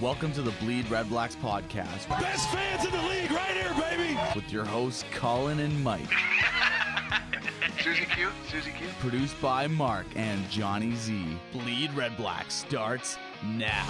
Welcome to the BleedRedBlacks podcast. Best fans in the league right here, baby! With your hosts, Colin and Mike. Susie Q. Produced by Mark and Johnny Z. BleedRedBlacks starts now.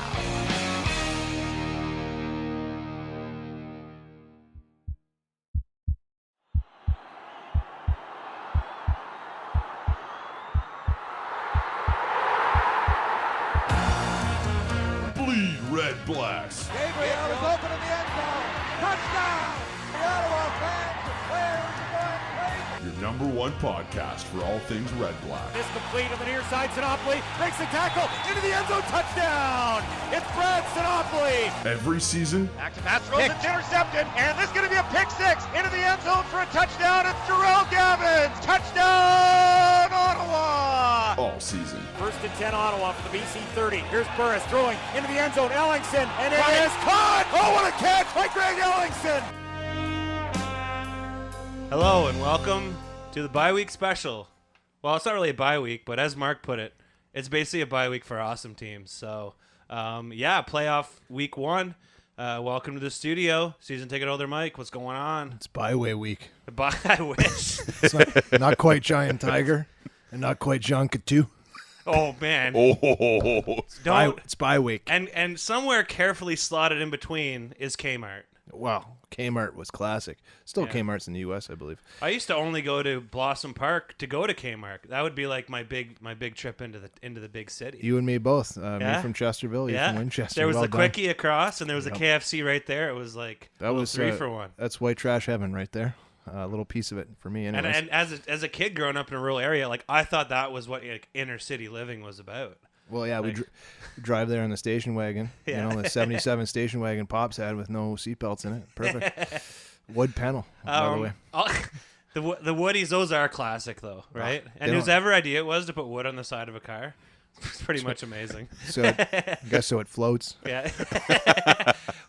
BleedRedBlacks. Gabriel is open in the end zone. Touchdown! The Ottawa fans and players are going crazy. Your number one podcast for all things Red Black. It's complete on the near side. Sinopoli makes the tackle into the end zone. Touchdown! It's Brad Sinopoli. Every season, Back to pass throws. It's intercepted. And this is going to be a pick six into the end zone for a touchdown. It's Jarrell Gavins. Touchdown, Ottawa! all season. First and 10 Ottawa for the BC 30. Here's Burris throwing into the end zone. Ellingson, and it is caught! Oh, what a catch by Greg Ellingson! Hello and welcome to the bye week special. Well, it's not really a bye week, but as Mark put it, it's basically a bye week for awesome teams. So, playoff week one. Welcome to the studio. Season ticket holder Mike, what's going on? It's byway week. I wish. It's not quite Giant Tiger and not quite John Catu. Oh, man. It's bye week. And somewhere carefully slotted in between is Kmart. Wow, Kmart was classic. Still Yeah. Kmart's in the U.S., I believe. I used to only go to Blossom Park to go to Kmart. That would be like my big trip into the big city. You and me both. Yeah? Me from Chesterville, you from Winchester. There was Well the done. quickie across, and there was a Yep. KFC right there. It was like That was 3 for 1. That's white trash heaven right there. A little piece of it for me, And, anyways. and as a kid growing up in a rural area, like I thought that was what like, inner city living was about. Well, yeah, like- we drive there in the station wagon. Yeah. You know, the '77 station wagon Pops had with no seatbelts in it. Perfect. Wood panel, by the way. The Woodies, those are classic though, right? And don't- whose ever idea it was to put wood on the side of a car, it's pretty much amazing. So, I guess so it floats. Yeah.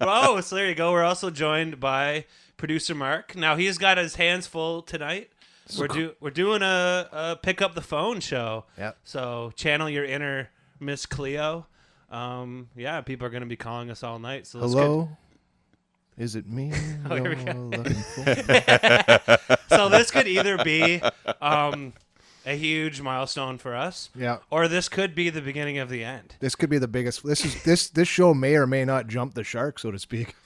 Well, so there you go. We're also joined by producer Mark. Now he's got his hands full tonight. We're doing a pick up the phone show. Yep. So channel your inner Miss Cleo. People are going to be calling us all night. So let's Hello? Is it me Oh, here we you're go. looking for? So this could either be a huge milestone for us, Yeah. or this could be the beginning of the end. This could be the biggest. This show may or may not jump the shark, so to speak.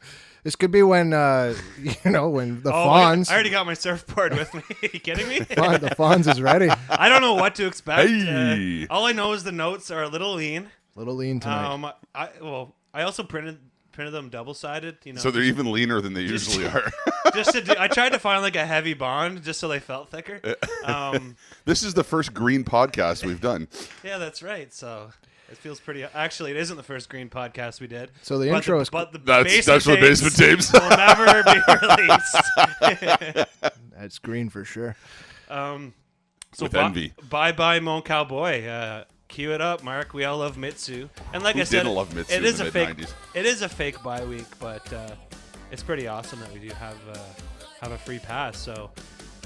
This could be when when the Fonz. I already got my surfboard with me. Are you kidding me? The Fonz is ready. I don't know what to expect. Hey. All I know is the notes are a little lean. Little lean tonight. I also printed them double sided. You know, So they're even leaner than they usually are. just to do. I tried to find like a heavy bond just so they felt thicker. This is the first green podcast we've done. Yeah, that's right. So. It feels pretty. Actually, it isn't the first green podcast we did. So the but intro is. But the That's the basement tapes. will never be released. That's green for sure. So With envy. Bye, Mon Cowboy. Cue it up, Mark. We all love Mitsu, and like Who I said, didn't love Mitsu it in is the a fake. mid-90s? It is a fake bye week, but it's pretty awesome that we do have a free pass. So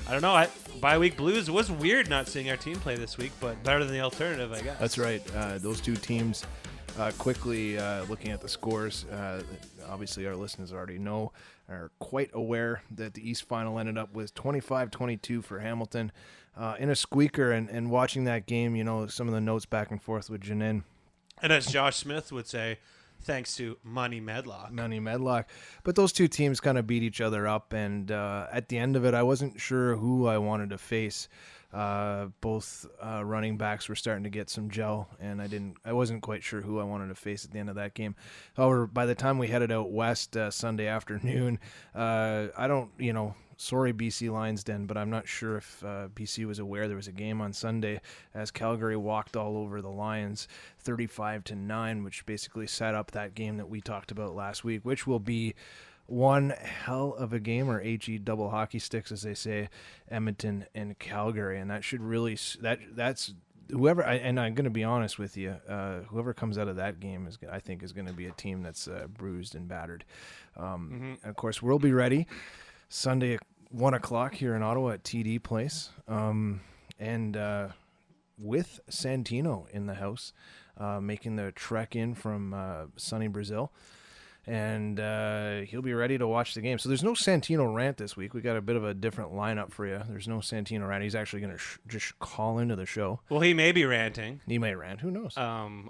I don't know. Bye week blues. It was weird not seeing our team play this week, but better than the alternative, I guess. That's right. Those two teams, quickly looking at the scores, obviously our listeners already know, are quite aware that the East Final ended up with 25-22 for Hamilton in a squeaker. And watching that game, some of the notes back and forth with Janine. And as Josh Smith would say, thanks to Money Medlock. But those two teams kind of beat each other up, and at the end of it, I wasn't sure who I wanted to face. Both running backs were starting to get some gel, and I wasn't quite sure who I wanted to face at the end of that game. However, by the time we headed out west Sunday afternoon, sorry BC Lions Den, but I'm not sure if BC was aware there was a game on Sunday, as Calgary walked all over the Lions 35-9, which basically set up that game that we talked about last week, which will be one hell of a game, or HE double hockey sticks, as they say, Edmonton and Calgary. And that should really, that's whoever, and I'm going to be honest with you, whoever comes out of that game I think is going to be a team that's bruised and battered. Of course, we'll be ready Sunday at 1 o'clock here in Ottawa at TD Place. And with Santino in the house. making the trek in from sunny Brazil. And he'll be ready to watch the game. So there's no Santino rant this week. We got a bit of a different lineup for you. There's no Santino rant. He's actually going to just call into the show. Well, he may be ranting. He may rant. Who knows?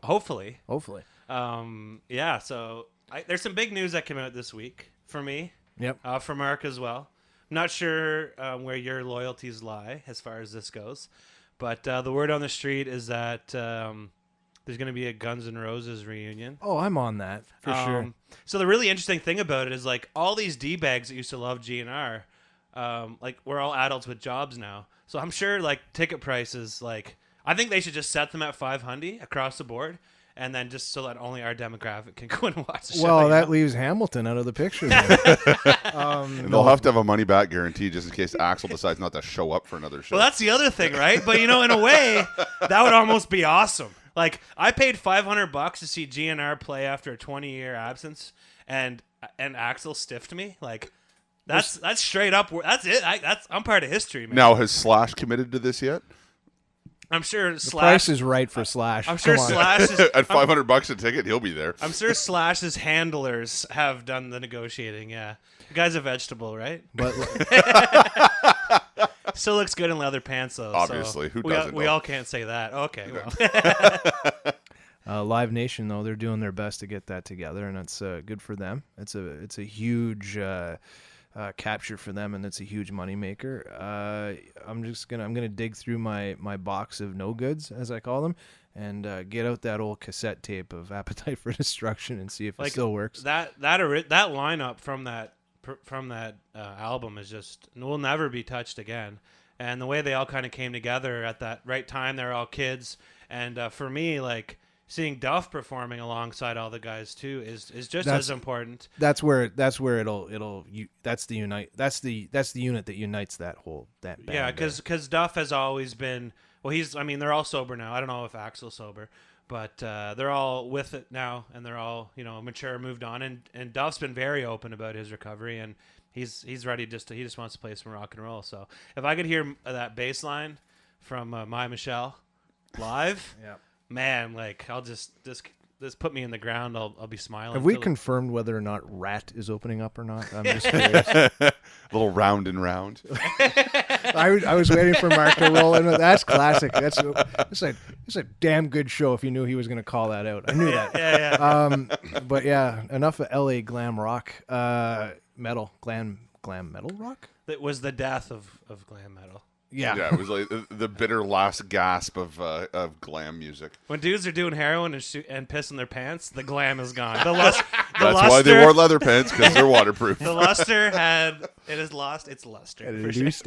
Hopefully. Hopefully. Yeah, so there's some big news that came out this week for me. Yep. For Mark as well. I'm not sure where your loyalties lie as far as this goes. But the word on the street is that there's going to be a Guns N' Roses reunion. Oh, I'm on that for sure. So the really interesting thing about it is like all these D-bags that used to love GNR, like we're all adults with jobs now. So I'm sure like ticket prices, like I think they should just set them at $500 across the board, and then just so that only our demographic can go and watch the show. Well, that leaves Hamilton out of the picture. And they'll have to have a money back guarantee just in case Axel decides not to show up for another show. Well, that's the other thing, right? But in a way, that would almost be awesome. Like, I paid $500 to see GNR play after a 20-year absence, and Axel stiffed me. Like, that's straight up. That's it. I'm part of history, man. Now, has Slash committed to this yet? I'm sure the Slash. price is right for Slash. I'm sure Come on. Slash is At $500 a ticket, he'll be there. I'm sure Slash's handlers have done the negotiating. Yeah, the guy's a vegetable, right? But Still looks good in leather pants, though. Obviously, so who we doesn't? We all can't say that. Okay, well. Live Nation, though, they're doing their best to get that together, and it's good for them. It's a huge capture for them, and it's a huge moneymaker. I'm gonna dig through my box of no goods, as I call them, and get out that old cassette tape of Appetite for Destruction and see if it still works. That lineup from that album is just will never be touched again. And the way they all kind of came together at that right time, they're all kids, and for me, like, seeing Duff performing alongside all the guys too is just as important. That's the unit that unites that band. Yeah, because Duff has always been. Well, they're all sober now. I don't know if Axel's sober, but they're all with it now, and they're all mature, moved on, and Duff's been very open about his recovery, and he's ready he just wants to play some rock and roll. So if I could hear that bass line from My Michelle live. Yeah. Man, like I'll just put me in the ground. I'll be smiling. Have we confirmed whether or not Rat is opening up or not? I'm just curious. A little round and round. I was waiting for Mark to roll in. That's classic. It's a damn good show. If you knew he was going to call that out, I knew that. Yeah. But yeah, enough of LA glam rock, metal, glam metal rock. It was the death of glam metal. Yeah, it was like the bitter last gasp of glam music. When dudes are doing heroin and pissing their pants, the glam is gone. That's why they wore leather pants, because they're waterproof. The luster has lost its luster. It's loose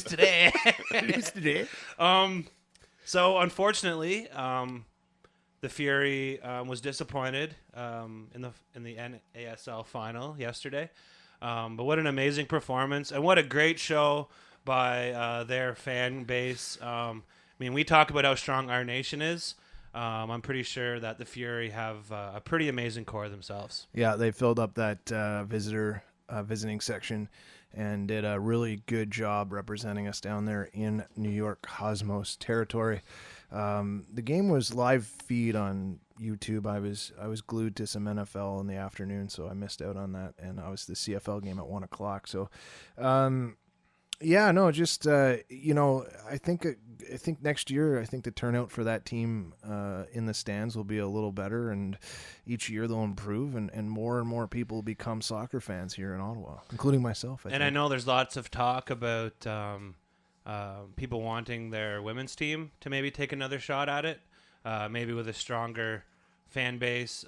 today. Loose today. So unfortunately, the Fury was disappointed in the NASL final yesterday. But what an amazing performance, and what a great show by their fan base. We talk about how strong our nation is. I'm pretty sure that the Fury have a pretty amazing core themselves. Yeah, they filled up that visiting section and did a really good job representing us down there in New York Cosmos territory. The game was live feed on YouTube. I was glued to some NFL in the afternoon, so I missed out on that. And I was the CFL game at 1:00. So, I think next year, the turnout for that team in the stands will be a little better, and each year they'll improve, and more people become soccer fans here in Ottawa, including myself. I know there's lots of talk about people wanting their women's team to maybe take another shot at it, maybe with a stronger fan base,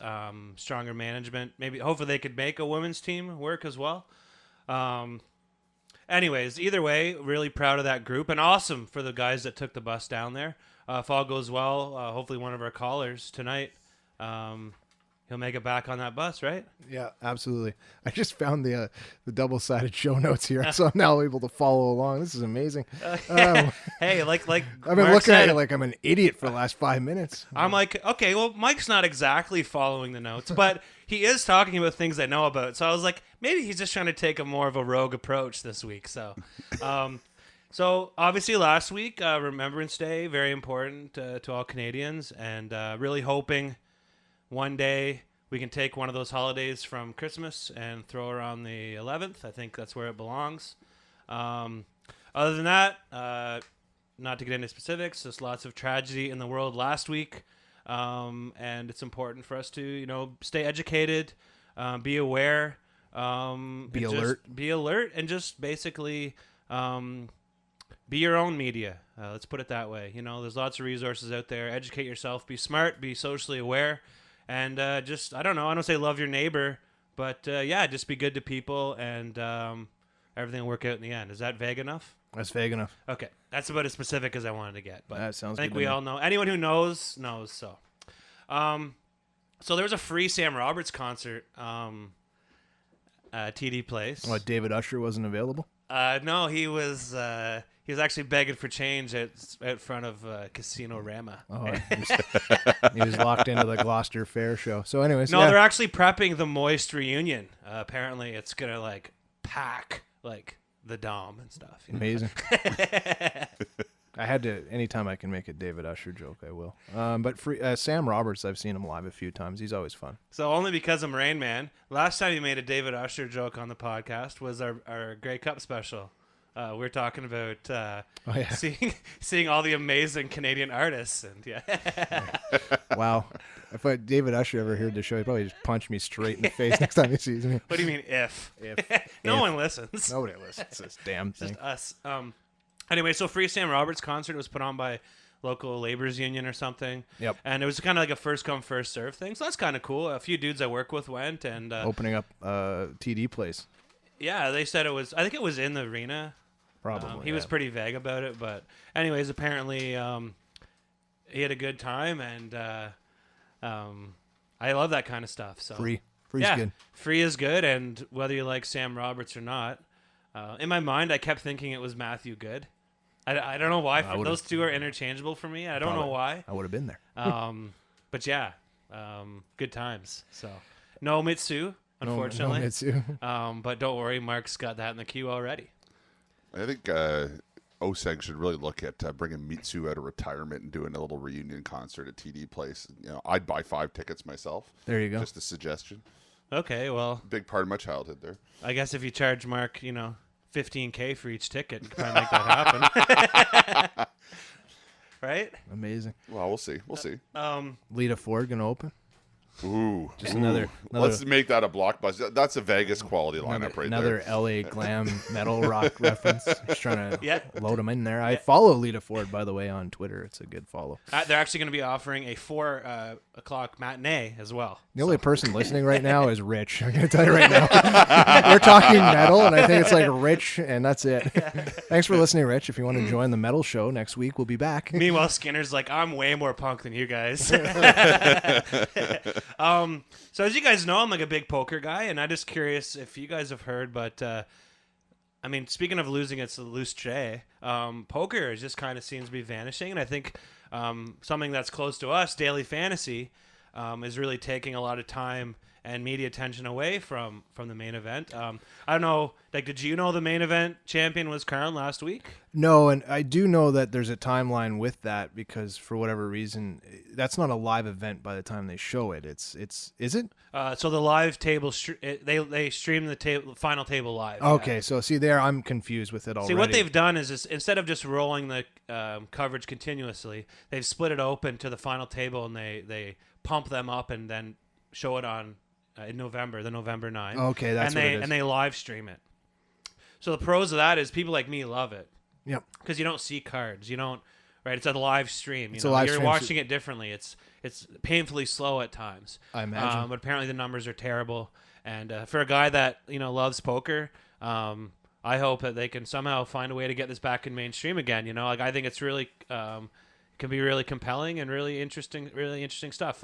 stronger management. Maybe hopefully they could make a women's team work as well. Anyways, either way, really proud of that group, and awesome for the guys that took the bus down there. If all goes well, hopefully one of our callers tonight, he'll make it back on that bus, right? Yeah, absolutely. I just found the double-sided show notes here, so I'm now able to follow along. This is amazing. Hey, like I've been looking at it like I'm an idiot for the last 5 minutes. I'm like, okay, well, Mike's not exactly following the notes, but he is talking about things I know about. So I was like, maybe he's just trying to take a more of a rogue approach this week. So So obviously last week, Remembrance Day, very important to all Canadians, and really hoping one day we can take one of those holidays from Christmas and throw around the 11th. I think that's where it belongs. Other than that, not to get into specifics, just lots of tragedy in the world last week, and it's important for us to, stay educated, be aware, Be alert. be alert, and just basically be your own media. Let's put it that way. There's lots of resources out there. Educate yourself. Be smart. Be socially aware. And I don't say love your neighbor, but just be good to people, and everything will work out in the end. Is that vague enough? That's vague enough. Okay. That's about as specific as I wanted to get. But That sounds I think good to we me. all know. Anyone who knows. So there was a free Sam Roberts concert TD Place. What, David Usher wasn't available? No, he was actually begging for change out front of Casino Rama. Oh, he was locked into the Gloucester Fair show. So anyways, No, yeah. they're actually prepping the Moist reunion. Apparently, it's gonna pack the Dom and stuff. Amazing. I had to, anytime I can make a David Usher joke, I will. But Sam Roberts, I've seen him live a few times. He's always fun. So only because I'm Rain Man. Last time you made a David Usher joke on the podcast was our Grey Cup special. We're talking about seeing all the amazing Canadian artists, and Wow. If David Usher ever heard the show, he'd probably just punch me straight in the face next time he sees me. What do you mean if? If one listens. Nobody listens to this damn thing. Just us. Anyway, so Free Sam Roberts concert was put on by local laborers union or something. Yep. And it was kind of like a first come first serve thing. So that's kind of cool. A few dudes I work with went, and Opening up TD Place. yeah, they said I think it was in the arena. Probably. He was pretty vague about it, but anyways, apparently he had a good time, and I love that kind of stuff. So Free's good. Free is good, and whether you like Sam Roberts or not, in my mind, I kept thinking it was Matthew Good. I don't know why. Those two are interchangeable for me. I don't know why. I would have been there. But yeah, good times. So no Mitsu, unfortunately. No Mitsu. But don't worry, Mark's got that in the queue already. I think OSEG should really look at bringing Mitsu out of retirement and doing a little reunion concert at TD Place. I'd buy 5 tickets myself. There you go. Just a suggestion. Okay, well, Big part of my childhood there. I guess if you charge Mark, $15K for each ticket, you can probably make that happen. Right? Amazing. Well, we'll see. Lita Ford going to open? Ooh. Just another Let's make that a blockbuster. That's a Vegas quality lineup right another there. LA glam metal rock reference. Just trying to Yeah. load them in there. I follow Lita Ford, by the way, on Twitter. It's a good follow. They're actually going to be offering a 4 o'clock matinee as well. The only person listening right now is Rich. I'm going to tell you right now. We're talking metal, and I think it's like Rich, and that's it. Thanks for listening, Rich. If you want to join the metal show next week, we'll be back. Meanwhile, Skinner's like, I'm way more punk than you guys. So as you guys know, I'm like a big poker guy, and I'm just curious if you guys have heard, but speaking of losing its lustre, poker is just kind of seems to be vanishing, and I think something that's close to us, daily fantasy, is really taking a lot of time and media attention away from the main event. I don't know, did you know the main event champion was crowned last week? No, and I do know that there's a timeline with that because for whatever reason, that's not a live event by the time they show it. Is it? So the live table, they stream the final table live. Okay, yeah. so see there, I'm confused with it already. See, what they've done is instead of just rolling the coverage continuously, they've split it open to the final table, and they pump them up and then show it on in November, the November 9th. Okay, that's and what they it is. and they live stream it. So the pros of that is people like me love it. Yep. Because you don't see cards, you don't. Right, it's a live stream. A live You're stream, watching it differently. It's painfully slow at times. I imagine. But apparently the numbers are terrible. And for a guy that loves poker, I hope that they can somehow find a way to get this back in mainstream again. I think it's really can be really compelling and really interesting stuff.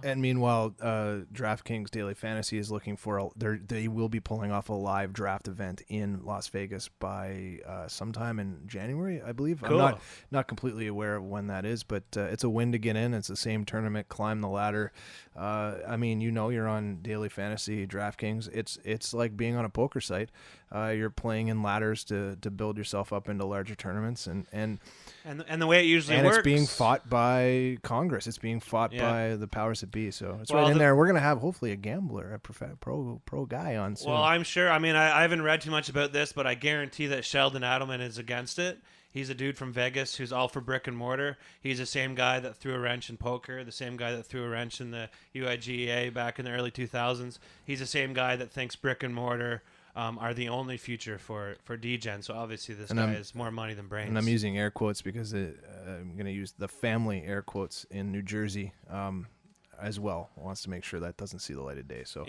And meanwhile, DraftKings Daily Fantasy is looking for they will be pulling off a live draft event in Las Vegas by sometime in January, I believe. Cool. I'm not completely aware of when that is, but it's a win to get in. It's the same tournament, climb the ladder. I mean, you're on Daily Fantasy, DraftKings. It's like being on a poker site. You're playing in ladders to build yourself up into larger tournaments, and the way it usually works. It's being fought by Congress. It's being fought by the powers that be. So it's right in there. We're gonna have hopefully a gambler, a pro guy on soon. Well, I'm sure. I mean, I haven't read too much about this, but I guarantee that Sheldon Adelman is against it. He's a dude from Vegas who's all for brick and mortar. He's the same guy that threw a wrench in poker, the same guy that threw a wrench in the UIGA back in the early 2000s. He's the same guy that thinks brick and mortar are the only future for DGen. So obviously this guy has more money than brains. And I'm using air quotes because I'm going to use the family air quotes in New Jersey as well. Wants to make sure that doesn't see the light of day. So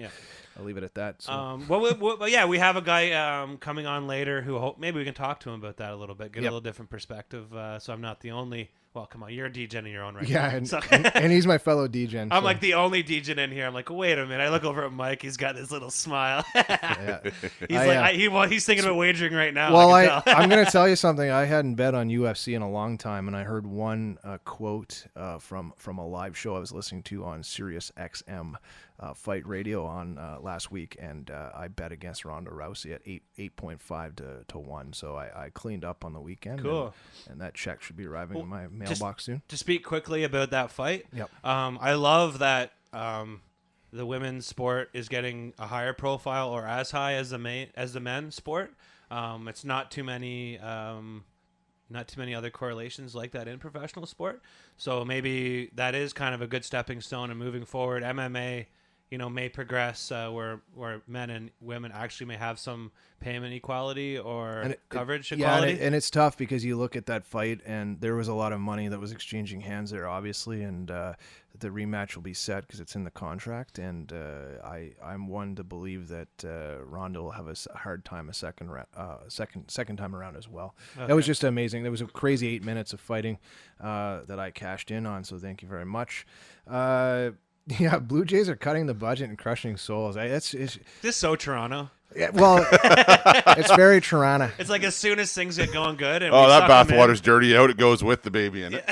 I'll leave it at that. So. We have a guy coming on later who maybe we can talk to him about that a little bit, get a little different perspective. So I'm not the only. Well, come on, you're a DGen in your own right. Yeah, and he's my fellow DGen. I'm like the only DGen in here. I'm like, wait a minute. I look over at Mike. He's got this little smile. He's thinking about wagering right now. Well, I'm going to tell you something. I hadn't bet on UFC in a long time, and I heard one quote from a live show I was listening to on Sirius XM Fight Radio on last week, and I bet against Ronda Rousey at 8.5 to 1. So I cleaned up on the weekend. Cool. And that check should be arriving in my mailbox soon. To speak quickly about that fight, yep. I love that the women's sport is getting a higher profile or as high as the men's sport. It's not too many other correlations like that in professional sport. So maybe that is kind of a good stepping stone and moving forward. MMA, may progress where men and women actually may have some payment equality or coverage equality. Yeah, and it's tough because you look at that fight and there was a lot of money that was exchanging hands there, obviously, and the rematch will be set because it's in the contract. And I'm one to believe that Ronda will have a hard time a second time around as well. Okay. That was just amazing. There was a crazy 8 minutes of fighting that I cashed in on, so thank you very much. Yeah, Blue Jays are cutting the budget and crushing souls. This is so Toronto. Yeah, well, it's very Toronto. It's like as soon as things get going good. And that bathwater's dirty out. It goes with the baby in it.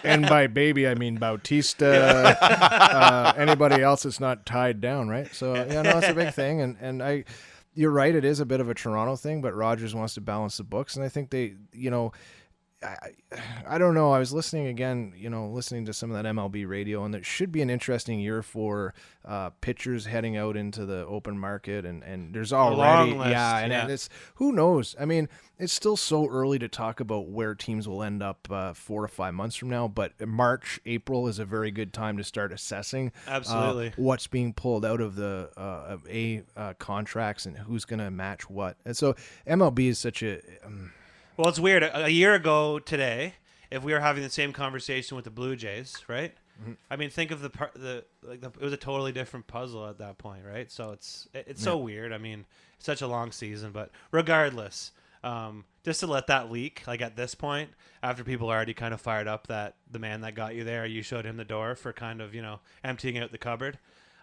And by baby, I mean Bautista. Anybody else that's not tied down, right? So it's a big thing. And you're right. It is a bit of a Toronto thing, but Rogers wants to balance the books, and I think they, I don't know. I was listening again, listening to some of that MLB radio, and it should be an interesting year for pitchers heading out into the open market. And there's already, and it's, who knows? I mean, it's still so early to talk about where teams will end up 4 to 5 months from now. But March, April is a very good time to start assessing absolutely what's being pulled out of the contracts and who's going to match what. And so MLB is such a well, it's weird. A year ago today, if we were having the same conversation with the Blue Jays, right? Mm-hmm. I mean, think of it was a totally different puzzle at that point, right? So it's so weird. I mean, it's such a long season, but regardless, just to let that leak, like at this point, after people are already kind of fired up that the man that got you there, you showed him the door for kind of emptying out the cupboard.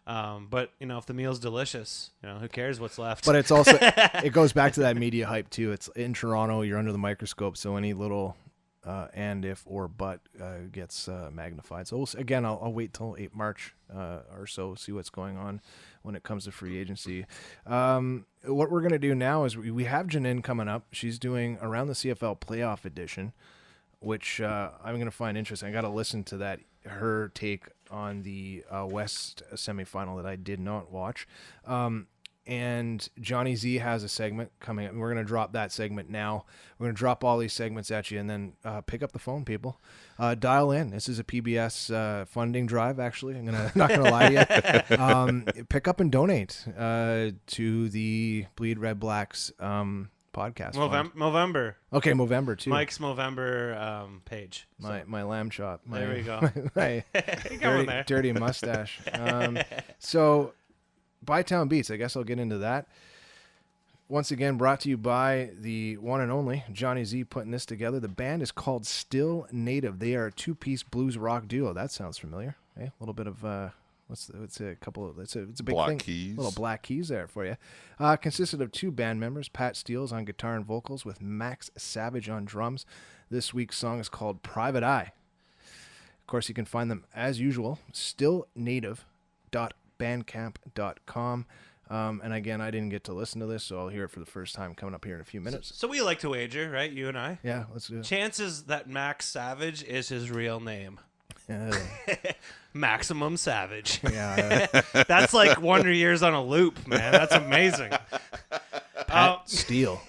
But if the meal's delicious, who cares what's left? But it's also it goes back to that media hype too. It's in Toronto, you're under the microscope, so any little and if or but gets magnified. So again, I'll wait till March or so, see what's going on when it comes to free agency. What we're gonna do now is we have Janine coming up. She's doing Around the CFL Playoff Edition, which I'm gonna find interesting. I got to listen to that. Her take on the West semifinal that I did not watch. And Johnny Z has a segment coming up. We're going to drop that segment now. We're going to drop all these segments at you and then pick up the phone, people. Dial in. This is a PBS funding drive, actually. I'm not going to lie to you. Pick up and donate to the Bleed Red Blacks podcast. Movember. Okay, Movember too. Mike's Movember page. My lamb chop. There we go. my dirty mustache. So, Bytown Beats. I guess I'll get into that. once again, brought to you by the one and only Johnny Z putting this together. The band is called Still Native. They are a two-piece blues rock duo. That sounds familiar. A little bit of it's a big Black thing. Keys. Little Black Keys there for you. Consisted of two band members, Pat Steele on guitar and vocals with Max Savage on drums. This week's song is called Private Eye. Of course, you can find them as usual, stillnative.bandcamp.com. And again, I didn't get to listen to this, so I'll hear it for the first time coming up here in a few minutes. So we like to wager, right? You and I? Yeah, let's do it. Chances that Max Savage is his real name. Maximum Savage. Yeah. That's like Wonder Years on a loop, man. That's amazing. Pat Steele.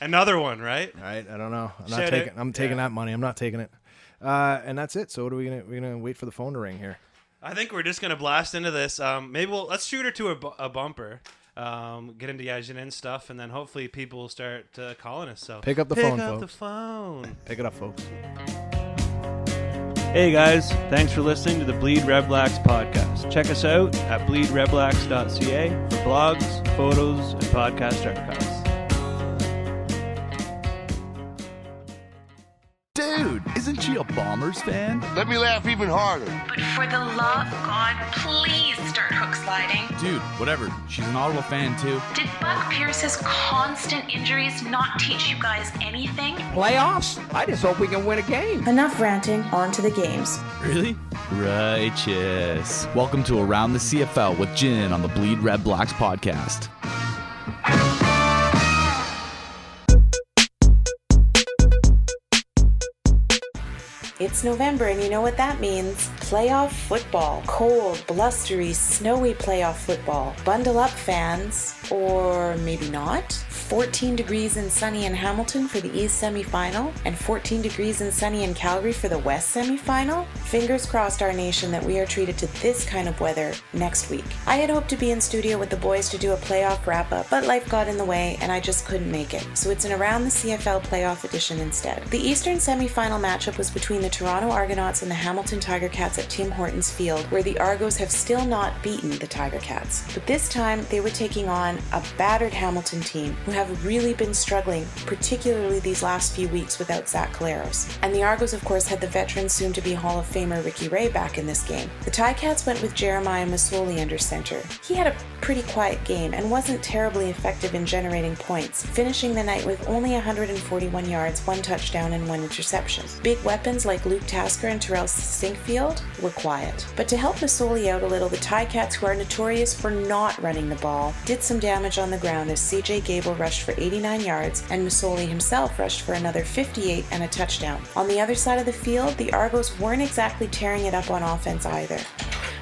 Another one, right? Right? I don't know. Shout out. I'm taking that money. I'm not taking it. And that's it. So what are we're gonna wait for the phone to ring here. I think we're just gonna blast into this. Maybe let's shoot her to a bumper. Get into Yajin and stuff, and then hopefully people will start calling us. So pick up the phone, folks. Pick up the phone. Pick it up, folks. Hey guys, thanks for listening to the Bleed Red Blacks podcast. Check us out at bleedredblacks.ca for blogs, photos, and podcast archives. Dude, isn't she a Bombers fan? Let me laugh even harder. But for the love of God, please start hook sliding. Dude, whatever. She's an Ottawa fan too. Did Buck Pierce's constant injuries not teach you guys anything? Playoffs? I just hope we can win a game. Enough ranting, on to the games. Really? Righteous. Welcome to Around the CFL with Jin on the Bleed Red Blacks podcast. It's November, and you know what that means. Playoff football. Cold, blustery, snowy playoff football. Bundle up, fans. Or maybe not. 14 degrees and sunny in Hamilton for the East semifinal, and 14 degrees and sunny in Calgary for the West semifinal. Fingers crossed, our nation, that we are treated to this kind of weather next week. I had hoped to be in studio with the boys to do a playoff wrap-up, but life got in the way, and I just couldn't make it. So it's an Around the CFL playoff edition instead. The Eastern semifinal matchup was between the Toronto Argonauts and the Hamilton Tiger Cats at Tim Hortons Field, where the Argos have still not beaten the Tiger Cats. But this time, they were taking on a battered Hamilton team who have really been struggling, particularly these last few weeks without Zach Collaros. And the Argos, of course, had the veteran soon-to-be Hall of Famer Ricky Ray back in this game. The Ticats went with Jeremiah Masoli under center. He had a pretty quiet game and wasn't terribly effective in generating points, finishing the night with only 141 yards, 1 touchdown, and 1 interception. Big weapons like Luke Tasker and Terrell Sinkfield were quiet. But to help Masoli out a little, the Ticats, who are notorious for not running the ball, did some damage on the ground as CJ Gable rushed for 89 yards and Masoli himself rushed for another 58 and a touchdown. On the other side of the field, the Argos weren't exactly tearing it up on offense either.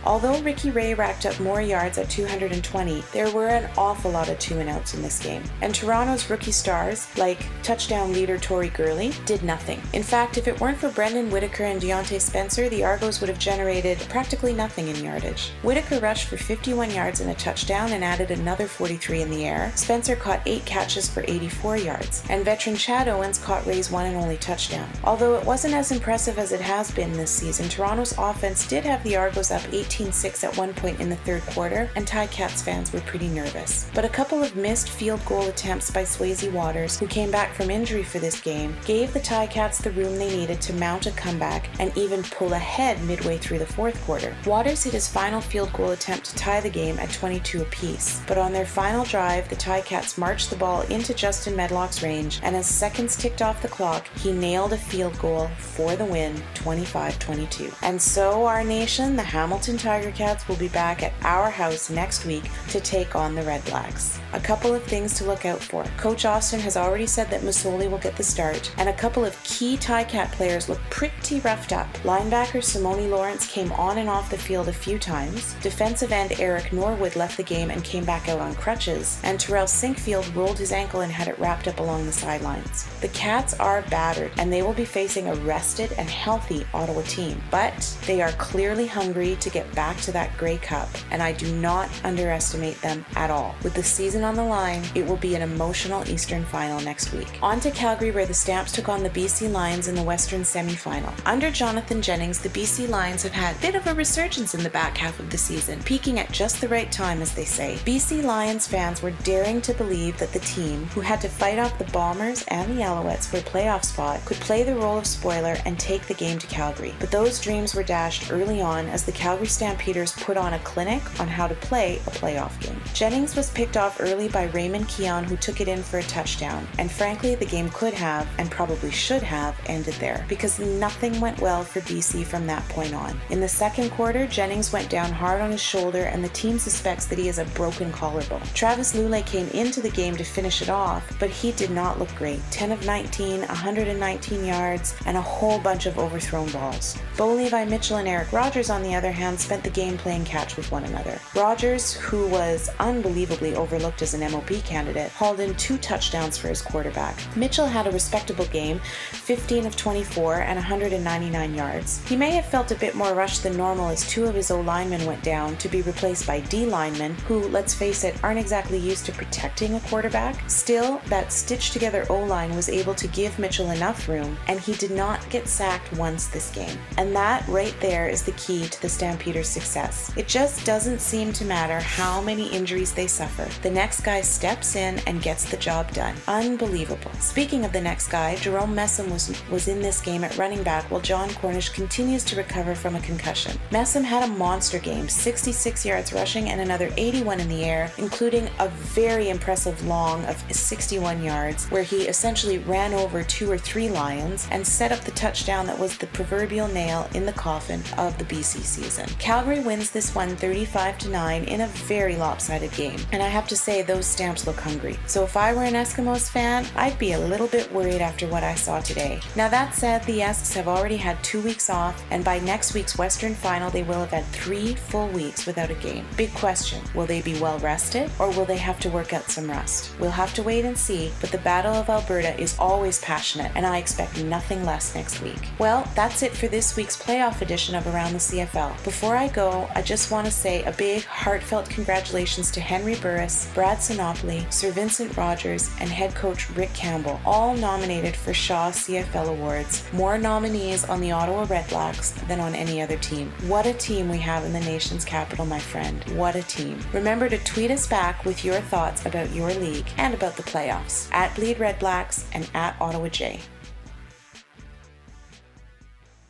Although Ricky Ray racked up more yards at 220, there were an awful lot of 2-and-outs in this game. And Toronto's rookie stars, like touchdown leader Torrey Gurley, did nothing. In fact, if it weren't for Brendan Whitaker and Deontay Spencer, the Argos would have generated practically nothing in yardage. Whitaker rushed for 51 yards and a touchdown and added another 43 in the air. Spencer caught 8 catches for 84 yards. And veteran Chad Owens caught Ray's one and only touchdown. Although it wasn't as impressive as it has been this season, Toronto's offense did have the Argos up 18-6 at one point in the third quarter, and Ticats fans were pretty nervous. But a couple of missed field goal attempts by Swayze Waters, who came back from injury for this game, gave the Ticats the room they needed to mount a comeback and even pull ahead midway through the fourth quarter. Waters hit his final field goal attempt to tie the game at 22 apiece, but on their final drive, the Ticats marched the ball into Justin Medlock's range, and as seconds ticked off the clock, he nailed a field goal for the win, 25-22. And so, our nation, the Hamilton Tiger Cats, will be back at our house next week to take on the Red Blacks. A couple of things to look out for. Coach Austin has already said that Masoli will get the start, and a couple of key Ticat players look pretty roughed up. Linebacker Simone Lawrence came on and off the field a few times. Defensive end Eric Norwood left the game and came back out on crutches, and Terrell Sinkfield rolled his ankle and had it wrapped up along the sidelines. The Cats are battered, and they will be facing a rested and healthy Ottawa team, but they are clearly hungry to get back to that Grey Cup, and I do not underestimate them at all. With the season on the line, it will be an emotional Eastern final next week. On to Calgary, where the Stamps took on the BC Lions in the Western semi-final. Under Jonathan Jennings, the BC Lions have had a bit of a resurgence in the back half of the season, peaking at just the right time, as they say. BC Lions fans were daring to believe that the team, who had to fight off the Bombers and the Alouettes for a playoff spot, could play the role of spoiler and take the game to Calgary. But those dreams were dashed early on as the Calgary Stampeders put on a clinic on how to play a playoff game. Jennings was picked off early by Raymond Keon, who took it in for a touchdown, and frankly the game could have, and probably should have, ended there, because nothing went well for BC from that point on. In the second quarter, Jennings went down hard on his shoulder, and the team suspects that he has a broken collarbone. Travis Lulay came into the game to finish it off, but he did not look great. 10 of 19, 119 yards, and a whole bunch of overthrown balls. Bo Levi Mitchell and Eric Rogers, on the other hand, spent the game playing catch with one another. Rogers, who was unbelievably overlooked as an MOP candidate, hauled in 2 touchdowns for his quarterback. Mitchell had a respectable game, 15 of 24 and 199 yards. He may have felt a bit more rushed than normal as 2 of his O-linemen went down to be replaced by D-linemen who, let's face it, aren't exactly used to protecting a quarterback. Still, that stitched-together O-line was able to give Mitchell enough room, and he did not get sacked once this game. And that right there is the key to the Stampeders' success. It just doesn't seem to matter how many injuries they suffer. The next guy steps in and gets the job done. Unbelievable. Speaking of the next guy, Jerome Messam was in this game at running back while John Cornish continues to recover from a concussion. Messam had a monster game, 66 yards rushing and another 81 in the air, including a very impressive long of 61 yards where he essentially ran over 2 or 3 Lions and set up the touchdown that was the proverbial nail in the coffin of the BC season. Calgary wins this one 35-9 in a very lopsided game, and I have to say those Stamps look hungry. So if I were an Eskimos fan, I'd be a little bit worried after what I saw today. Now that said, the Esks have already had 2 weeks off, and by next week's Western final they will have had 3 full weeks without a game. Big question, will they be well rested, or will they have to work out some rust? We'll have to wait and see, but the Battle of Alberta is always passionate, and I expect nothing less next week. Well, that's it for this week's playoff edition of Around the CFL. Before I go, I just want to say a big, heartfelt congratulations to Henry Burris, Brad Sinopoli, Sir Vincent Rogers, and head coach Rick Campbell, all nominated for Shaw CFL Awards. More nominees on the Ottawa RedBlacks than on any other team. What a team we have in the nation's capital, my friend. What a team. Remember to tweet us back with your thoughts about your league and about the playoffs at BleedRedBlacks and at Ottawa J.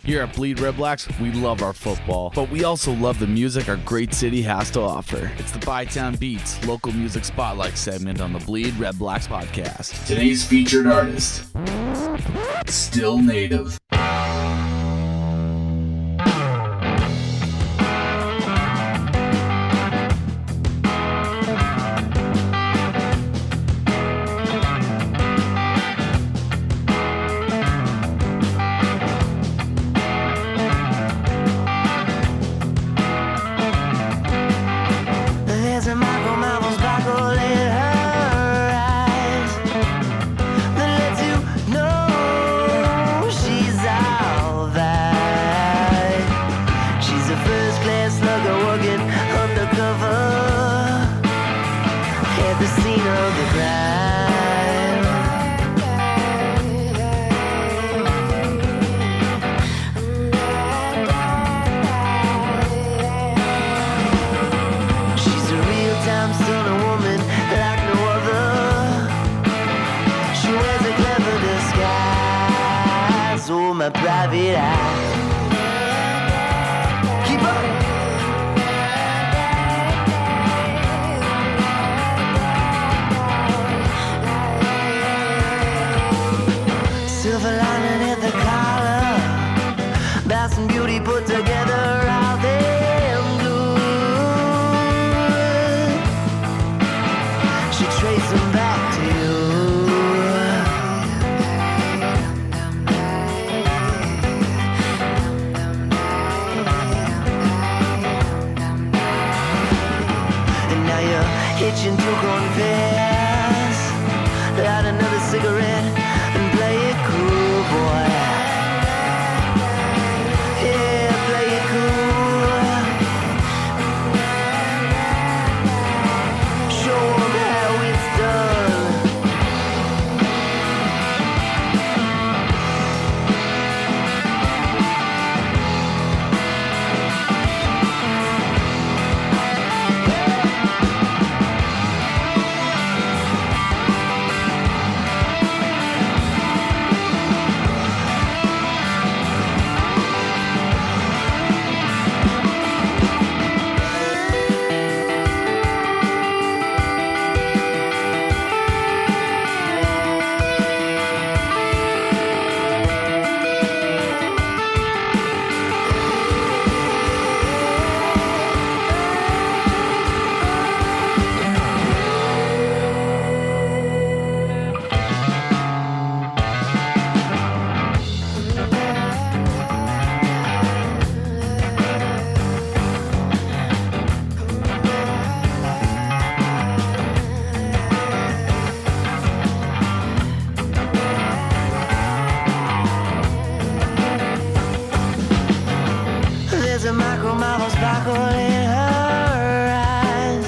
Here at Bleed Red Blacks, we love our football, but we also love the music our great city has to offer. It's the Bytown Beats local music spotlight segment on the Bleed Red Blacks podcast. Today's featured artist, Still Native. My private eye. Keep up. Silver lining at the collar, Bass and Beauty put together all them good. She traced them back to you. Itching to confess, light another cigarette and play it cool, boy. Yeah, play it cool. There's a micro marvel sparkle in her eyes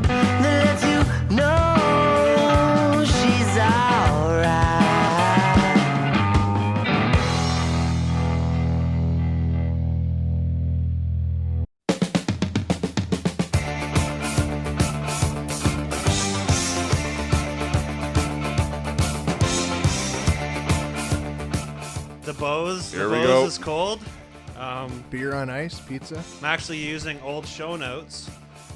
that lets you know she's alright. The Bose. Here The we Bose go. is cold. Beer on ice, pizza. I'm actually using old show notes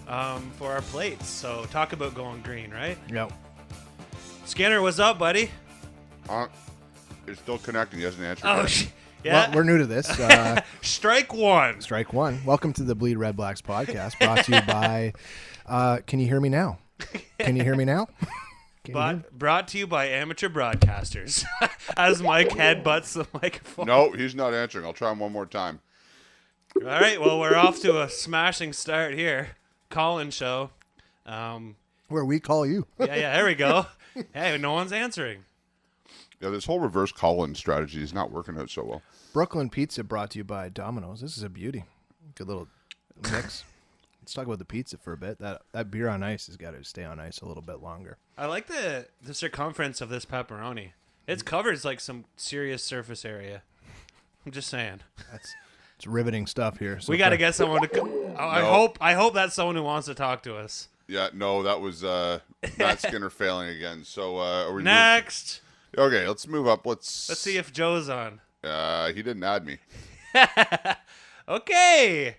for our plates. So talk about going green, right? Yep. Skinner, what's up, buddy? It's still connecting. He hasn't answered. Oh, yet. yeah. Well, we're new to this. Strike one. Strike one. Welcome to the Bleed Red Blacks podcast, brought to you by. Can you hear me now? Can you hear me now? Brought to you by amateur broadcasters. As Mike headbutts the microphone. No, he's not answering. I'll try him one more time. All right. Well, we're off to a smashing start here. Call-in show. Where we call you. Yeah. There we go. Hey, no one's answering. Yeah, this whole reverse call-in strategy is not working out so well. Brooklyn Pizza brought to you by Domino's. This is a beauty. Good little mix. Let's talk about the pizza for a bit. That beer on ice has got to stay on ice a little bit longer. I like the circumference of this pepperoni. It covers like some serious surface area. I'm just saying. It's riveting stuff here. We got to get someone to. I hope that's someone who wants to talk to us. Yeah, no, that was Matt Skinner failing again. So are we next? Okay, let's move up. Let's see if Joe's on. He didn't add me. Okay.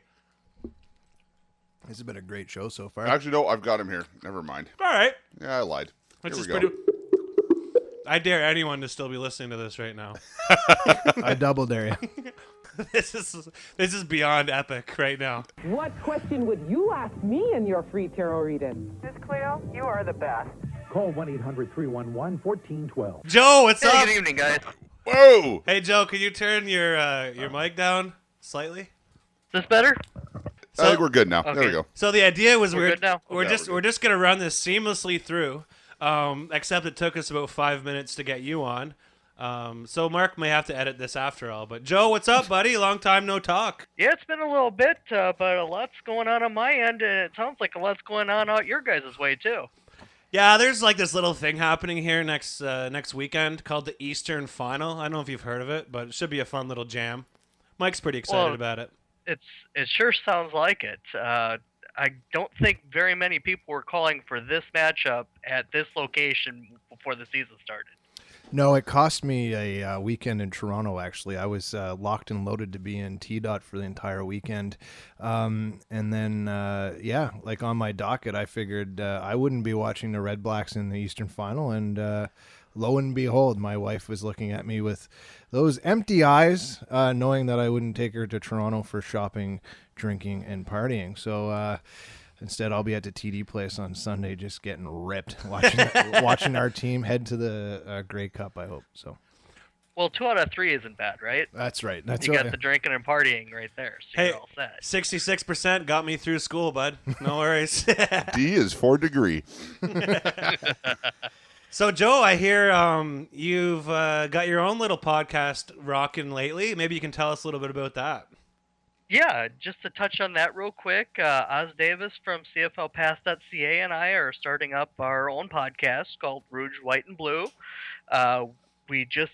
This has been a great show so far. Actually, no, I've got him here. Never mind. All right. Yeah, I lied. Which Here is we go. I dare anyone to still be listening to this right now. I double dare you. This is beyond epic right now. What question would you ask me in your free tarot reading? Miss Cleo, you are the best. Call 1-800-311-1412. Joe, what's up? Good evening, guys. Whoa! Hey, Joe, can you turn your mic down slightly? Is this better? I think we're good now. Okay. There we go. So the idea was We're good now? we're just gonna run this seamlessly through. Except it took us about 5 minutes to get you on. So Mark may have to edit this after all. But Joe, what's up, buddy? Long time no talk. Yeah, it's been a little bit, but a lot's going on my end, and it sounds like a lot's going on out your guys' way, too. Yeah, there's like this little thing happening here next weekend called the Eastern Final. I don't know if you've heard of it, but it should be a fun little jam. Mike's pretty excited about it. It sure sounds like it. I don't think very many people were calling for this matchup at this location before the season started. No, it cost me a weekend in Toronto, actually. I was locked and loaded to be in T-Dot for the entire weekend. And then, like on my docket, I figured I wouldn't be watching the Red Blacks in the Eastern Final. And lo and behold, my wife was looking at me with those empty eyes, knowing that I wouldn't take her to Toronto for shopping, drinking, and partying. So instead, I'll be at the TD place on Sunday, just getting ripped, watching our team head to the Grey Cup. I hope so. Well, 2 out of 3 isn't bad, right? That's right. You got the drinking and partying right there. So you're all set. 66% got me through school, bud. No worries. D is 4th degree. So, Joe, I hear you've got your own little podcast rocking lately. Maybe you can tell us a little bit about that. Yeah, just to touch on that real quick, Oz Davis from CFLPass.ca and I are starting up our own podcast called Rouge, White, and Blue. We just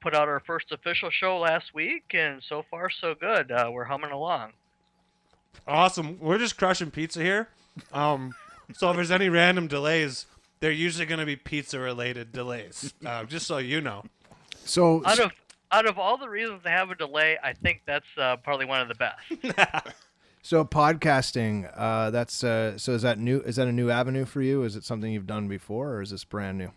put out our first official show last week, and so far so good. We're humming along. Awesome. We're just crushing pizza here. So if there's any random delays, they're usually going to be pizza-related delays, just so you know. So out of all the reasons to have a delay, I think that's probably one of the best. So podcasting, so is that new? Is that a new avenue for you? Is it something you've done before, or is this brand new?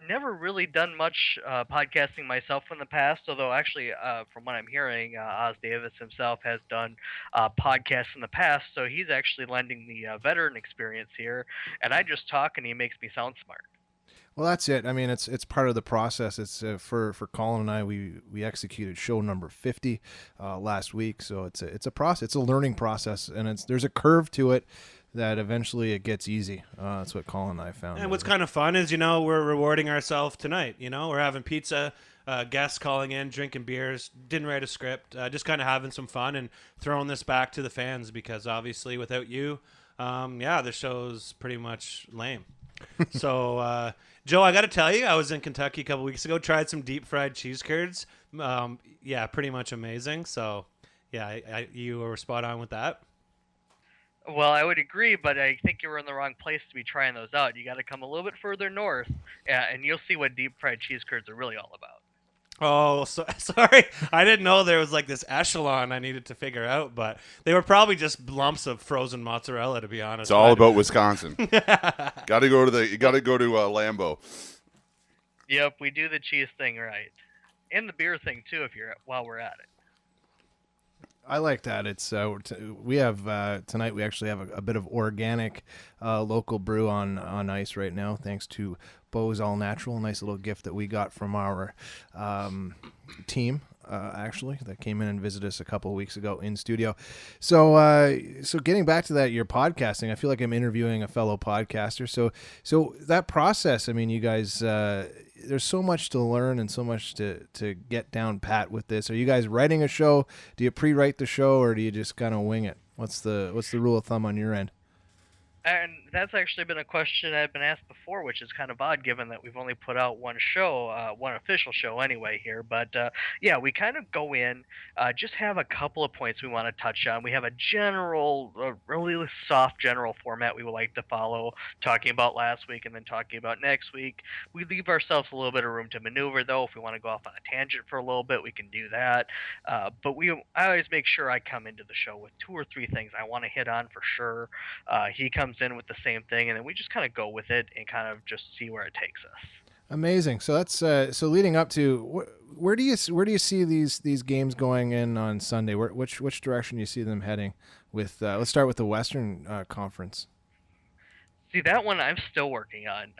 Never really done much podcasting myself in the past, although actually, from what I'm hearing, Oz Davis himself has done podcasts in the past, so he's actually lending the veteran experience here, and I just talk and he makes me sound smart. Well, that's it. I mean, it's part of the process. It's for Colin and I. We executed show number 50 last week, so it's a process. It's a learning process, and there's a curve to it that eventually it gets easy. That's what Colin and I found. And what's kind of fun is, we're rewarding ourselves tonight. We're having pizza guests calling in, drinking beers, didn't write a script, just kind of having some fun and throwing this back to the fans because obviously without you, the show's pretty much lame. So, Joe, I got to tell you, I was in Kentucky a couple weeks ago, tried some deep fried cheese curds. Pretty much amazing. So, you were spot on with that. Well, I would agree, but I think you were in the wrong place to be trying those out. You got to come a little bit further north, and you'll see what deep fried cheese curds are really all about. Oh, sorry. I didn't know there was like this echelon I needed to figure out, but they were probably just lumps of frozen mozzarella, to be honest. It's all about Wisconsin. Got to go to Lambeau. Yep, we do the cheese thing right, and the beer thing too. While we're at it. I like that. It's we have tonight. We actually have a bit of organic local brew on ice right now, thanks to Bo's All Natural. A nice little gift that we got from our team, actually, that came in and visited us a couple of weeks ago in studio. So getting back to that, your podcasting, I feel like I'm interviewing a fellow podcaster. So that process, I mean, you guys. There's so much to learn and so much to get down pat with this. Are you guys writing a show? Do you pre-write the show, or do you just kind of wing it? What's the rule of thumb on your end? And that's actually been a question I've been asked before, which is kind of odd given that we've only put out one show, one official show anyway here. But we kind of go in, just have a couple of points we want to touch on. We have a really soft general format we would like to follow, talking about last week and then talking about next week. We leave ourselves a little bit of room to maneuver, though. If we want to go off on a tangent for a little bit, we can do that. But I always make sure I come into the show with 2 or 3 things I want to hit on for sure. He comes in with the same thing, and then we just kind of go with it and kind of just see where it takes us. Amazing. So that's so leading up to where do you see these games going in on Sunday? Which direction do you see them heading? With let's start with the Western Conference. See, that one I'm still working on.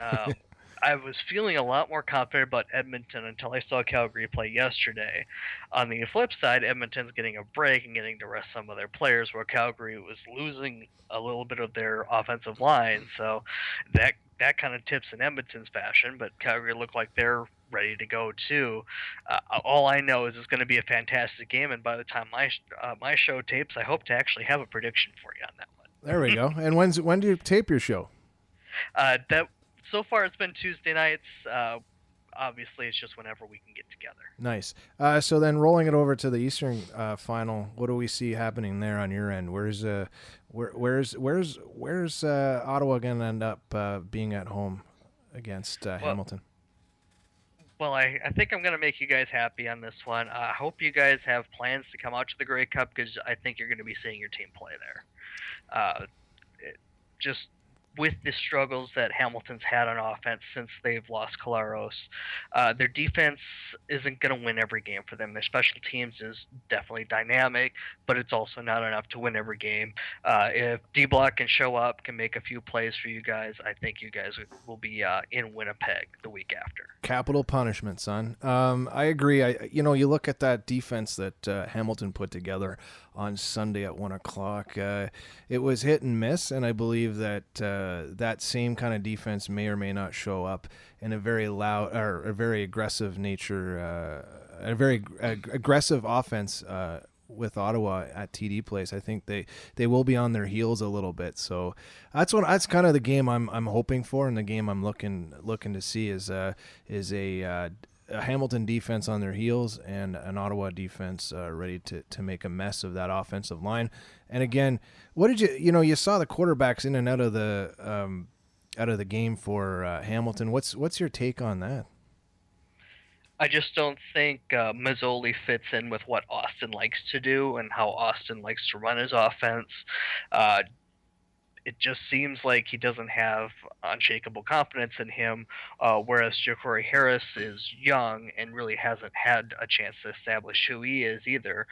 I was feeling a lot more confident about Edmonton until I saw Calgary play yesterday. On the flip side, Edmonton's getting a break and getting to rest some of their players, where Calgary was losing a little bit of their offensive line. So that kind of tips in Edmonton's fashion, but Calgary looked like they're ready to go too. All I know is it's going to be a fantastic game, and by the time my show tapes, I hope to actually have a prediction for you on that one. There we go. And when do you tape your show? So far, it's been Tuesday nights. Obviously, it's just whenever we can get together. Nice. So then, rolling it over to the Eastern final, what do we see happening there on your end? Where's Ottawa going to end up being at home against Hamilton? Well, I think I'm going to make you guys happy on this one. I hope you guys have plans to come out to the Grey Cup, because I think you're going to be seeing your team play there. Just with the struggles that Hamilton's had on offense since they've lost Kolaros, their defense isn't going to win every game for them. Their special teams is definitely dynamic, but it's also not enough to win every game. If D-Block can show up, can make a few plays for you guys, I think you guys will be in Winnipeg the week after. Capital punishment, son. I agree. You look at that defense that Hamilton put together on Sunday at 1:00. It was hit and miss, and I believe that that same kind of defense may or may not show up in a very loud or a very aggressive nature, a very aggressive offense with Ottawa at TD Place. I think they will be on their heels a little bit. So that's kind of the game I'm hoping for, and the game I'm looking to see is a Hamilton defense on their heels and an Ottawa defense ready to make a mess of that offensive line. And again, what did you saw the quarterbacks in and out of the game for Hamilton. What's your take on that? I just don't think Mazzoli fits in with what Austin likes to do and how Austin likes to run his offense. It just seems like he doesn't have unshakable confidence in him, whereas Ja'Cory Harris is young and really hasn't had a chance to establish who he is either.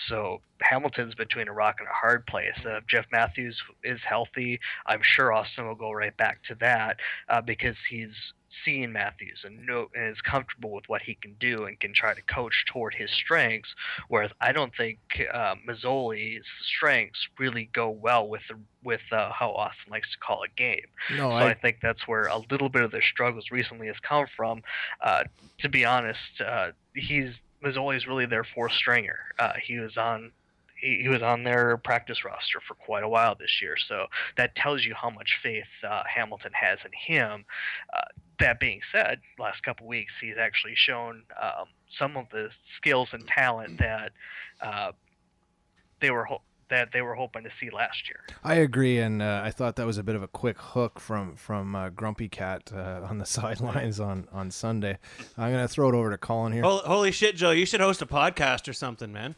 So Hamilton's between a rock and a hard place. If Jeff Matthews is healthy, I'm sure Austin will go right back to that because he's seeing Matthews and is comfortable with what he can do and can try to coach toward his strengths. Whereas I don't think Mazzoli's strengths really go well with how Austin likes to call a game. No, so I think that's where a little bit of their struggles recently has come from. To be honest, Mazzoli's really their fourth stringer. He was on their practice roster for quite a while this year, so that tells you how much faith Hamilton has in him. That being said, last couple weeks he's actually shown some of the skills and talent that they were hoping to see last year. I agree, and I thought that was a bit of a quick hook from Grumpy Cat on the sidelines on Sunday. I'm going to throw it over to Colin here. Holy shit, Joe! You should host a podcast or something, man.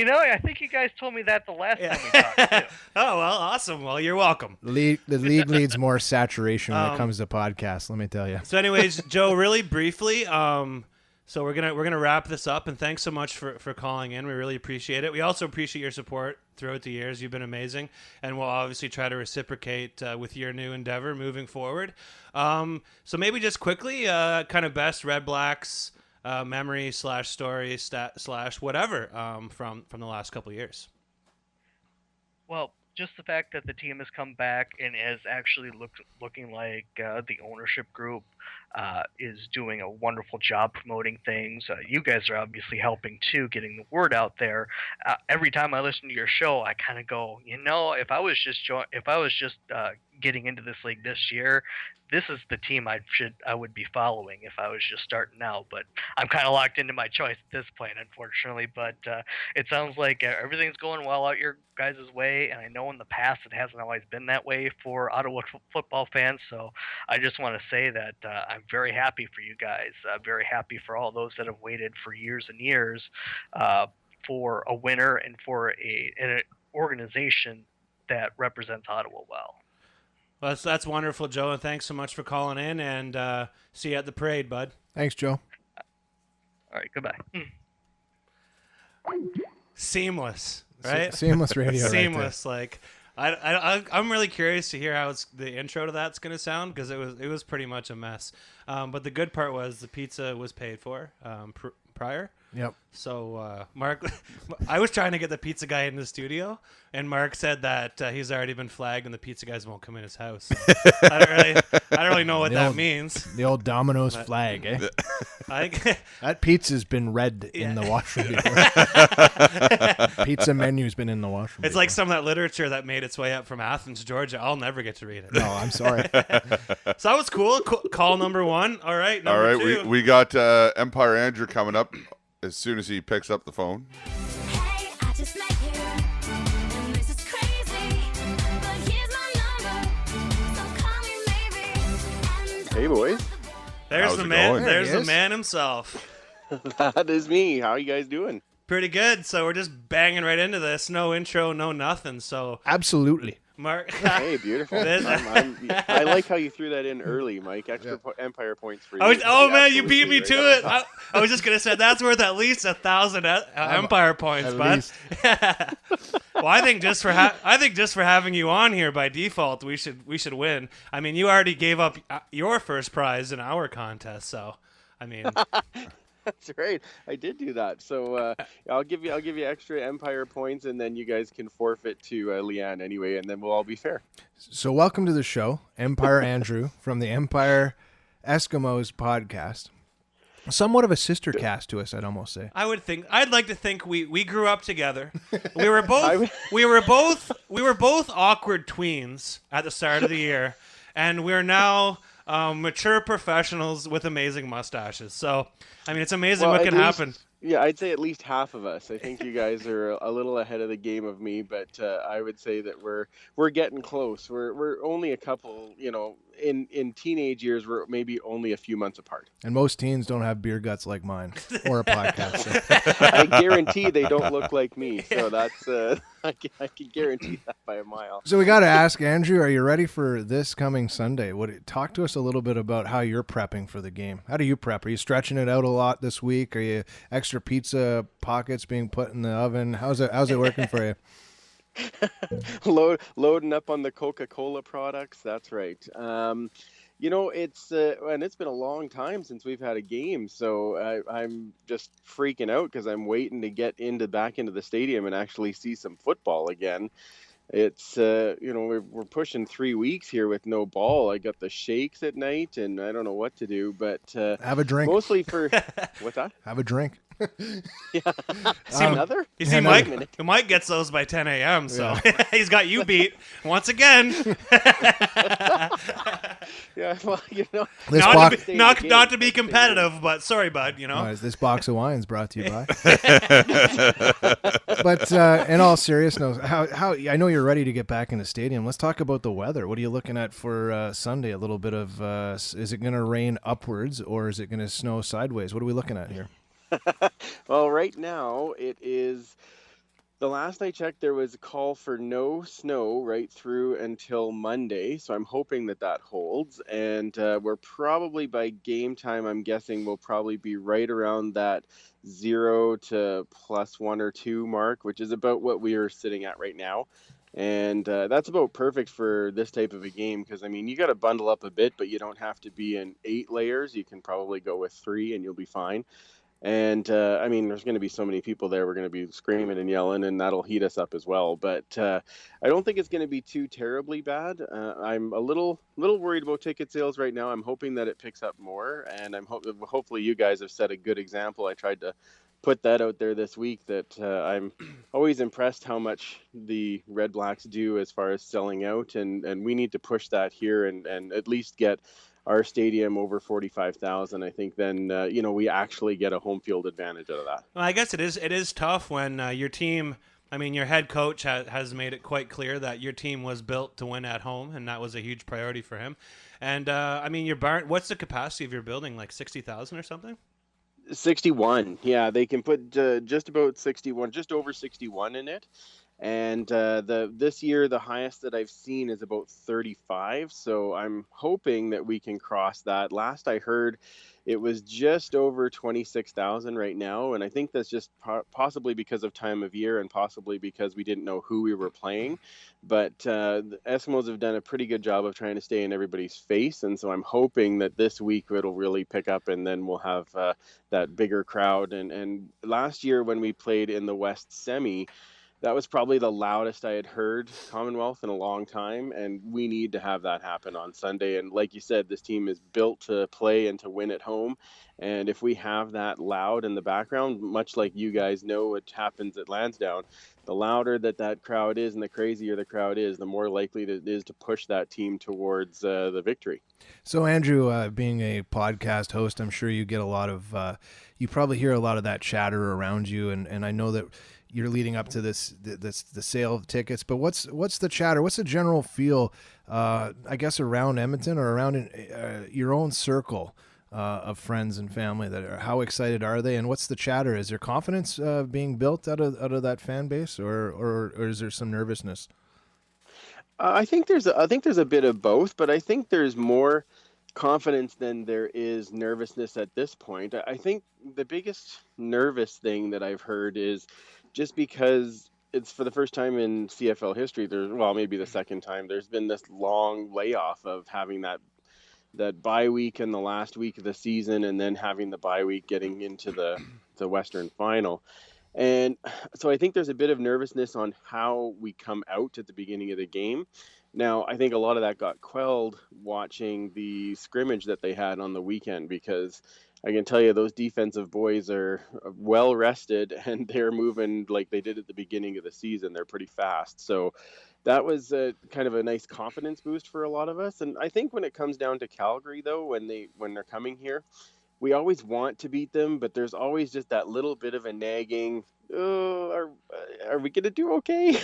I think you guys told me that the last time we talked, too. Oh, well, awesome. Well, you're welcome. The league needs more saturation when it comes to podcasts, let me tell you. So anyways, Joe, really briefly, so we're gonna wrap this up, and thanks so much for calling in. We really appreciate it. We also appreciate your support throughout the years. You've been amazing, and we'll obviously try to reciprocate with your new endeavor moving forward. So maybe just quickly, kind of best Red Blacks memory / story / whatever from the last couple of years. Well, just the fact that the team has come back and is actually looking like the ownership group is doing a wonderful job promoting things. You guys are obviously helping too, getting the word out there. Every time I listen to your show, I kind of go, if I was just getting into this league this year, this is the team I would be following if I was just starting out. But I'm kind of locked into my choice at this point, unfortunately. But it sounds like everything's going well out your guys' way, and I know in the past it hasn't always been that way for Ottawa football fans. So I just want to say that I'm very happy for you guys. Very happy for all those that have waited for years and years for a winner and for an organization that represents Ottawa well. Well, that's wonderful, Joe, and thanks so much for calling in, and see you at the parade, bud. Thanks, Joe. All right, goodbye. Seamless, right? Seamless radio. Seamless, right there. I'm really curious to hear how the intro to that's going to sound, because it was pretty much a mess. But the good part was the pizza was paid for prior. Yep. So Mark, I was trying to get the pizza guy in the studio, and Mark said that he's already been flagged and the pizza guys won't come in his house. So I don't really know what that means. The old Domino's flag, eh? That pizza's been read in the washroom before. Pizza menu's been in the washroom. It's like some of that literature that made its way up from Athens, Georgia. I'll never get to read it. No, I'm sorry. So that was cool. Call number one. All right. All right. Two. We got Empire Andrew coming up as soon as he picks up the phone. Hey, I just met you, and this is crazy, but here's my number, so call me maybe. Hey, boys. There's How's the it man. going? There's There he the is. man himself. That is me. How are you guys doing? Pretty good. So we're just banging right into this. No intro, no nothing. So Absolutely. Mark. Hey, beautiful. I like how you threw that in early, Mike. Extra Empire points for you. Man, you beat me to it. I was just gonna say that's worth at least 1,000 Empire points, bud. Well, I think just for having you on here by default, we should win. I mean, you already gave up your first prize in our contest, so I mean. That's right. I did do that. So I'll give you extra Empire points, and then you guys can forfeit to Leanne anyway, and then we'll all be fair. So welcome to the show, Empire Andrew from the Empire Eskimos podcast. Somewhat of a sister cast to us, I'd almost say. I'd like to think we grew up together. We were both awkward tweens at the start of the year, and we're now mature professionals with amazing mustaches. So, I mean, it's amazing what can happen. Yeah, I'd say at least half of us. I think you guys are a little ahead of the game of me, but I would say that we're getting close. We're only a couple, in teenage years, we're maybe only a few months apart. And most teens don't have beer guts like mine or a podcast. I guarantee they don't look like me. So that's I can guarantee that by a mile. So we got to ask, Andrew, are you ready for this coming Sunday? Talk to us a little bit about how you're prepping for the game. How do you prep? Are you stretching it out a lot this week? Are you extra pizza pockets being put in the oven? How's it working for you? Loading up on the Coca-Cola products. That's right. And it's been a long time since we've had a game, so I'm just freaking out because I'm waiting to get back into the stadium and actually see some football again. It's we're pushing 3 weeks here with no ball. I got the shakes at night, and I don't know what to do. But have a drink. Mostly for what's that? Have a drink. Yeah. Another? You see, Mike gets those by 10 a.m., so he's got you beat once again. Yeah, well, not to be competitive, but sorry, bud. This box of wine is brought to you by. But in all seriousness, how I know you're ready to get back in the stadium. Let's talk about the weather. What are you looking at for Sunday? A little bit of is it going to rain upwards or is it going to snow sideways? What are we looking at here? Well, right now it is. The last I checked, there was a call for no snow right through until Monday, so I'm hoping that holds. And we're probably by game time, I'm guessing we'll probably be right around that 0 to +1 or 2 mark, which is about what we are sitting at right now. And that's about perfect for this type of a game because, I mean, you got to bundle up a bit, but you don't have to be in 8 layers. You can probably go with 3 and you'll be fine. And, I mean, there's going to be so many people there. We're going to be screaming and yelling, and that'll heat us up as well. But I don't think it's going to be too terribly bad. I'm a little worried about ticket sales right now. I'm hoping that it picks up more, and hopefully you guys have set a good example. I tried to put that out there this week that I'm always impressed how much the Red Blacks do as far as selling out, and we need to push that here and at least get our stadium over 45,000. I think then we actually get a home field advantage out of that. Well, I guess it is tough when your team, I mean, your head coach has made it quite clear that your team was built to win at home, and that was a huge priority for him. And I mean, your barn, what's the capacity of your building, like 60,000 or something? 61. Yeah, they can put just about 61, just over 61 in it. And this year, the highest that I've seen is about 35. So I'm hoping that we can cross that. Last I heard, it was just over 26,000 right now. And I think that's just possibly because of time of year and possibly because we didn't know who we were playing. But the Eskimos have done a pretty good job of trying to stay in everybody's face. And so I'm hoping that this week it'll really pick up and then we'll have that bigger crowd. And last year when we played in the West Semi, that was probably the loudest I had heard Commonwealth in a long time, and we need to have that happen on Sunday. And like you said, this team is built to play and to win at home. And if we have that loud in the background, much like you guys know what happens at Lansdowne, the louder that crowd is and the crazier the crowd is, the more likely it is to push that team towards the victory. So, Andrew, being a podcast host, I'm sure you get a lot of, you probably hear a lot of that chatter around you, and I know that you're leading up to the sale of tickets, but what's the chatter? What's the general feel, I guess, around Edmonton or around your own circle of friends and family? How excited are they, and what's the chatter? Is there confidence being built out of that fan base, or is there some nervousness? I think there's a bit of both, but I think there's more confidence than there is nervousness at this point. I think the biggest nervous thing that I've heard is just because it's for the first time in CFL history, maybe the second time, there's been this long layoff of having that bye week in the last week of the season and then having the bye week getting into the Western final. And so I think there's a bit of nervousness on how we come out at the beginning of the game. Now, I think a lot of that got quelled watching the scrimmage that they had on the weekend, because I can tell you those defensive boys are well rested and they're moving like they did at the beginning of the season. They're pretty fast. So that was kind of a nice confidence boost for a lot of us. And I think when it comes down to Calgary, though, when they're coming here, we always want to beat them, but there's always just that little bit of a nagging, are we going to do okay?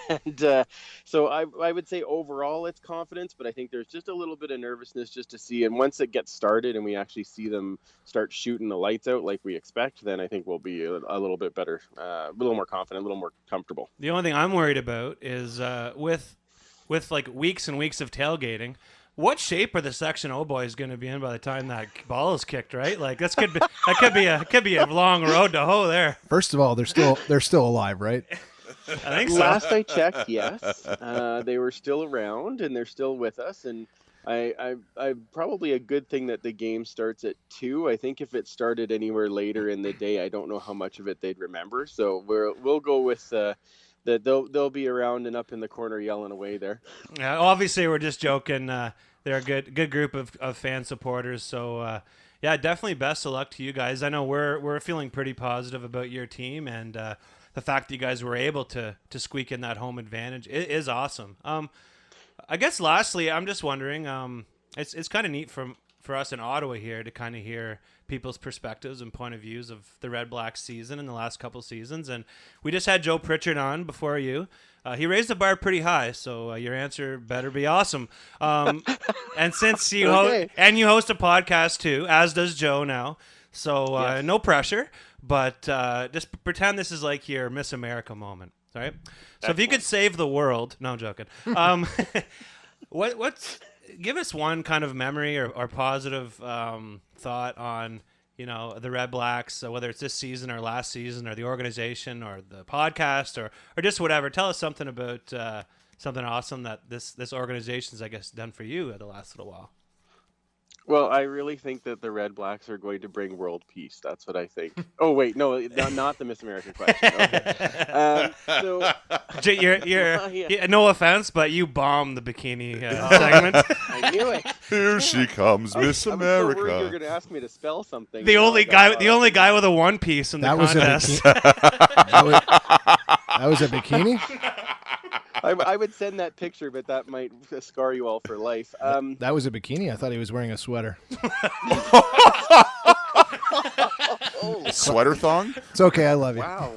And so I would say overall it's confidence, but I think there's just a little bit of nervousness just to see. And once it gets started and we actually see them start shooting the lights out like we expect, then I think we'll be a little bit better, a little more confident, a little more comfortable. The only thing I'm worried about is with like weeks and weeks of tailgating, what shape are the Section O boys going to be in by the time that ball is kicked? Right, like that could be a long road to hoe there. First of all, they're still alive, right? I think so. Last I checked, yes. They were still around, and they're still with us. And I probably a good thing that the game starts at 2. I think if it started anywhere later in the day, I don't know how much of it they'd remember. So we'll go with that they'll be around and up in the corner yelling away there. Yeah, obviously we're just joking. They're a good group of fan supporters. So yeah, definitely best of luck to you guys. I know we're feeling pretty positive about your team, and the fact that you guys were able to squeak in that home advantage is awesome. I guess lastly, I'm just wondering, it's kind of neat for us in Ottawa here to kind of hear people's perspectives and point of views of the Red Blacks season in the last couple seasons. And we just had Joe Pritchard on before you. He raised the bar pretty high, so your answer better be awesome. And since you you host a podcast too, as does Joe now, so Yes. no pressure, but just pretend this is like your Miss America moment, all right? So if you could save the world, no, I'm joking. What's give us one kind of memory or positive thought on the Red Blacks, whether it's this season or last season or the organization or the podcast or just whatever. Tell us something about something awesome that this organization's, I guess, done for you the last little while. Well, I really think that the Red Blacks are going to bring world peace. That's what I think. Oh, wait, no, not the Miss America question. Okay. You're no offense, but you bombed the bikini segment. I knew it. Here she comes, Miss I America. was so worried you were going to ask me to spell something. The only guy with a one piece in the contest. That was a bikini? I would send that picture, but that might scar you all for life. That was a bikini? I thought he was wearing a sweater. Sweater thong? It's okay, I love you. Wow.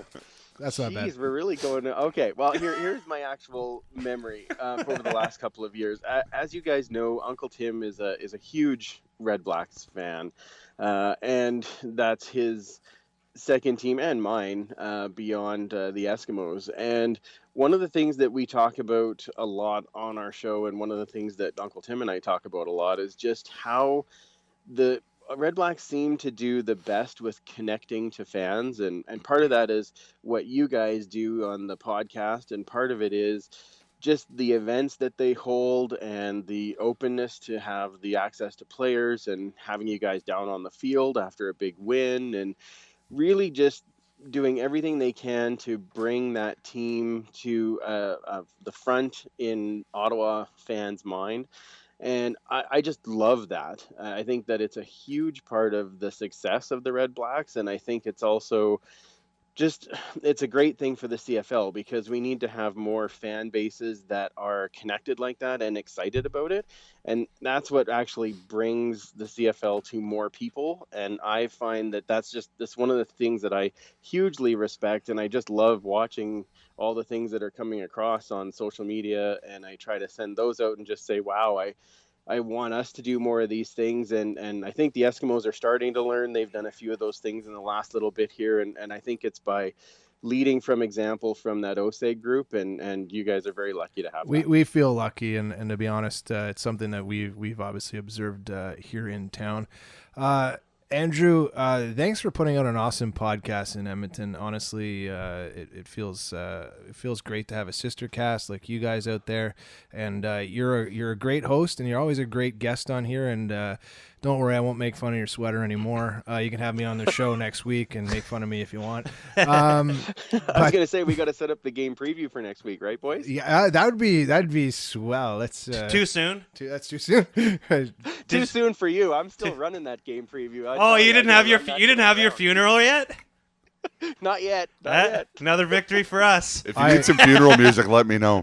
That's not bad. Jeez, we're really going to... Okay, well, here's my actual memory over the last couple of years. As you guys know, Uncle Tim is a huge Red Blacks fan, and that's his second team and mine beyond the Eskimos. And one of the things that we talk about a lot on our show, and one of the things that Uncle Tim and I talk about a lot, is just how the Red Blacks seem to do the best with connecting to fans. And part of that is what you guys do on the podcast, and part of it is just the events that they hold and the openness to have the access to players and having you guys down on the field after a big win, and really just doing everything they can to bring that team to the front in Ottawa fans' mind. And I just love that. I think that it's a huge part of the success of the Red Blacks. And I think it's also it's a great thing for the CFL, because we need to have more fan bases that are connected like that and excited about it. And that's what actually brings the CFL to more people. And I find that that's one of the things that I hugely respect. And I just love watching all the things that are coming across on social media. And I try to send those out and just say, wow, I want us to do more of these things. And I think the Eskimos are starting to learn. They've done a few of those things in the last little bit here. And I think it's by leading from example from that OSEG group. And you guys are very lucky to have that. We feel lucky. And to be honest, it's something that we've obviously observed here in town. Andrew, thanks for putting out an awesome podcast in Edmonton. Honestly, it feels great to have a sister cast like you guys out there, and you're a great host, and you're always a great guest on here. And don't worry, I won't make fun of your sweater anymore. You can have me on the show next week and make fun of me if you want. I was gonna say we got to set up the game preview for next week, right, boys? Yeah, that'd be swell. Let's too soon. That's too soon. Too soon for you. I'm still running that game preview. You didn't have your funeral yet? Not yet. Not yet. Another victory for us. If you need some funeral music, let me know.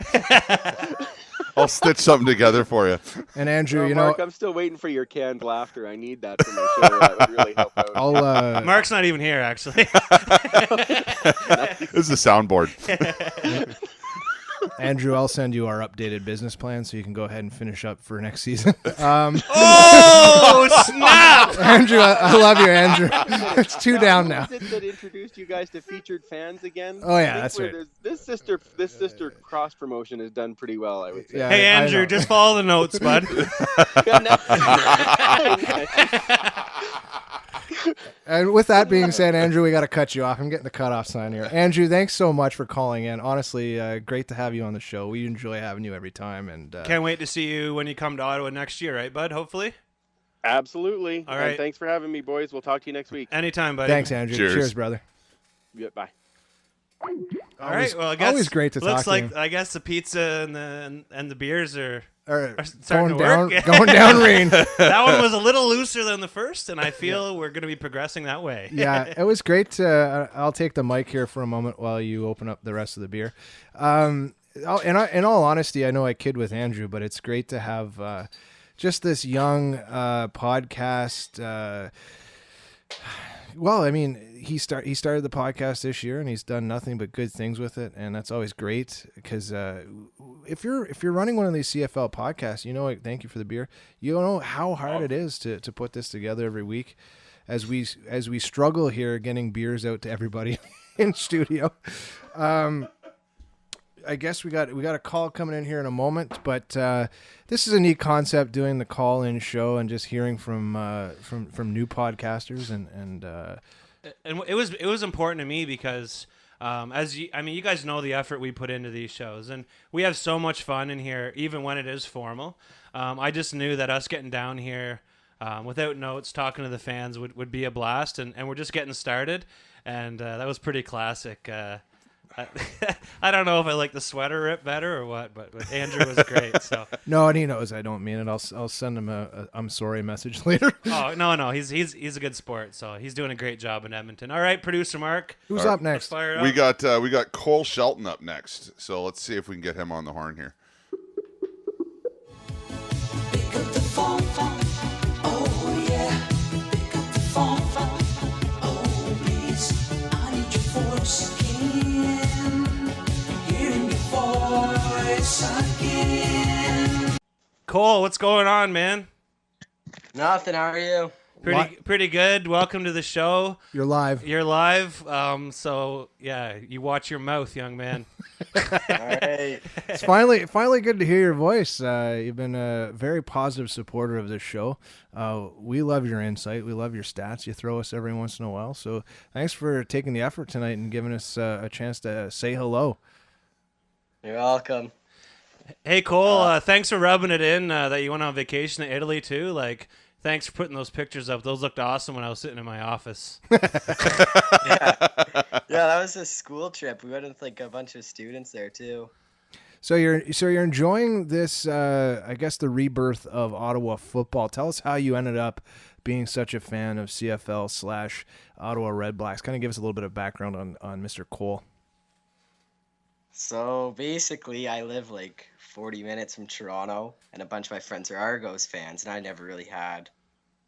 I'll stitch something together for you. And Andrew, Mark, I'm still waiting for your canned laughter. I need that for my show. That would really help out. Mark's not even here, actually. This is a soundboard. Andrew, I'll send you our updated business plan so you can go ahead and finish up for next season. Oh, snap! Andrew, I love you, Andrew. It's 2 down now. Was it that introduced you guys to featured fans again? Oh, yeah, that's right. This sister cross promotion has done pretty well, I would say. Yeah, hey, Andrew, just follow the notes, bud. And with that being said, Andrew, we got to cut you off. I'm getting the cutoff sign here. Andrew, thanks so much for calling in. Honestly, great to have you on the show. We enjoy having you every time. And Can't wait to see you when you come to Ottawa next year, right, bud? Hopefully. Absolutely. All right. And thanks for having me, boys. We'll talk to you next week. Anytime, buddy. Thanks, Andrew. Cheers, brother. Yeah, bye. All right. Well, I guess always great to talk looks to like him. I guess the pizza and the beers are Going starting to down, work. going down, Rain. That one was a little looser than the first, and I feel we're going to be progressing that way. Yeah, it was great to. I'll take the mic here for a moment while you open up the rest of the beer. In all honesty, I know I kid with Andrew, but it's great to have just this young podcast. Well, I mean, he started the podcast this year, and he's done nothing but good things with it, and that's always great. Because if you're running one of these CFL podcasts, you know, thank you for the beer. You know how hard it is to put this together every week, as we struggle here getting beers out to everybody in studio. I guess we got a call coming in here in a moment, but this is a neat concept, doing the call-in show and just hearing from new podcasters and it was important to me because you guys know the effort we put into these shows, and we have so much fun in here even when it is formal. I just knew that us getting down here without notes, talking to the fans would be a blast, and we're just getting started, and that was pretty classic. I don't know if I like the sweater rip better or what, but Andrew was great. So no, and he knows I don't mean it. I'll send him a I'm sorry message later. Oh no, he's a good sport, so he's doing a great job in Edmonton. All right, producer Mark, who's up next? Fire it up. We got Cole Shelton up next, so let's see if we can get him on the horn here. Pick up the phone, oh yeah. Pick up the phone, oh please. I need your voice again. Hearing your voice again. Cole, what's going on, man? Nothing. How are you? Pretty good. Welcome to the show. You're live. So yeah, you watch your mouth, young man. All right. It's finally good to hear your voice. You've been a very positive supporter of this show. We love your insight. We love your stats. You throw us every once in a while. So thanks for taking the effort tonight and giving us a chance to say hello. You're welcome. Hey Cole, thanks for rubbing it in that you went on vacation to Italy too. Like, thanks for putting those pictures up. Those looked awesome when I was sitting in my office. Yeah, that was a school trip. We went with like a bunch of students there too. So you're enjoying this, I guess, the rebirth of Ottawa football. Tell us how you ended up being such a fan of CFL / Ottawa RedBlacks. Kind of give us a little bit of background on Mr. Cole. So basically, I live like 40 minutes from Toronto, and a bunch of my friends are Argos fans, and I never really had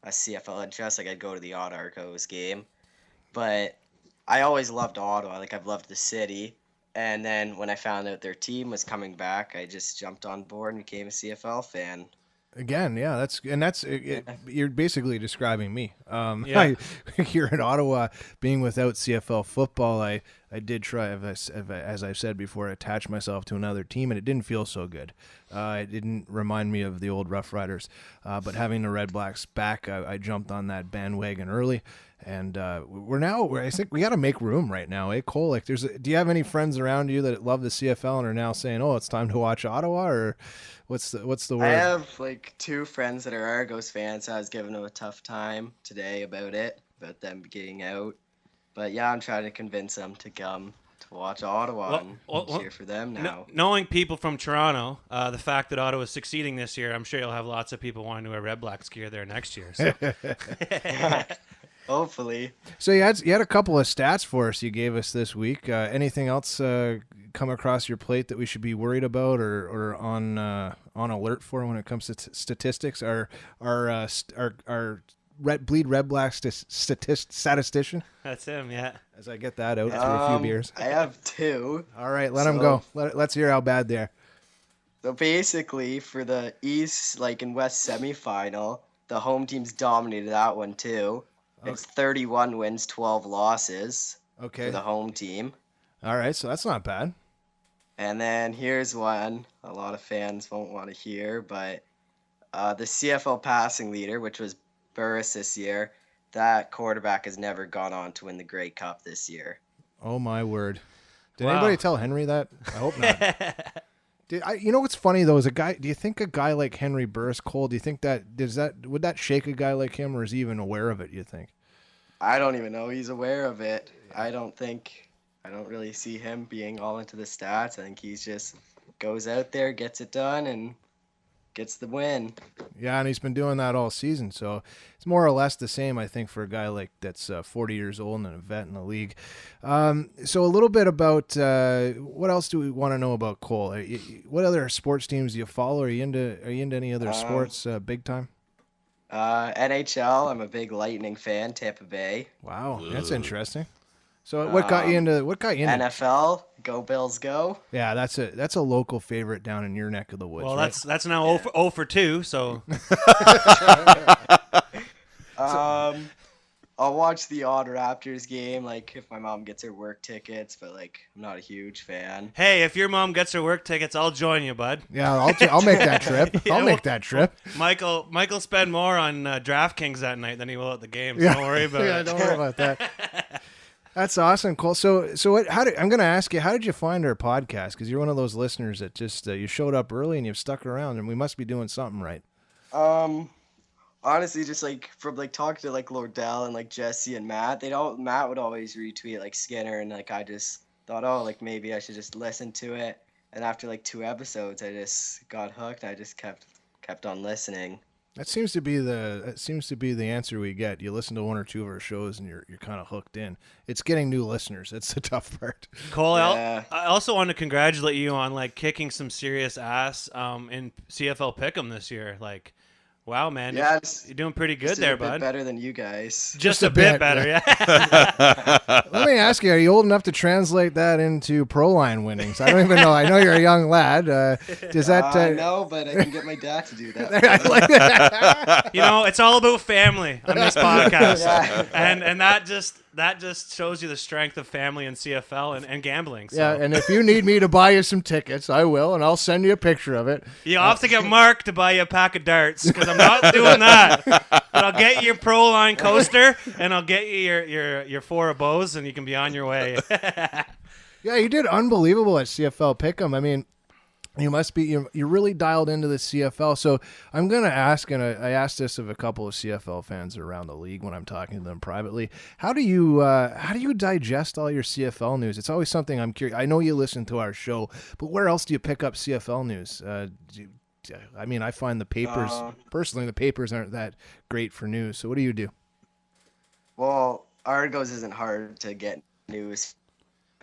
a CFL interest. Like, I'd go to the odd Argos game, but I always loved Ottawa. Like, I've loved the city, and then when I found out their team was coming back, I just jumped on board and became a CFL fan. Again, yeah, you're basically describing me. Yeah. Here in Ottawa, being without CFL football, I did try, as I've said before, attach myself to another team, and it didn't feel so good. It didn't remind me of the old Rough Riders. But having the Red Blacks back, I jumped on that bandwagon early, and I think we got to make room right now, eh, Cole? Like, do you have any friends around you that love the CFL and are now saying, "Oh, it's time to watch Ottawa," or what's the word? I have like 2 friends that are Argos fans. So I was giving them a tough time today about them getting out. But yeah, I'm trying to convince them to come to watch Ottawa and cheer for them now. Knowing people from Toronto, the fact that Ottawa is succeeding this year, I'm sure you'll have lots of people wanting to wear Red Blacks gear there next year. So. Hopefully. So you had a couple of stats for us you gave us this week. Anything else come across your plate that we should be worried about or on alert for when it comes to statistics? Our BleedRedBlacks statistician. That's him, yeah. As I get that out through a few beers. I have 2. All right, let him go. Let's hear how bad they are. So basically, for the East, like in West semifinal, the home teams dominated that one too. It's 31 wins, 12 losses for the home team. All right, so that's not bad. And then here's one a lot of fans won't want to hear, but the CFL passing leader, which was Burris this year, that quarterback has never gone on to win the Grey Cup this year. Oh my word! Did Wow. anybody tell Henry that? I hope not. You know what's funny though is a guy. Do you think a guy like Henry Burris, Cole? Do you think would that shake a guy like him, or is he even aware of it? You think? I don't even know he's aware of it. I don't really see him being all into the stats. I think he's just goes out there, gets it done, and gets the win. Yeah, and he's been doing that all season, so it's more or less the same, I think, for a guy like that's 40 years old and a vet in the league. So a little bit about what else do we want to know about Cole? What other sports teams do you follow? Are you into any other sports big time? NHL. I'm a big Lightning fan. Tampa Bay. Wow, that's interesting. So what got you into NFL? Go Bills, go! Yeah, that's a local favorite down in your neck of the woods. Well, right? that's now 0 for 2. So I'll watch the odd Raptors game, like if my mom gets her work tickets, but like I'm not a huge fan. hey, if your mom gets her work tickets, I'll join you, bud. Yeah, I'll make that trip. I'll make that trip. Michael spend more on DraftKings that night than he will at the games. Yeah. Don't worry about Yeah, it. don't worry about that. That's awesome, Cole. So I'm going to ask you, how did you find our podcast? Because you're one of those listeners that just you showed up early and you've stuck around, and we must be doing something right. Honestly, just like from like talking to like Lordell and like Jesse and Matt, Matt would always retweet like Skinner, and like I just thought, oh, like maybe I should just listen to it. And after like 2 episodes, I just got hooked. I just kept on listening. That seems to be the answer we get. You listen to 1 or 2 of our shows and you're kind of hooked in. It's getting new listeners. That's the tough part. Cole, Yeah. I also want to congratulate you on like kicking some serious ass in CFL Pick'em this year. Like, wow, man, Yeah, you're doing pretty good Just there, a bit bud. better than you guys. Just a bit better, yeah. Let me ask you, are you old enough to translate that into pro line winnings? I don't even know. I know you're a young lad. Does that? No, but I can get my dad to do that. I like that. You know, it's all about family on this podcast, Yeah. and that just shows you the strength of family in CFL and gambling. So. Yeah, and if you need me to buy you some tickets, I will, and I'll send you a picture of it. You'll have to get Mark to buy you a pack of darts because I'm not doing that. But I'll get you your pro line coaster and I'll get you your 4 of bows and you can be on your way. Yeah, you did unbelievable at CFL Pick'em. I mean, you must be you're really dialed into the CFL. So I'm going to ask, and I asked this of a couple of CFL fans around the league when I'm talking to them privately. How do you digest all your CFL news? It's always something I'm curious. I know you listen to our show, but where else do you pick up CFL news? I mean, I find the papers personally. The papers aren't that great for news. So what do you do? Well, Argos isn't hard to get news.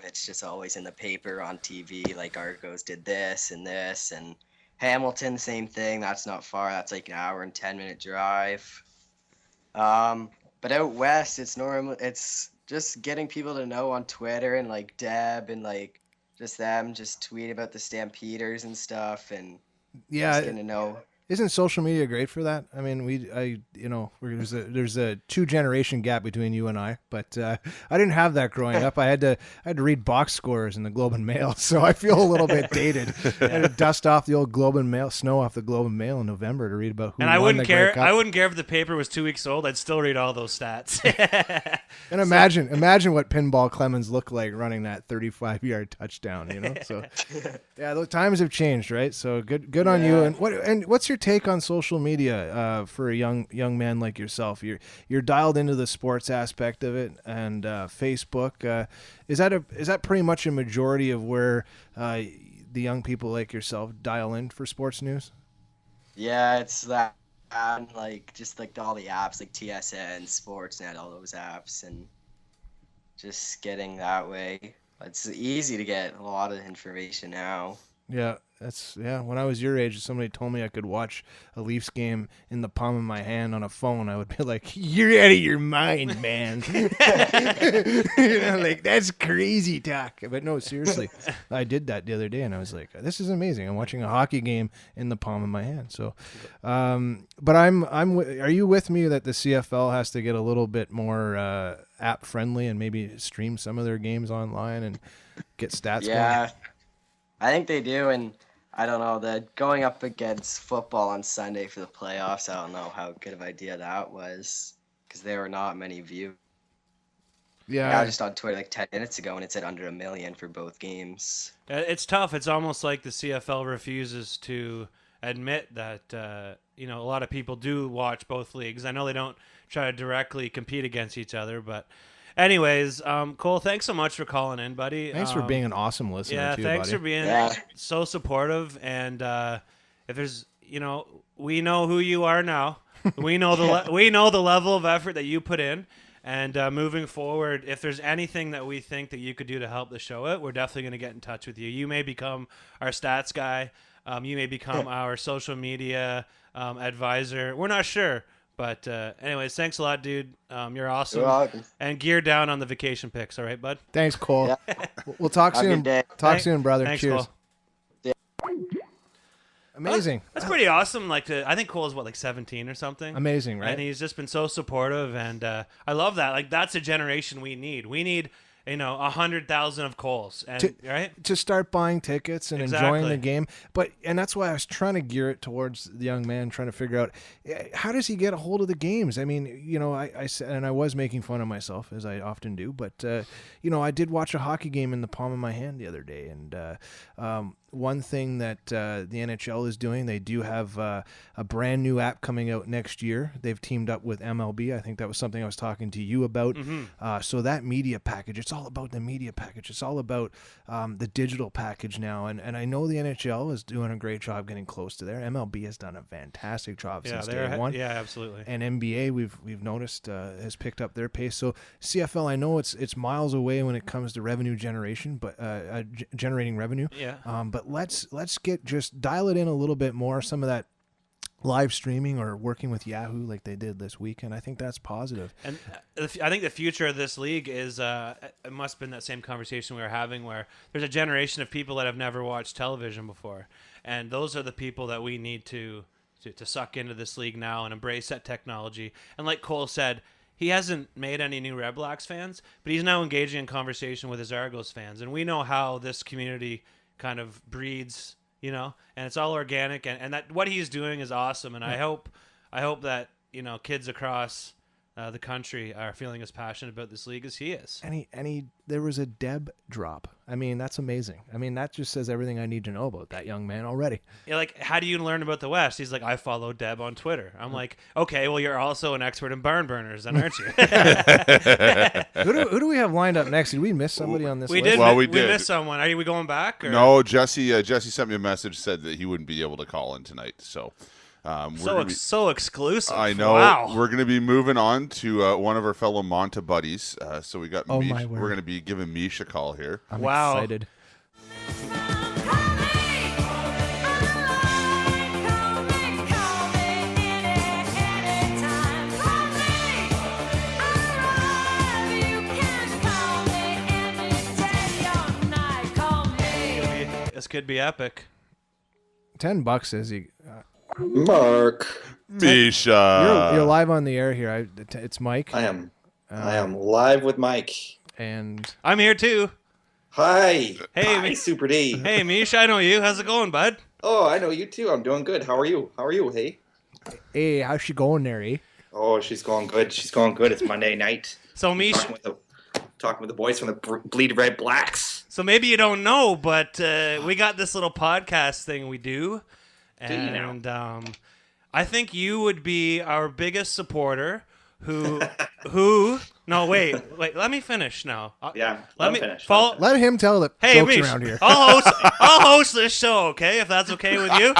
It's just always in the paper, on TV, like Argos did this, and Hamilton, same thing. That's not far. That's like an hour and 10-minute drive. But out west, it's just getting people to know on Twitter, and like Deb and like just them just tweet about the Stampeders and stuff, and Yeah, just getting to know. Isn't social media great for that? I mean, there's a 2-generation gap between you and I, but I didn't have that growing up. I had to read box scores in the Globe and Mail, so I feel a little bit dated. I had to dust off the old Globe and Mail, snow off the Globe and Mail in November to read about who. And I won wouldn't the Grey care. Cup. I wouldn't care if the paper was 2 weeks old. I'd still read all those stats. And imagine what Pinball Clemens looked like running that 35-yard touchdown. You know, so yeah, the times have changed, right? So good on you. And what's your take on social media for a young man like yourself? You're dialed into the sports aspect of it, and Facebook is that pretty much a majority of where the young people like yourself dial in for sports news? Yeah, it's that, and like just like all the apps like TSN, Sportsnet, all those apps, and just getting that way. It's easy to get a lot of information now. Yeah, when I was your age, if somebody told me I could watch a Leafs game in the palm of my hand on a phone, I would be like, "You're out of your mind, man!" Like that's crazy talk. But no, seriously, I did that the other day, and I was like, "This is amazing." I'm watching a hockey game in the palm of my hand. So, but are you with me that the CFL has to get a little bit more app friendly and maybe stream some of their games online and get stats going? Yeah, I think they do, and I don't know, going up against football on Sunday for the playoffs, I don't know how good of an idea that was, because there were not many views. Yeah. I was just on Twitter like 10 minutes ago, and it said under 1 million for both games. It's tough. It's almost like the CFL refuses to admit that a lot of people do watch both leagues. I know they don't try to directly compete against each other, but anyways, Cole, thanks so much for calling in, buddy. Thanks for being an awesome listener. Yeah, too, thanks buddy. for being so supportive. And if there's, we know who you are now. We know we know the level of effort that you put in. And moving forward, if there's anything that we think that you could do to help the show out, we're definitely going to get in touch with you. You may become our stats guy. You may become our social media advisor. We're not sure. But anyways, thanks a lot, dude. You're awesome. You're welcome. And gear down on the vacation picks, all right, bud? Thanks, Cole. Yeah. We'll talk Have a soon. good day. Talk soon, brother. Thanks, Cheers. Cole. Amazing. That's pretty awesome. I think Cole's like 17 or something. Amazing, right? And he's just been so supportive, and I love that. Like, that's a generation we need. We need 100,000 of Coles, and right to start buying tickets and enjoying the game. And that's why I was trying to gear it towards the young man, trying to figure out how does he get a hold of the games. I mean, I said, and I was making fun of myself as I often do, but I did watch a hockey game in the palm of my hand the other day, and one thing that the NHL is doing, they do have a brand new app coming out next year. They've teamed up with MLB. I think that was something I was talking to you about. Mm-hmm. So that media package, it's all about the media package. It's all about the digital package now. And I know the NHL is doing a great job getting close to there. MLB has done a fantastic job since day one. Yeah, absolutely. And NBA, we've noticed, has picked up their pace. So CFL, I know it's miles away when it comes to revenue generation, but generating revenue. Yeah. But let's just dial it in a little bit more. Some of that live streaming or working with Yahoo like they did this weekend. I think that's positive. And I think the future of this league is it must have been that same conversation we were having where there's a generation of people that have never watched television before, and those are the people that we need to suck into this league now and embrace that technology. And like Cole said, he hasn't made any new Red Blacks fans, but he's now engaging in conversation with his Argos fans, and we know how this community kind of breeds, and it's all organic, and that what he's doing is awesome. And I hope that kids across the country are feeling as passionate about this league as he is. And there was a Deb drop. I mean, that's amazing. I mean, that just says everything I need to know about that young man already. Yeah, like, how do you learn about the West? He's like, I follow Deb on Twitter. I'm like, okay, well, you're also an expert in barn burners, then, aren't you? Who do we have lined up next? Did we miss somebody on this list? Did. Well, we did. missed someone. Are we going back? Or? No, Jesse sent me a message, said that he wouldn't be able to call in tonight. So so exclusive. I know. Wow. We're going to be moving on to one of our fellow Monta buddies. So we got Mish. My word. We're going to be giving Mish a call here. I'm excited. This could be epic. $10 says he. Mark. Misha. You're live on the air here. It's Mike. I am live with Mike. And I'm here too. Hi. Hey, Hi, Super D. Hey, Misha, I know you. How's it going, bud? Oh, I know you too. I'm doing good. How are you? Hey. Hey, how's she going there, eh? Oh, she's going good. It's Monday night. So, Misha. Talking with the boys from the BleedRedBlacks. So maybe you don't know, but we got this little podcast thing we do. And I think you would be our biggest supporter who no, wait, let me finish now. Yeah, let me finish. Let him tell the jokes around here. I'll host this show, okay, if that's okay with you.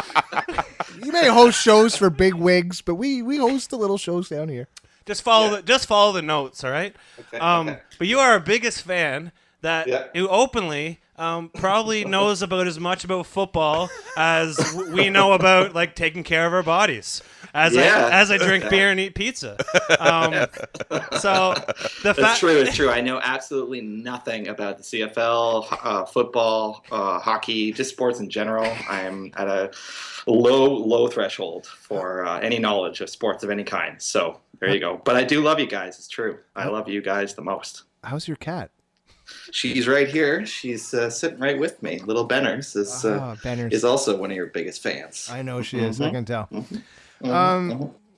You may host shows for big wigs, but we host the little shows down here. Just follow the notes, all right? Okay. But you are our biggest fan who openly probably knows about as much about football as we know about like taking care of our bodies. As I drink beer and eat pizza. So That's true. It's true. I know absolutely nothing about the CFL, football, hockey, just sports in general. I'm at a low threshold for any knowledge of sports of any kind. So there you go. But I do love you guys. It's true. I love you guys the most. How's your cat? She's right here. She's sitting right with me. Little Benners is also one of your biggest fans. I know she is. I can tell.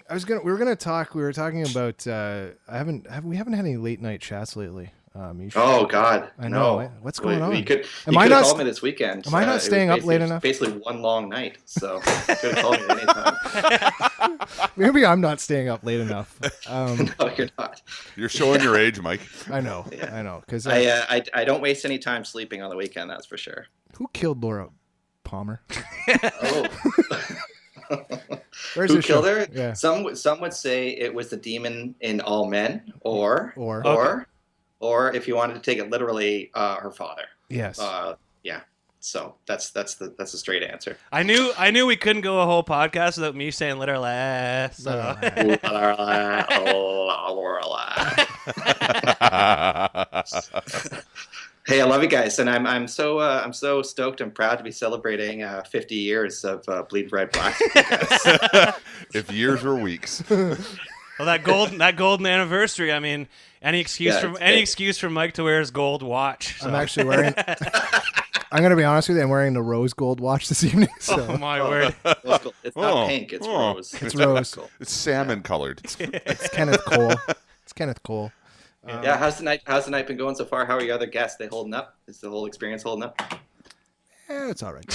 We were talking about. We haven't had any late night chats lately. Misha. Oh God, I know. no. What's going on? You could Am I have not called me this weekend. Am I not staying up late enough? Basically one long night. So you could have called me anytime. Maybe I'm not staying up late enough. No, you're not. You're showing your age, Mike. I know. I know. Because I don't waste any time sleeping on the weekend. That's for sure. Who killed Laura Palmer? Oh. Where's Who the killed show? her? Yeah. Some would say it was the demon in all men, or if you wanted to take it literally, her father. Yes. Yeah. So that's the straight answer. I knew we couldn't go a whole podcast without me saying literally. So. Hey, I love you guys, and I'm so stoked and proud to be celebrating 50 years of Bleed Red Blacks. If years were weeks. Well, that golden anniversary. I mean, any excuse for Mike to wear his gold watch. So. I'm actually wearing. I'm going to be honest with you. I'm wearing the rose gold watch this evening. So. Oh my word! It's not pink. It's rose. It's rose. It's salmon colored. It's Kenneth Cole. It's Kenneth Cole. Yeah. How's the night been going so far? How are your other guests? They holding up? Is the whole experience holding up? Yeah, it's all right.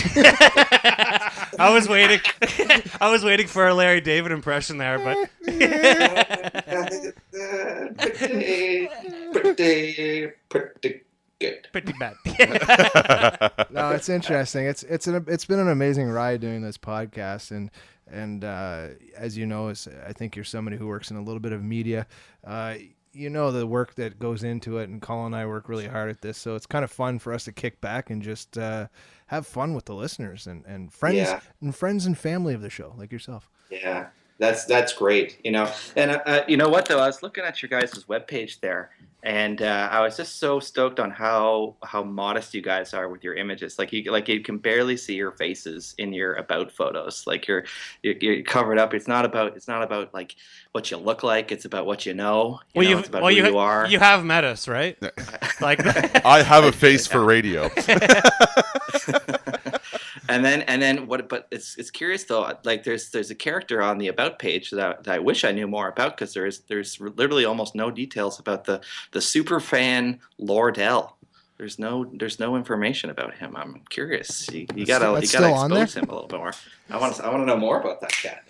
I was waiting for a Larry David impression there, but pretty good. Pretty bad. No, it's interesting. It's been an amazing ride doing this podcast, and as you know, I think you're somebody who works in a little bit of media. You know the work that goes into it, and Colin and I work really hard at this, so it's kind of fun for us to kick back and just have fun with the listeners and friends and family of the show, like yourself. Yeah, that's great. You know, and you know what though? I was looking at your guys' webpage there, and I was just so stoked on how modest you guys are with your images. Like you can barely see your faces in your about photos. Like you're covered up. It's not about like what you look like. It's about what you know. It's about who you are. You have met us, right? Like I have a face for radio. And then what? But it's curious though. Like there's a character on the about page that I wish I knew more about, because there's literally almost no details about the super fan Lordell. There's no information about him. I'm curious. You gotta expose him a little bit more. I want to know more about that cat.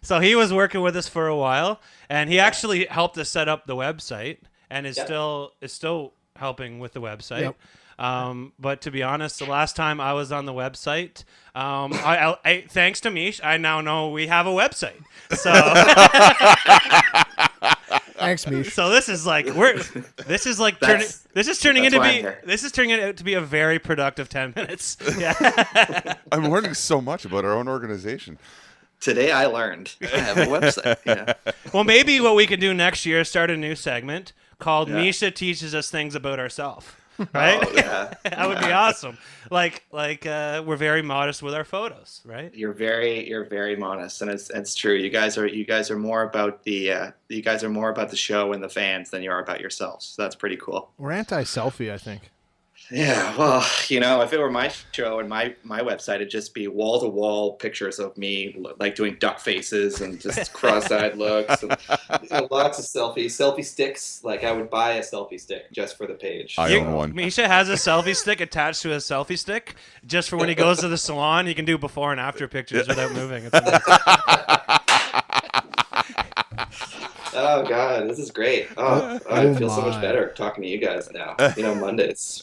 So he was working with us for a while, and he actually helped us set up the website, and is still helping with the website. Yep. But to be honest, the last time I was on the website, I thanks to Mish, I now know we have a website. So thanks, Mish. So this is turning out to be a very productive 10 minutes. Yeah. I'm learning so much about our own organization. Today I learned I have a website. Yeah. Well, maybe what we could do next year is start a new segment called Misha Teaches Us Things About Ourselves. Right? Oh, yeah. That would be awesome. Like we're very modest with our photos, right? You're very modest, and it's true. You guys are more about the show and the fans than you are about yourselves. So that's pretty cool. We're anti-selfie, I think. Yeah, well, if it were my show and my website, it'd just be wall-to-wall pictures of me, like doing duck faces and just cross-eyed looks. And, lots of selfie sticks. Like I would buy a selfie stick just for the page. I own one. Misha has a selfie stick attached to his selfie stick, just for when he goes to the salon, he can do before and after pictures without moving. It's amazing. Oh God, this is great. I feel so much better talking to you guys now.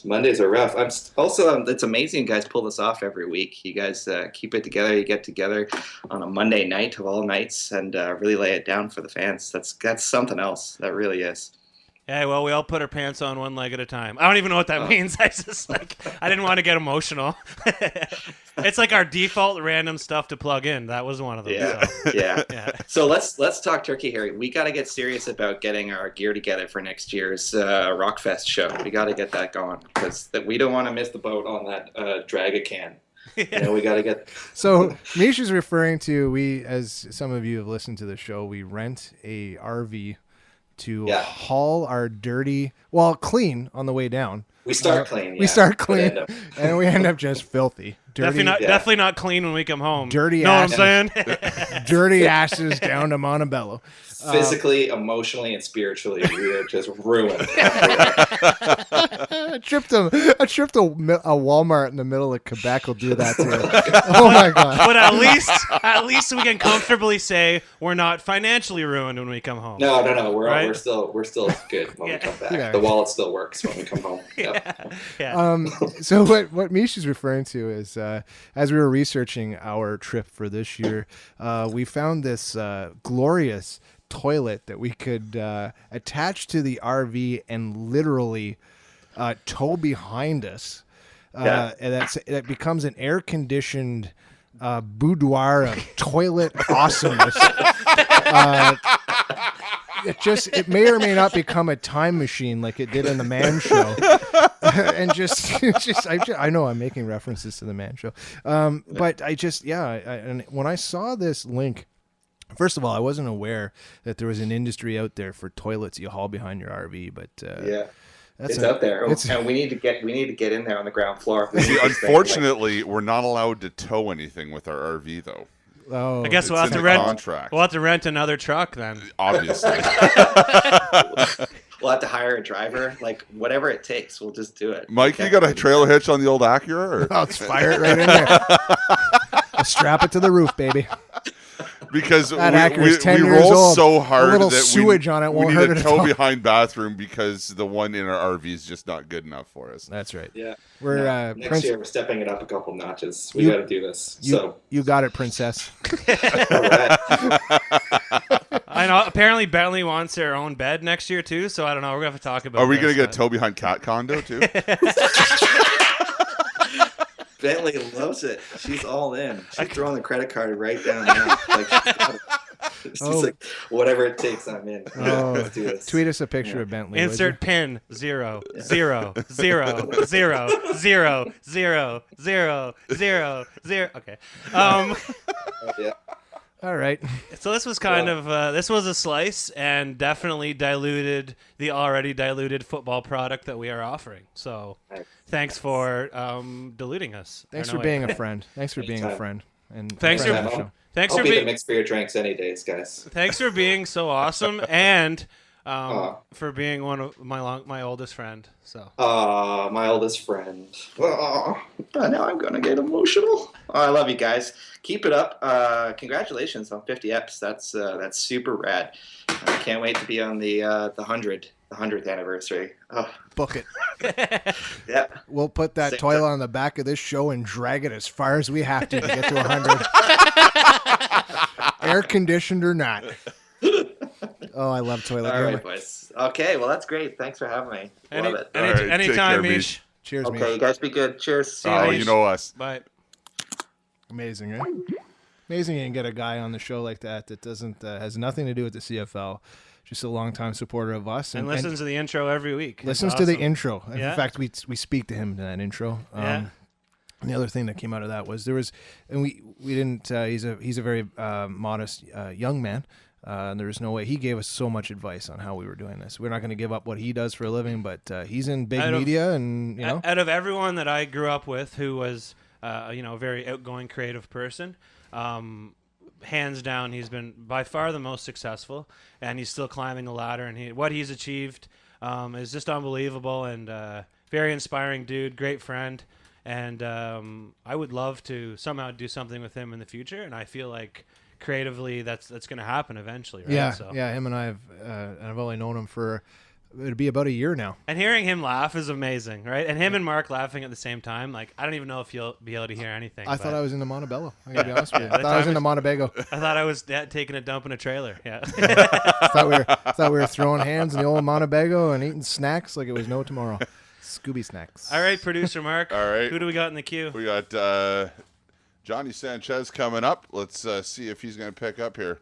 Mondays are rough. It's amazing you guys pull this off every week. You guys keep it together. You get together on a Monday night of all nights and really lay it down for the fans. That's something else. That really is. Yeah, well, we all put our pants on one leg at a time. I don't even know what that means. I didn't want to get emotional. It's like our default random stuff to plug in. That was one of them. Yeah, so. yeah. So let's talk turkey, Harry. We got to get serious about getting our gear together for next year's Rockfest show. We got to get that going, because we don't want to miss the boat on that Drag-A-Can. We got to get. So Misha's referring to, as some of you have listened to the show, we rent a RV to haul our clean on the way down. We start clean. We start clean, and we end up just filthy. Definitely not clean when we come home. Dirty know asses. what I'm saying? Dirty asses down to Montebello. Physically, emotionally, and spiritually, we are just ruined. A trip to a Walmart in the middle of Quebec will do that to you. Oh my god! But at least we can comfortably say we're not financially ruined when we come home. No. We're Right? we're still good when we come back. Yeah. The wallet still works when we come home. Yep. So what Mish is referring to is as we were researching our trip for this year, we found this glorious toilet that we could attach to the RV and literally tow behind us. And that becomes an air-conditioned boudoir of toilet awesomeness. It may or may not become a time machine like it did in the Man Show. And I know I'm making references to the Man Show. But and when I saw this link, first of all, I wasn't aware that there was an industry out there for toilets you haul behind your RV, but it's out there, and we need to get in there on the ground floor. See, unfortunately, we're not allowed to tow anything with our RV, though. Oh, I guess we'll have to rent another truck then. Obviously. We'll have to hire a driver, like whatever it takes. We'll just do it. Mike, you got a trailer hitch on the old Acura? Or? Let's fire it right in there. Let's strap it to the roof, baby. Because that we roll old. so hard a little that sewage on it won't we hurt need it a at all. tow behind bathroom because the one in our RV is just not good enough for us. That's right. Yeah. We're next year we're stepping it up a couple notches. We got to do this. You got it, princess. All right. I know. Apparently, Bentley wants their own bed next year too. So I don't know. We're gonna have to talk about. Are we gonna get a tow behind cat condo too? Bentley loves it. She's all in. She's throwing the credit card right down now. She's like, whatever it takes, I'm in. Let's do this. Tweet us a picture of Bentley. Insert pin 0 0 0 0 0 0 0 0 0. Okay. Yeah. All right. So this was kind of this was a slice and definitely diluted the already diluted football product that we are offering. So thanks for diluting us. Thanks for being a friend. Thanks for being a friend. And thanks for I'll be the mixed beer drinks any days, guys. Thanks for being so awesome and for being one of my oldest friend. So. My oldest friend. Now I'm gonna get emotional. I love you guys. Keep it up. Congratulations on 50 eps. That's super rad. I can't wait to be on the 100th anniversary. Oh. Book it. Yeah. We'll put that toilet on the back of this show and drag it as far as we have to get to 100. Air conditioned or not. Oh, I love toilet. All right, boys. Okay, well that's great. Thanks for having me. Love it. Anytime, Mish. Cheers, Okay, Mish. you guys be good. Cheers. See you, Mish. You know us. Bye. Amazing, right? Amazing you can get a guy on the show like that doesn't has nothing to do with the CFL. Just a longtime supporter of us. And listens to the intro every week. Listens to the intro. Yeah. In fact, we speak to him in that intro. And the other thing that came out of that was we didn't. He's a very modest young man. And there was no way he gave us so much advice on how we were doing this. We're not going to give up what he does for a living, but he's in big media, and you know. Out of everyone that I grew up with, who was a very outgoing, creative person, hands down, he's been by far the most successful, and he's still climbing the ladder. And what he's achieved is just unbelievable, and very inspiring dude, great friend. And I would love to somehow do something with him in the future, and I feel like creatively that's going to happen eventually, right? Yeah, him and I have and I've only known him for it'd be about a year now. And hearing him laugh is amazing, right? And him and Mark laughing at the same time, like I don't even know if you'll be able to hear anything. I thought I was in the Montebello. I gotta be honest with you. I thought I was in the Montebago. I thought I was taking a dump in a trailer. Yeah. thought we were throwing hands in the old Montebago and eating snacks like it was no tomorrow. Scooby snacks. All right, producer Mark. All right. Who do we got in the queue? We got Johnny Sanchez coming up. Let's see if he's going to pick up here.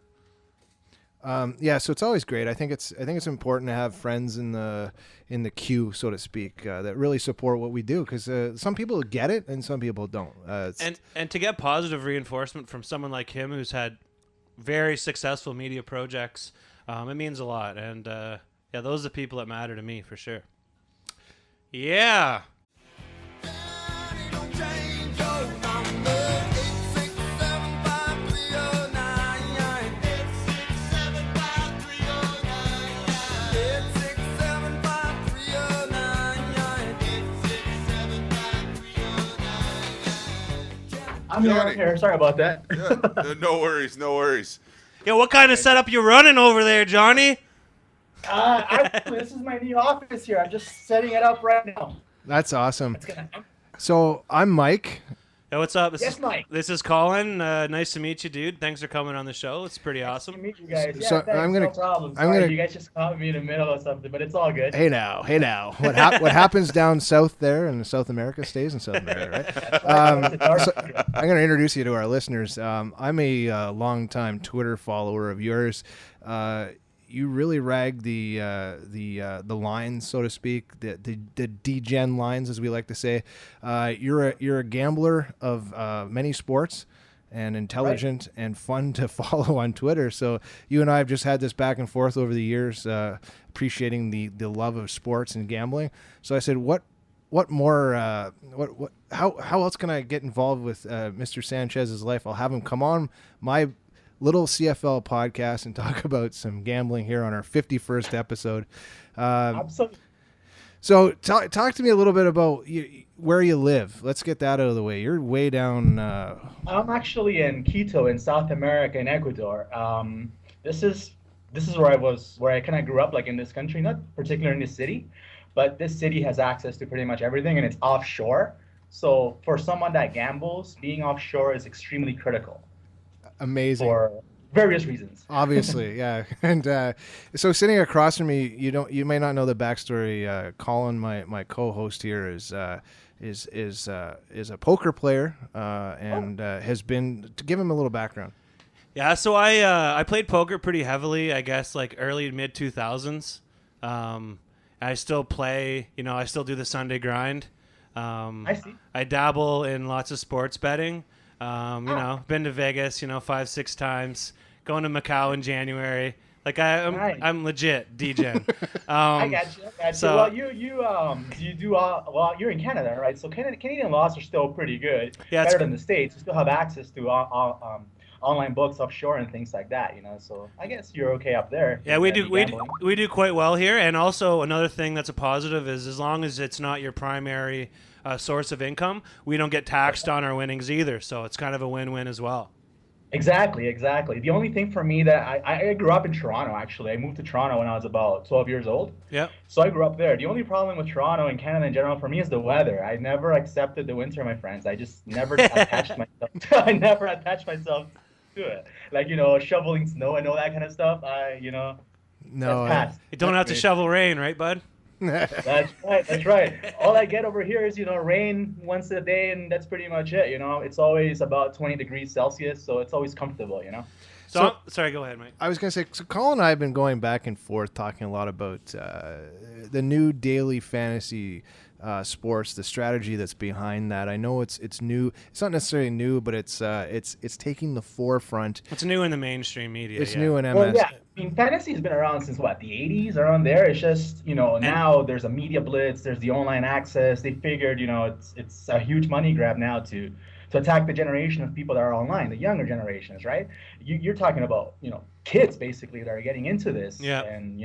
So it's always great. I think it's important to have friends in the queue, so to speak, that really support what we do, because some people get it and some people don't. And to get positive reinforcement from someone like him who's had very successful media projects, it means a lot. And those are the people that matter to me for sure. Yeah. I'm here. Sorry about that. No worries, no worries. Yeah, what kind of setup you running over there, Johnny? This is my new office here. I'm just setting it up right now. That's awesome. So I'm Mike. Hey, what's up? Mike. This is Colin. Nice to meet you, dude. Thanks for coming on the show. It's pretty awesome. Nice to meet you guys. Yeah, So thanks, no problem. I'm Sorry, gonna- you guys just caught me in the middle of something, but it's all good. Hey now. What happens down south there in South America stays in South America, right? So I'm going to introduce you to our listeners. I'm a longtime Twitter follower of yours. You really rag the lines, so to speak, the degen lines, as we like to say. You're a gambler of many sports, and intelligent and fun to follow on Twitter. So you and I have just had this back and forth over the years, appreciating the love of sports and gambling. So I said, what more? How else can I get involved with Mr. Sanchez's life? I'll have him come on my little CFL podcast and talk about some gambling here on our 51st episode. Absolutely. So talk to me a little bit about where you live. Let's get that out of the way. You're way down. I'm actually in Quito in South America in Ecuador. This is where I kind of grew up, like in this country, not particularly in the city, but this city has access to pretty much everything, and it's offshore. So for someone that gambles, being offshore is extremely critical. Amazing. For various reasons. Obviously, yeah. And so sitting across from me, you may not know the backstory. Colin, my co-host here, is a poker player and has been. To give him a little background. Yeah, so I played poker pretty heavily, I guess, like early mid 2000s. I still play. I still do the Sunday grind. I see. I dabble in lots of sports betting. Been to Vegas, 5-6 times. Going to Macau in January. Like I'm legit degen. I got you. So, well, you do you're in Canada, right? So Canadian laws are still pretty good. Yeah, better than the States. You still have access to online books offshore and things like that. So I guess you're okay up there. Yeah, we do quite well here. And also another thing that's a positive is as long as it's not your primary source of income, we don't get taxed on our winnings either. So it's kind of a win-win as well. Exactly. The only thing for me that I grew up in Toronto, actually. I moved to Toronto when I was about 12 years old. Yeah. So I grew up there. The only problem with Toronto and Canada in general for me is the weather. I never accepted the winter, my friends. I just never attached myself. I never attached myself to it. Like, shoveling snow and all that kind of stuff. No. You don't have to shovel rain, right, bud? That's right. All I get over here is, rain once a day, and that's pretty much it. It's always about 20 degrees Celsius, so it's always comfortable. So sorry, go ahead, Mike. I was going to say, so Colin and I have been going back and forth talking a lot about the new daily fantasy sports, the strategy that's behind that. I know it's new. It's not necessarily new, but it's taking the forefront. It's new in the mainstream media. It's new in MS. Well, yeah. I mean, fantasy has been around since the 80s, around there. It's just, now there's a media blitz, there's the online access. They figured, it's a huge money grab now to attack the generation of people that are online, the younger generations, right? You're talking about, kids basically that are getting into this. Yeah. And,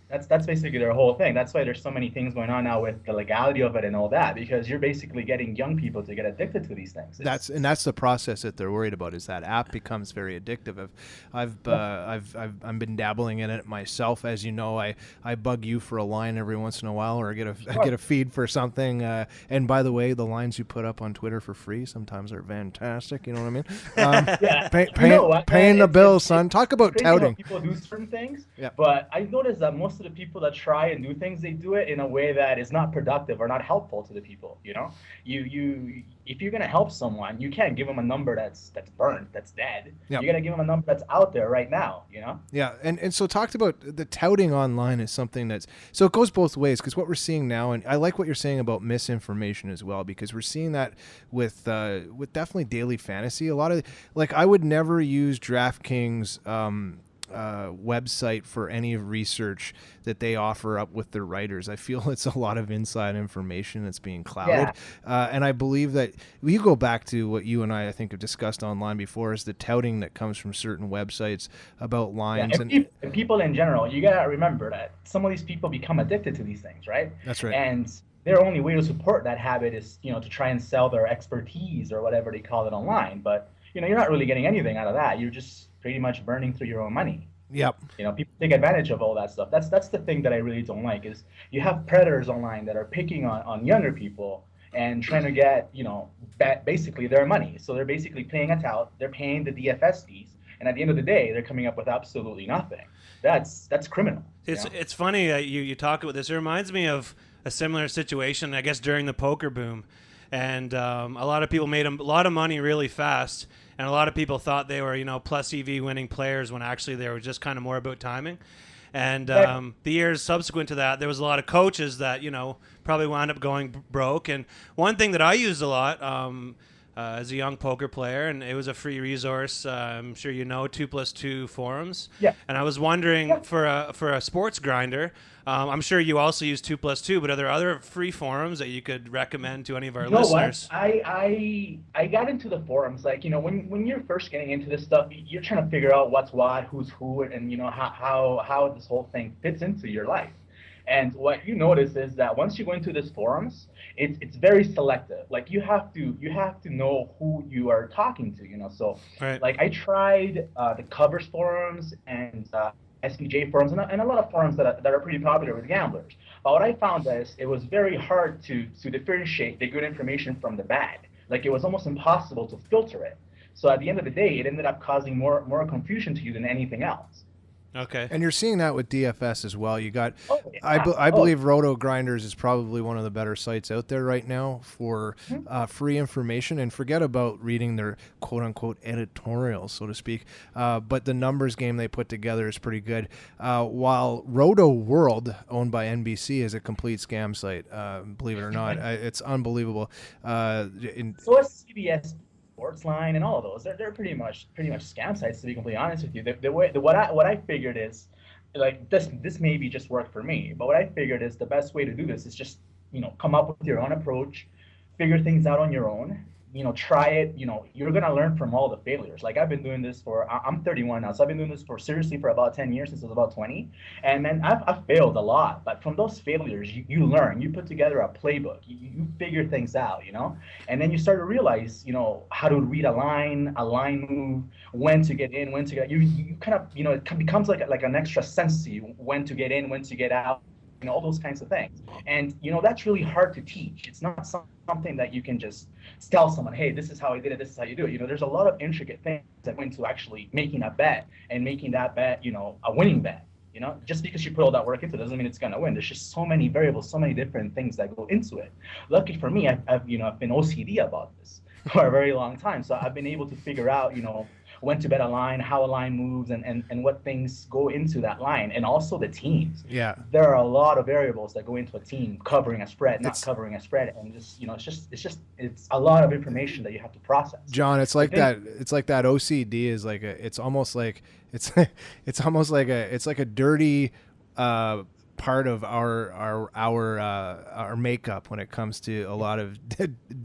that's basically their whole thing. That's why there's so many things going on now with the legality of it and all that, because you're basically getting young people to get addicted to these things. That's the process that they're worried about, is that app becomes very addictive. I've been dabbling in it myself, as you know. I bug you for a line every once in a while, or get a feed for something. And by the way, the lines you put up on Twitter for free sometimes are fantastic. You know what I mean? Paying the bills, son. Talk about touting. People do certain things, yeah. But I noticed that most of the people that try and do things, they do it in a way that is not productive or not helpful to the people. If you're gonna help someone, you can't give them a number that's burnt, that's dead. Yep. You gotta give them a number that's out there right now. Yeah, and so talked about the touting online is something that's, so it goes both ways, because what we're seeing now, and I like what you're saying about misinformation as well, because we're seeing that with definitely daily fantasy. A lot of, like, I would never use DraftKings website for any research that they offer up with their writers. I feel it's a lot of inside information that's being clouded. Yeah. And I believe that you go back to what you and I think have discussed online before, is the touting that comes from certain websites about lines. Yeah, and people in general, you gotta remember that some of these people become addicted to these things, right? That's right. And their only way to support that habit is, to try and sell their expertise or whatever they call it online. But, you're not really getting anything out of that. You're just pretty much burning through your own money. Yep. People take advantage of all that stuff. That's the thing that I really don't like is you have predators online that are picking on younger people and trying to get, basically their money. So they're basically playing a tout. They're paying the DFS fees. And at the end of the day, they're coming up with absolutely nothing. That's criminal. It's funny that you talk about this. It reminds me of a similar situation, I guess, during the poker boom. And a lot of people made a lot of money really fast. And a lot of people thought they were, plus EV winning players when actually they were just kind of more about timing. And the years subsequent to that, there was a lot of coaches that, probably wound up going broke. And one thing that I used a lot as a young poker player, and it was a free resource, I'm sure 2+2 forums. Yeah. And I was wondering for a sports grinder, I'm sure you also use 2+2, but are there other free forums that you could recommend to any of our listeners? What? I got into the forums, when you're first getting into this stuff, you're trying to figure out what's what, who's who, and how this whole thing fits into your life. And what you notice is that once you go into these forums, it's very selective. Like you have to know who you are talking to. So right. Like I tried the covers forums and SPJ forums and a lot of forums that are pretty popular with gamblers. But what I found is it was very hard to differentiate the good information from the bad. Like it was almost impossible to filter it. So at the end of the day, it ended up causing more confusion to you than anything else. Okay. And you're seeing that with DFS as well. You got, I believe Roto Grinders is probably one of the better sites out there right now for free information. And forget about reading their quote unquote editorials, so to speak. But the numbers game they put together is pretty good. While Roto World, owned by NBC, is a complete scam site. Believe it or not, it's unbelievable. So is CBS. Sportsline and all of those, they're pretty much scam sites, to be completely honest with you. What I figured is, like, this maybe just worked for me, but what I figured is the best way to do this is just come up with your own approach, figure things out on your own, try it. You're gonna learn from all the failures. Like I've been doing this I'm 31 now, so I've been doing this seriously for about 10 years since I was about 20, and then I've failed a lot. But from those failures, you learn. You put together a playbook. You figure things out, and then you start to realize, how to read a line move, when to get in, when to get. You kind of, it becomes like an extra sense to you, when to get in, when to get out. All those kinds of things. And, that's really hard to teach. It's not something that you can just tell someone, hey, this is how I did it, this is how you do it. There's a lot of intricate things that went into actually making a bet and making that bet, a winning bet. Just because you put all that work into it doesn't mean it's going to win. There's just so many variables, so many different things that go into it. Lucky for me, I've been OCD about this for a very long time. So I've been able to figure out, when to bet a line, how a line moves, and what things go into that line, and also the teams. Yeah. There are a lot of variables that go into a team covering a spread, not covering a spread, and just it's a lot of information that you have to process. John, it's like that OCD is like it's almost like a dirty part of our makeup when it comes to a lot of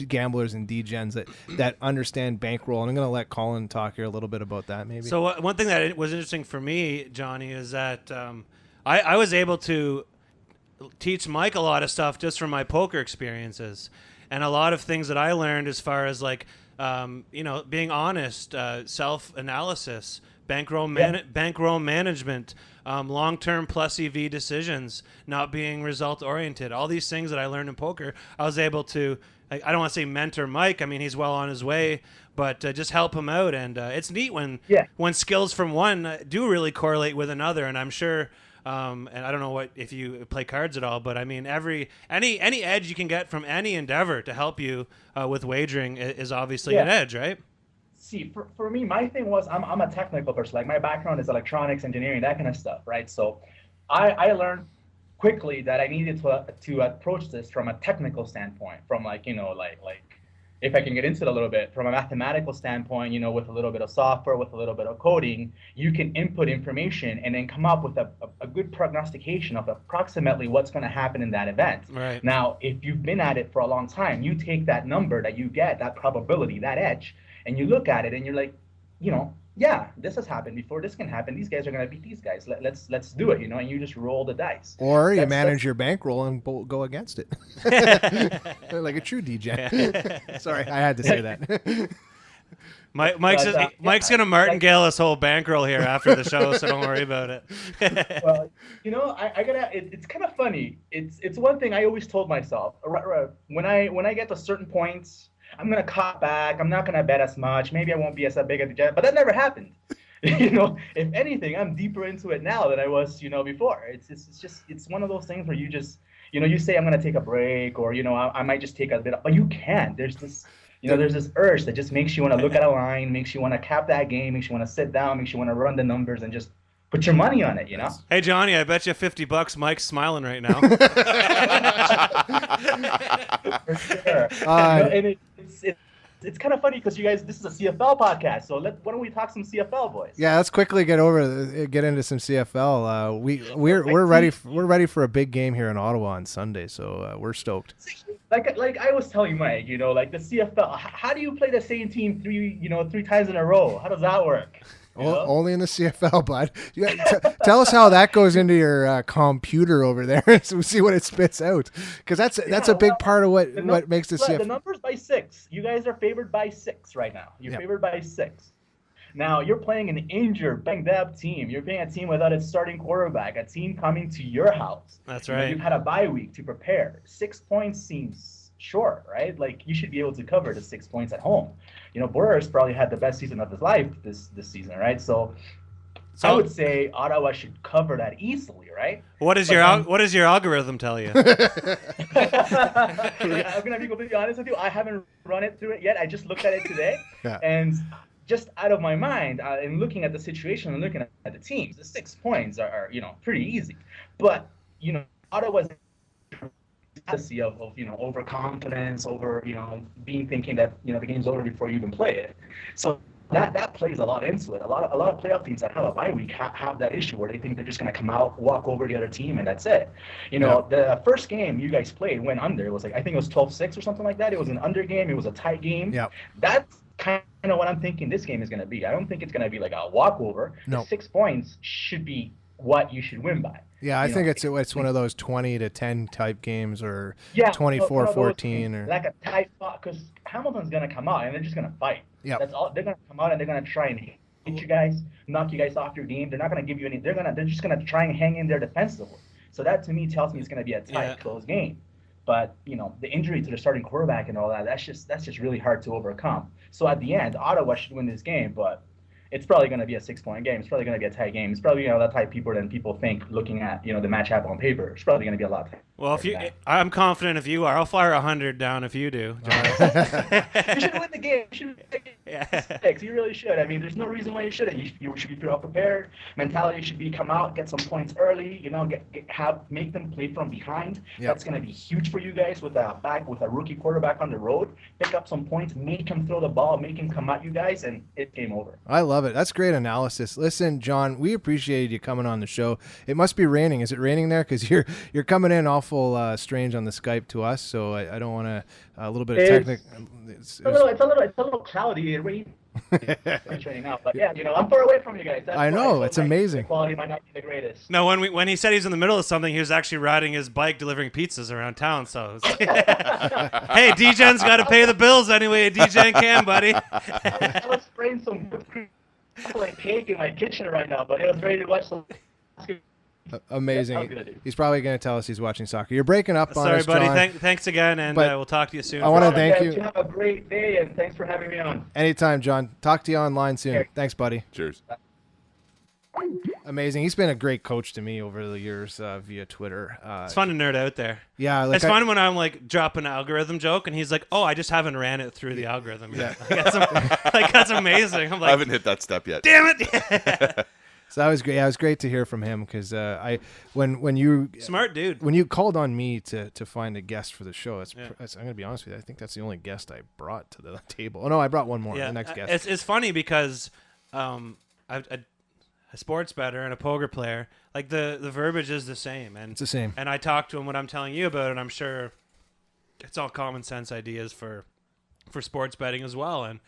gamblers and degens that understand bankroll. And I'm going to let Colin talk here a little bit about that maybe. So one thing that was interesting for me, Johnny, is that I was able to teach Mike a lot of stuff just from my poker experiences, and a lot of things that I learned as far as like being honest, self-analysis, bankroll management, long-term plus EV decisions, not being result-oriented. All these things that I learned in poker, I was able to, I don't want to say mentor Mike. I mean, he's well on his way, but just help him out. And it's neat when skills from one do really correlate with another. And I'm sure, and I don't know if you play cards at all, but I mean, any edge you can get from any endeavor to help you with wagering is obviously an edge, right? See, for me, my thing was I'm a technical person. Like my background is electronics, engineering, that kind of stuff, right? So I learned quickly that I needed to approach this from a technical standpoint, from like if I can get into it a little bit, from a mathematical standpoint, with a little bit of software, with a little bit of coding, you can input information and then come up with a good prognostication of approximately what's going to happen in that event. Right. Now, if you've been at it for a long time, you take that number that you get, that probability, that edge, and you look at it and you're like, yeah, this has happened before. This can happen. These guys are gonna beat these guys. Let's do it, you know. And you just roll the dice. Or you That's- manage your bankroll and go against it, like a true DJ. Sorry, I had to say that. Mike's gonna martingale his whole bankroll here after the show, so don't worry about it. Well, you know, I gotta. It's kind of funny. It's one thing I always told myself. When I get to certain points, I'm gonna cut back. I'm not gonna bet as much. Maybe I won't be as big at the jet, but that never happened. You know, if anything, I'm deeper into it now than I was, you know, before. It's one of those things where you just, you know, you say I'm gonna take a break, or you know, I might just take a bit, but you can't. There's this. You know, there's this urge that just makes you want to look at a line, makes you want to cap that game, makes you want to sit down, makes you want to run the numbers and just put your money on it, you know? Hey, Johnny, I bet you $50 Mike's smiling right now. For sure. And it's kind of funny because you guys, this is a CFL podcast, so why don't we talk some CFL, boys? Yeah, let's quickly get into some CFL. We're ready for a big game here in Ottawa on Sunday, so we're stoked. Like I was telling Mike, you know, like the CFL, how do you play the same team three times in a row? How does that work? Only in the CFL, bud. Tell us how that goes into your computer over there, so we see what it spits out. Because that's a big part of what makes the CFL. The numbers by 6. You guys are favored by 6 right now. You're favored by 6. Now you're playing an injured, banged up team. You're playing a team without its starting quarterback. A team coming to your house. That's right. You've had a bye week to prepare. 6 points seems short, right? Like you should be able to cover the 6 points at home. You know, Boris probably had the best season of his life this season, right? So I would say Ottawa should cover that easily, right? What does your algorithm tell you? I'm gonna be completely honest with you. I haven't run it through it yet. I just looked at it today, and just out of my mind, and looking at the situation and looking at the teams, the 6 points are you know, pretty easy. But you know, Ottawa's of you know, overconfidence, over, you know, thinking that, you know, the game's over before you even play it. So that plays a lot into it. A lot of playoff teams that have a bye week have that issue where they think they're just going to come out, walk over the other team, and that's it. You know, the first game you guys played went under. It was like, I think it was 12-6 or something like that. It was an under game. It was a tight game. Yeah. That's kind of what I'm thinking this game is going to be. I don't think it's going to be like a walkover. No. The 6 points should be what you should win by. Yeah, I think it's one of those 20-10 type games, or 24-14, or like a tight spot, because Hamilton's gonna come out and they're just gonna fight. Yeah, that's all. They're gonna come out and they're gonna try and hit you guys, knock you guys off your game. They're not gonna give you any. They're just gonna try and hang in there defensively. So that to me tells me it's gonna be a tight, close game. But you know, the injury to the starting quarterback and all that, that's just really hard to overcome. So at the end, Ottawa should win this game, but it's probably going to be a 6-point game. It's probably going to be a tight game. It's probably, you know, that type people than people think looking at, you know, the matchup on paper. It's probably going to be a lot. Well, I'm confident if you are. I'll fire 100 down if you do. You should win the game. You should win the 6. You really should. I mean, there's no reason why you shouldn't. You should be prepared. Mentality should be come out, get some points early. You know, make them play from behind. Yep. That's going to be huge for you guys with a rookie quarterback on the road. Pick up some points, make him throw the ball, make him come at you guys, and it's game over. I love it. That's great analysis. Listen, John, we appreciated you coming on the show. It must be raining. Is it raining there? Because you're coming in awful strange on the Skype to us, so I don't want to a little bit of technical. It's a little cloudy. It rains. It's raining out, but yeah, you know, I'm far away from you guys. That's I know, it's amazing. The quality might not be the greatest. No, when he said he's in the middle of something, he was actually riding his bike delivering pizzas around town. So, hey, DJ's got to pay the bills anyway. DJ can, buddy. I was spraying some whipped cream like cake in my kitchen right now, but it was ready to watch some. Amazing. He's probably going to tell us he's watching soccer. You're breaking up on us, buddy. John. Thanks again, and we'll talk to you soon. I want to thank you. You have a great day, and thanks for having me on. Anytime, John. Talk to you online soon. Okay. Thanks, buddy. Cheers. Amazing. He's been a great coach to me over the years via Twitter. It's fun to nerd out there. Yeah. It's fun when I'm like dropping an algorithm joke and he's like, oh, I just haven't ran it through the algorithm yet. That's amazing. I'm like, I haven't hit that step yet. Damn it. So that was great. Yeah, it was great to hear from him because when you smart dude, when you called on me to find a guest for the show, I'm going to be honest with you. I think that's the only guest I brought to the table. Oh no, I brought one more. Yeah, the next guest. It's funny because a sports bettor and a poker player, like the verbiage is the same, and it's the same. And I talked to him what I'm telling you about, and I'm sure it's all common sense ideas for sports betting as well. And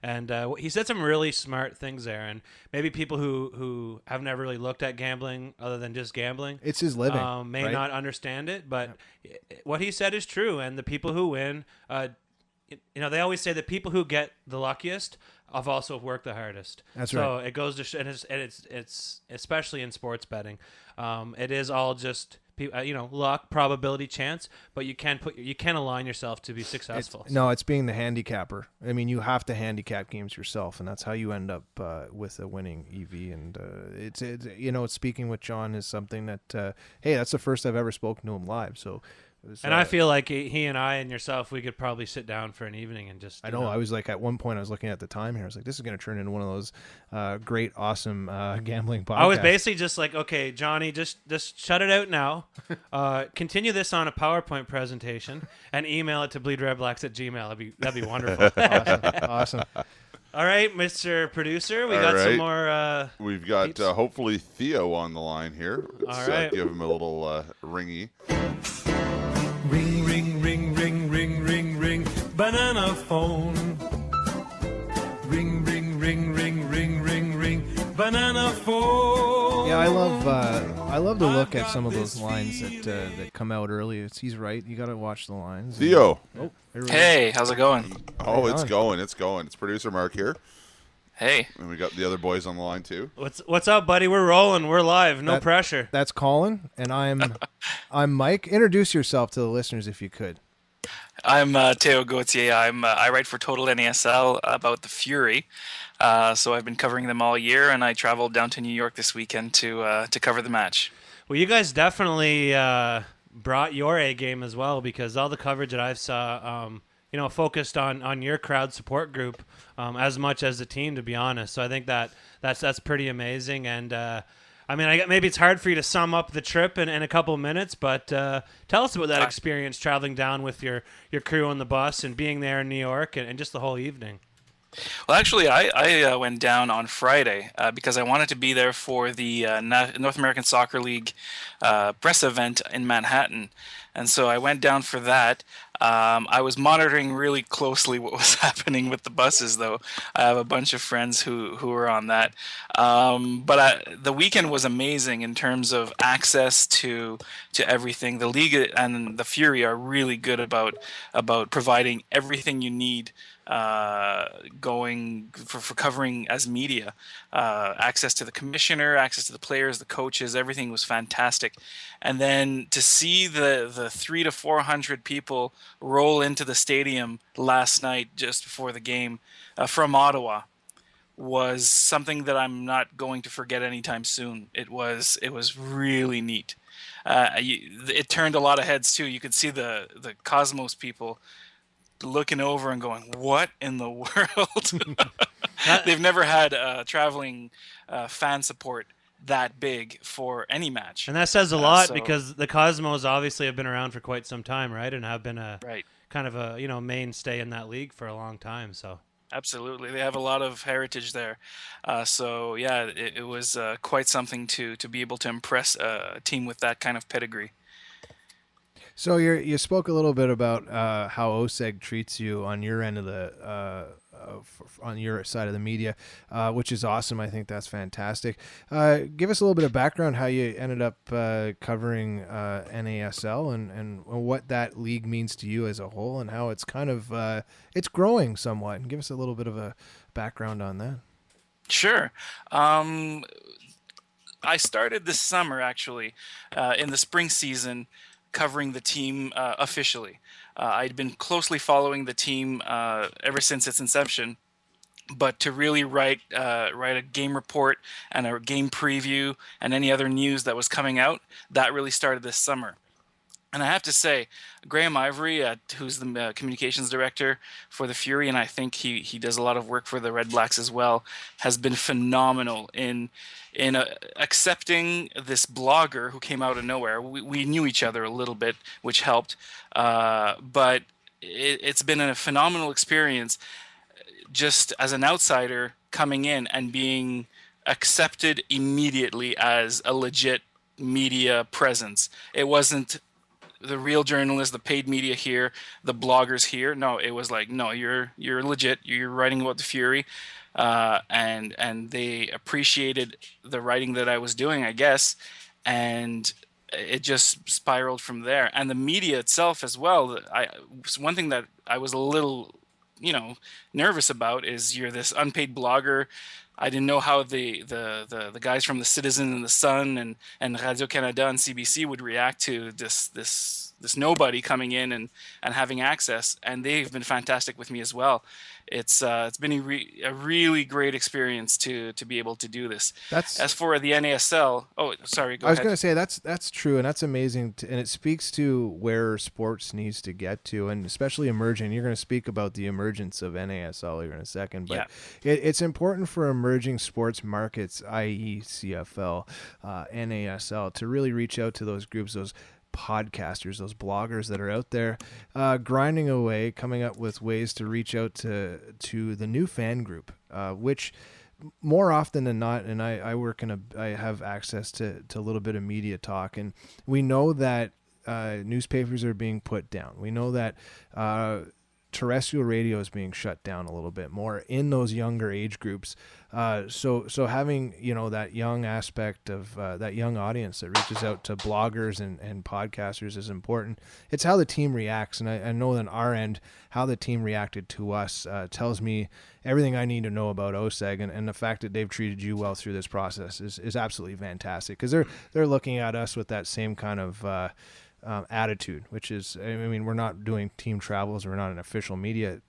And he said some really smart things there. And maybe people who have never really looked at gambling other than just gambling, It's his living, may right? not understand it. But what he said is true. And the people who win, they always say the people who get the luckiest have also worked the hardest. That's so right. it goes to and it's especially in sports betting. It is all just luck, probability, chance, but you can align yourself to be successful. It's being the handicapper. I mean, you have to handicap games yourself, and that's how you end up with a winning EV. And it's speaking with John is something that hey, that's the first I've ever spoken to him live. So. And I feel like he and I and yourself, we could probably sit down for an evening and just. I know. I was like, at one point, I was looking at the time here. I was like, this is going to turn into one of those great, awesome gambling podcasts. I was basically just like, okay, Johnny, just shut it out now. Continue this on a PowerPoint presentation and email it to BleedRedBlacks@gmail. That'd be wonderful. Awesome. All right, Mr. Producer, we All got right. some more. We've got hopefully Theo on the line here. Let's All right. give him a little ringy. Ring, ring, ring, ring, ring, ring, ring, banana phone. Ring, ring, ring, ring, ring, ring, ring, banana phone. Yeah, I love to look at some of those lines that come out early. He's right. You got to watch the lines. Theo. Hey, how's it going? Oh, it's going. It's going. It's producer Mark here. Hey. And we got the other boys on the line too. What's up, buddy? We're rolling. We're live. No pressure. That's Colin, and I'm Mike. Introduce yourself to the listeners if you could. I'm Teo Gauthier. I write for Total NASL about the Fury. So I've been covering them all year, and I traveled down to New York this weekend to cover the match. Well, you guys definitely brought your A game as well, because all the coverage that I saw, focused on your crowd support group as much as the team, to be honest. So I think that's pretty amazing. And maybe it's hard for you to sum up the trip in a couple of minutes, but tell us about that experience traveling down with your crew on the bus and being there in New York and just the whole evening. Well, actually, I went down on Friday because I wanted to be there for the North American Soccer League press event in Manhattan. And so I went down for that. I was monitoring really closely what was happening with the buses, though. I have a bunch of friends who were on that. But the weekend was amazing in terms of access to everything. The league and the Fury are really good about providing everything you need going for covering as media. Access to the commissioner, access to the players, the coaches, everything was fantastic. And then to see the 300 to 400 people roll into the stadium last night just before the game from Ottawa was something that I'm not going to forget anytime soon. It was really neat. It turned a lot of heads too. You could see the Cosmos people looking over and going, "What in the world?" They've never had traveling fan support that big for any match. And that says a lot because the Cosmos obviously have been around for quite some time, right? And have been kind of a mainstay in that league for a long time. So absolutely, they have a lot of heritage there. It was quite something to be able to impress a team with that kind of pedigree. So you spoke a little bit about how OSEG treats you on your end of the on your side of the media, which is awesome. I think that's fantastic. Give us a little bit of background how you ended up covering NASL and what that league means to you as a whole, and how it's kind of it's growing somewhat. And give us a little bit of a background on that. Sure. I started this summer actually in the spring season, covering the team officially. I'd been closely following the team ever since its inception, but to really write a game report and a game preview and any other news that was coming out, that really started this summer. And I have to say, Graham Ivory, who's the communications director for the Fury, and I think he does a lot of work for the Red Blacks as well, has been phenomenal in accepting this blogger who came out of nowhere. We knew each other a little bit, which helped, but it's been a phenomenal experience just as an outsider coming in and being accepted immediately as a legit media presence. It wasn't the real journalists, the paid media here, the bloggers here. No, it was like, no, you're legit. You're writing about the Fury, and they appreciated the writing that I was doing, I guess, and it just spiraled from there. And the media itself as well. One thing that I was a little, nervous about is you're this unpaid blogger. I didn't know how the guys from the Citizen and the Sun and Radio Canada and CBC would react to this nobody coming in and having access, and they've been fantastic with me as well. It's been a really great experience to be able to do this. As for the NASL, oh sorry, go ahead. I was going to say that's true, and that's amazing, and it speaks to where sports needs to get to, and especially emerging. You're going to speak about the emergence of NASL here in a second, but it's important for emerging sports markets, i.e. CFL, NASL, to really reach out to those groups, those podcasters, those bloggers that are out there grinding away, coming up with ways to reach out to the new fan group, which more often than not, and I have access to a little bit of media talk, and we know that newspapers are being put down. We know that terrestrial radio is being shut down a little bit more in those younger age groups. So having, that young aspect of that young audience that reaches out to bloggers and podcasters is important. It's how the team reacts. And I know on our end, how the team reacted to us tells me everything I need to know about OSEG, and the fact that they've treated you well through this process is absolutely fantastic, because they're looking at us with that same kind of attitude, which is, we're not doing team travels, we're not an official media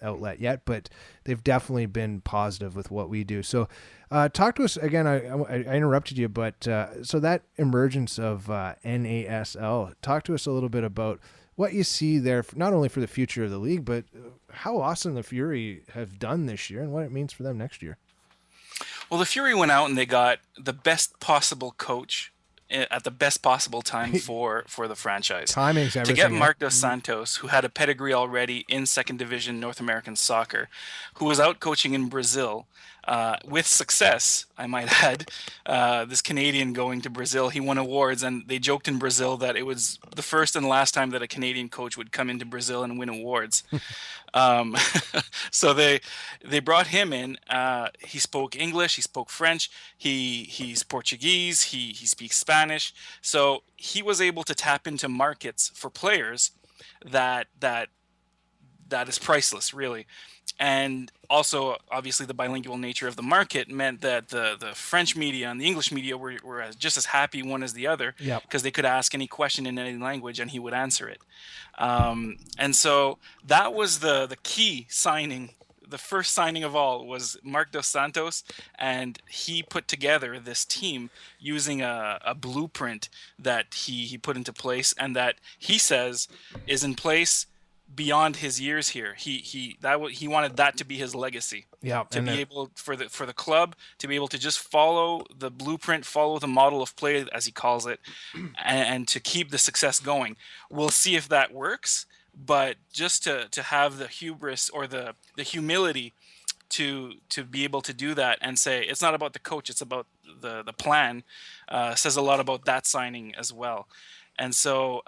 outlet yet, but they've definitely been positive with what we do. So talk to us again. I interrupted you, but so that emergence of NASL, talk to us a little bit about what you see there, not only for the future of the league, but how awesome the Fury have done this year and what it means for them next year. Well, the Fury went out and they got the best possible coach at the best possible time for the franchise. Timing's everything. To get Mark Dos Santos, who had a pedigree already in second division North American soccer, who was out coaching in Brazil with success, I might add. This Canadian going to Brazil, he won awards, and they joked in Brazil that it was the first and last time that a Canadian coach would come into Brazil and win awards. So they brought him in. He spoke English, he spoke French, he's Portuguese, he speaks Spanish. So he was able to tap into markets for players that is priceless, really. And also, obviously, the bilingual nature of the market meant that the French media and the English media were just as happy one as the other, because they could ask any question in any language and he would answer it. And so that was the key signing. The first signing of all was Mark Dos Santos, and he put together this team using a blueprint that he put into place, and that he says is in place beyond his years here. He wanted that to be his legacy. To be able for the club to be able to just follow the blueprint, follow the model of play, as he calls it, and to keep the success going. We'll see if that works, but just to have the hubris or the humility to be able to do that and say it's not about the coach, it's about the plan, says a lot about that signing as well. And so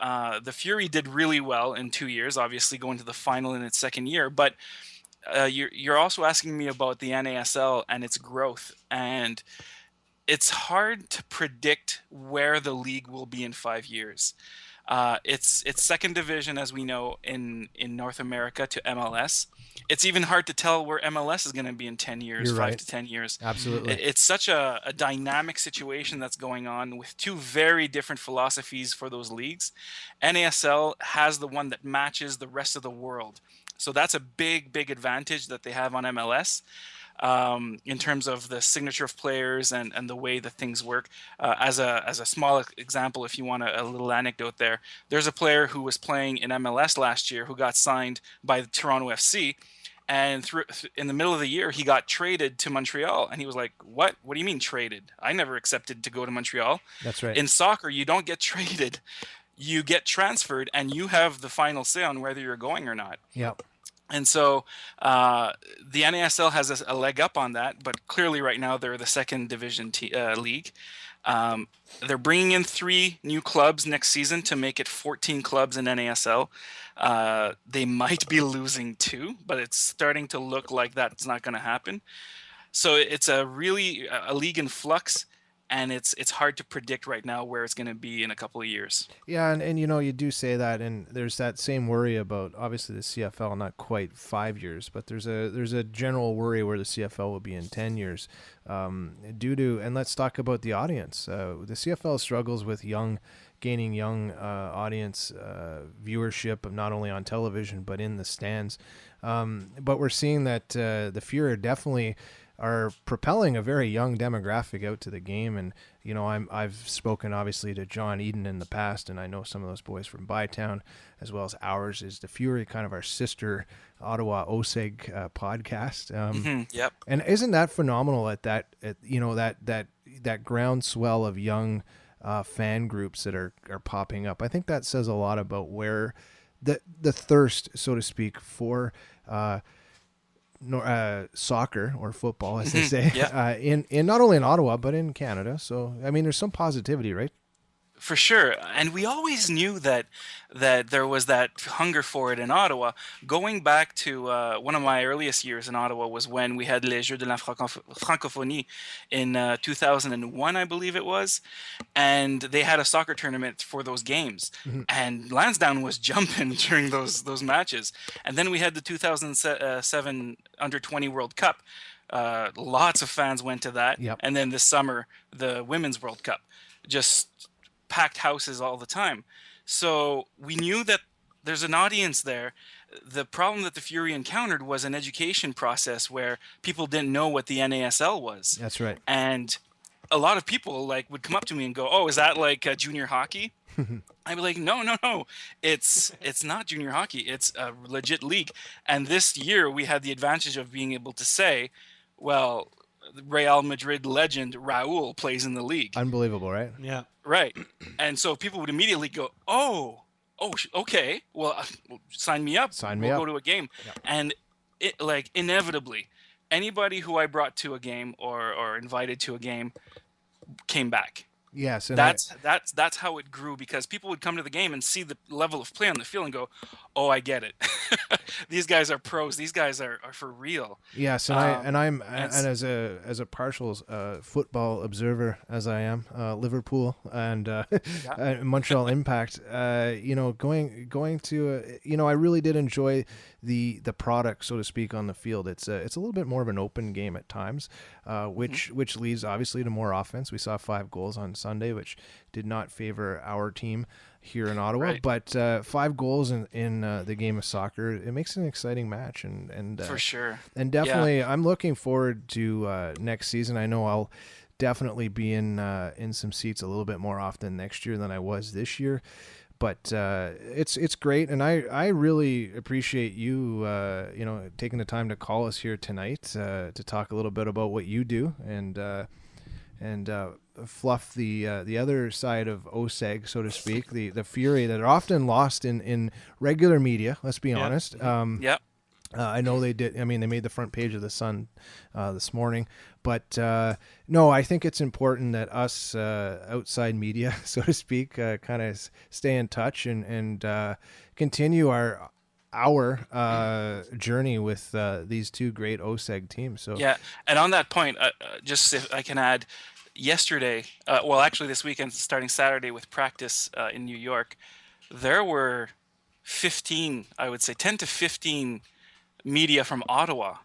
the Fury did really well in 2 years, obviously going to the final in its second year. But you're also asking me about the NASL and its growth. And it's hard to predict where the league will be in 5 years. It's second division, as we know, in North America to MLS. It's even hard to tell where MLS is going to be in 10 years, You're 5 right. to 10 years. Absolutely. It's such a dynamic situation that's going on with two very different philosophies for those leagues. NASL has the one that matches the rest of the world. So that's a big, big advantage that they have on MLS. In terms of the signature of players and the way that things work. As a small example, if you want a little anecdote there's a player who was playing in MLS last year who got signed by the Toronto FC, and in the middle of the year he got traded to Montreal, and he was like, what do you mean traded? I never accepted to go to Montreal. That's right. In soccer, you don't get traded. You get transferred, and you have the final say on whether you're going or not. Yep. And so the NASL has a leg up on that, but clearly right now they're the second division league. They're bringing in 3 new clubs next season to make it 14 clubs in NASL. They might be losing 2, but it's starting to look like that's not going to happen. So it's a league in flux, and it's hard to predict right now where it's going to be in a couple of years. Yeah, and you do say that, and there's that same worry about obviously the CFL, not quite 5 years, but there's a general worry where the CFL will be in 10 years, due to, and let's talk about the audience. The CFL struggles with gaining young audience viewership, not only on television but in the stands. But we're seeing that the Fury definitely are propelling a very young demographic out to the game. And I've spoken obviously to John Eden in the past, and I know some of those boys from Bytown, as well as ours is the Fury, kind of our sister Ottawa OSEG podcast. Yep. And isn't that phenomenal that groundswell of young fan groups that are popping up? I think that says a lot about where the thirst, so to speak, for soccer or football, as they say, in not only in Ottawa but in Canada. So I mean, there's some positivity, right? For sure, and we always knew that there was that hunger for it in Ottawa. Going back to one of my earliest years in Ottawa was when we had Les Jeux de la Francophonie in 2001, I believe it was, and they had a soccer tournament for those games, and Lansdowne was jumping during those matches. And then we had the 2007 Under-20 World Cup. Lots of fans went to that, and then this summer the Women's World Cup. Just packed houses all the time. So we knew that there's an audience there. The problem that the Fury encountered was an education process where people didn't know what the NASL was. That's right. And a lot of people would come up to me and go, "Oh, is that like junior hockey?" I'd be like, no, it's not junior hockey. It's a legit league. And this year we had the advantage of being able to say, well, Real Madrid legend Raul plays in the league. Unbelievable, right? Yeah. Right. And so people would immediately go, oh, okay. Well, sign me up. We'll go to a game. Yep. And it inevitably, anybody who I brought to a game or invited to a game came back. Yes, and that's how it grew, because people would come to the game and see the level of play on the field and go, "Oh, I get it. These guys are pros. These guys are for real." Yes, and I'm as a partial football observer as I am, Liverpool and Montreal Impact. Going to I really did enjoy the product, so to speak, on the field. It's a little bit more of an open game at times, which leads obviously to more offense. We saw 5 goals on Sunday, which did not favor our team here in Ottawa, right. But 5 goals in the game of soccer, it makes an exciting match, and for sure, and definitely, I'm looking forward to next season. I know I'll definitely be in some seats a little bit more often next year than I was this year. But it's great, and I really appreciate you taking the time to call us here tonight to talk a little bit about what you do and fluff the other side of OSEG, so to speak, the fury that are often lost in regular media. Let's be honest. I know they did. I mean, they made the front page of the Sun this morning. But no, I think it's important that us outside media, so to speak, kind of stay in touch and continue our journey with these 2 great OSEG teams. So yeah, and on that point, just if I can add, yesterday, actually this weekend, starting Saturday with practice in New York, there were 10 to 15 media from Ottawa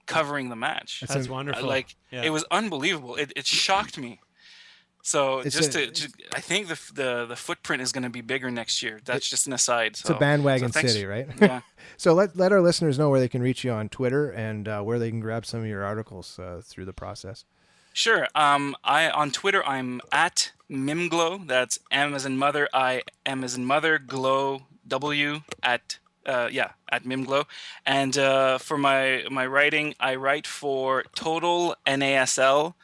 covering the match. That's wonderful. It was unbelievable. It shocked me. So I think the footprint is going to be bigger next year. That's just an aside. It's a bandwagon city, right? Yeah. So let our listeners know where they can reach you on Twitter and where they can grab some of your articles through the process. Sure. On Twitter, I'm at Mimglow. That's M as in mother, I M as in mother, glow, W at Mimglow. And for my writing, I write for Total NASL.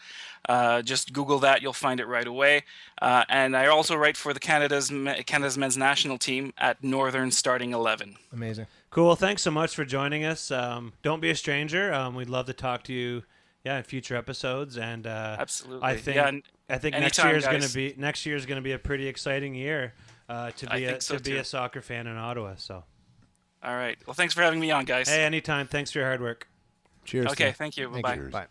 Just Google that, you'll find it right away. And I also write for the Canada's men's national team at Northern Starting 11. Amazing. Cool. Thanks so much for joining us. Don't be a stranger. We'd love to talk to you, in future episodes. And Absolutely. I think I think anytime, next year is gonna be a pretty exciting year to be a soccer fan in Ottawa. So. All right. Well, thanks for having me on, guys. Hey, anytime. Thanks for your hard work. Cheers. Okay. Tim. Thank you. Thank Bye. you. Bye.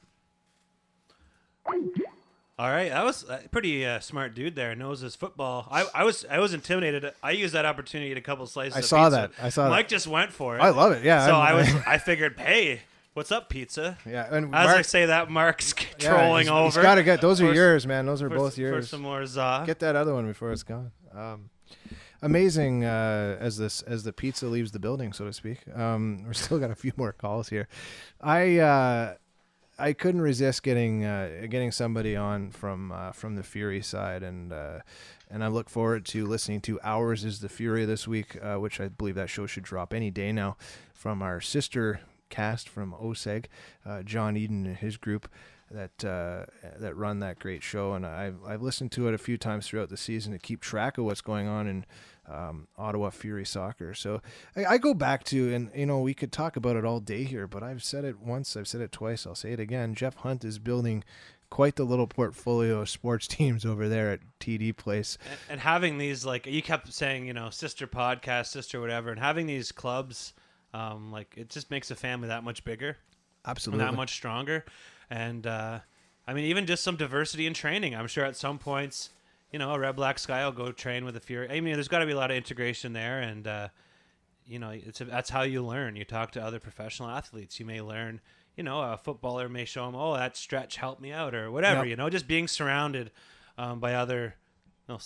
All right, that was a pretty smart dude there. Knows his football. I was intimidated. I used that opportunity to eat a couple slices. I of saw pizza. that. I saw Mike that. just went for it. I love it. Yeah. So I figured, hey, what's up, pizza? Yeah. And as Mark, I say that, Mark's trolling over. He's got to get those. Are yours, man. Those are both yours. For some more za. Get that other one before it's gone. Amazing as the pizza leaves the building, so to speak. We're still got a few more calls here. I couldn't resist getting somebody on from the Fury side, and I look forward to listening to Ours is the Fury this week, which I believe that show should drop any day now, from our sister cast from OSEG, John Eden and his group that run that great show, and I've listened to it a few times throughout the season to keep track of what's going on in Ottawa Fury soccer. So I go back to, and we could talk about it all day here, but I've said it once, I've said it twice, I'll say it again. Jeff Hunt is building quite the little portfolio of sports teams over there at TD Place. And having these, like you kept saying, sister podcast, sister whatever, and having these clubs, it just makes a family that much bigger. Absolutely. And that much stronger. And even just some diversity in training. I'm sure at some points, a Red Black Sky will go train with a Fury. There's got to be a lot of integration there, and that's how you learn. You talk to other professional athletes. You may learn. A footballer may show them, oh, that stretch helped me out, or whatever. Yep. Just being surrounded by other,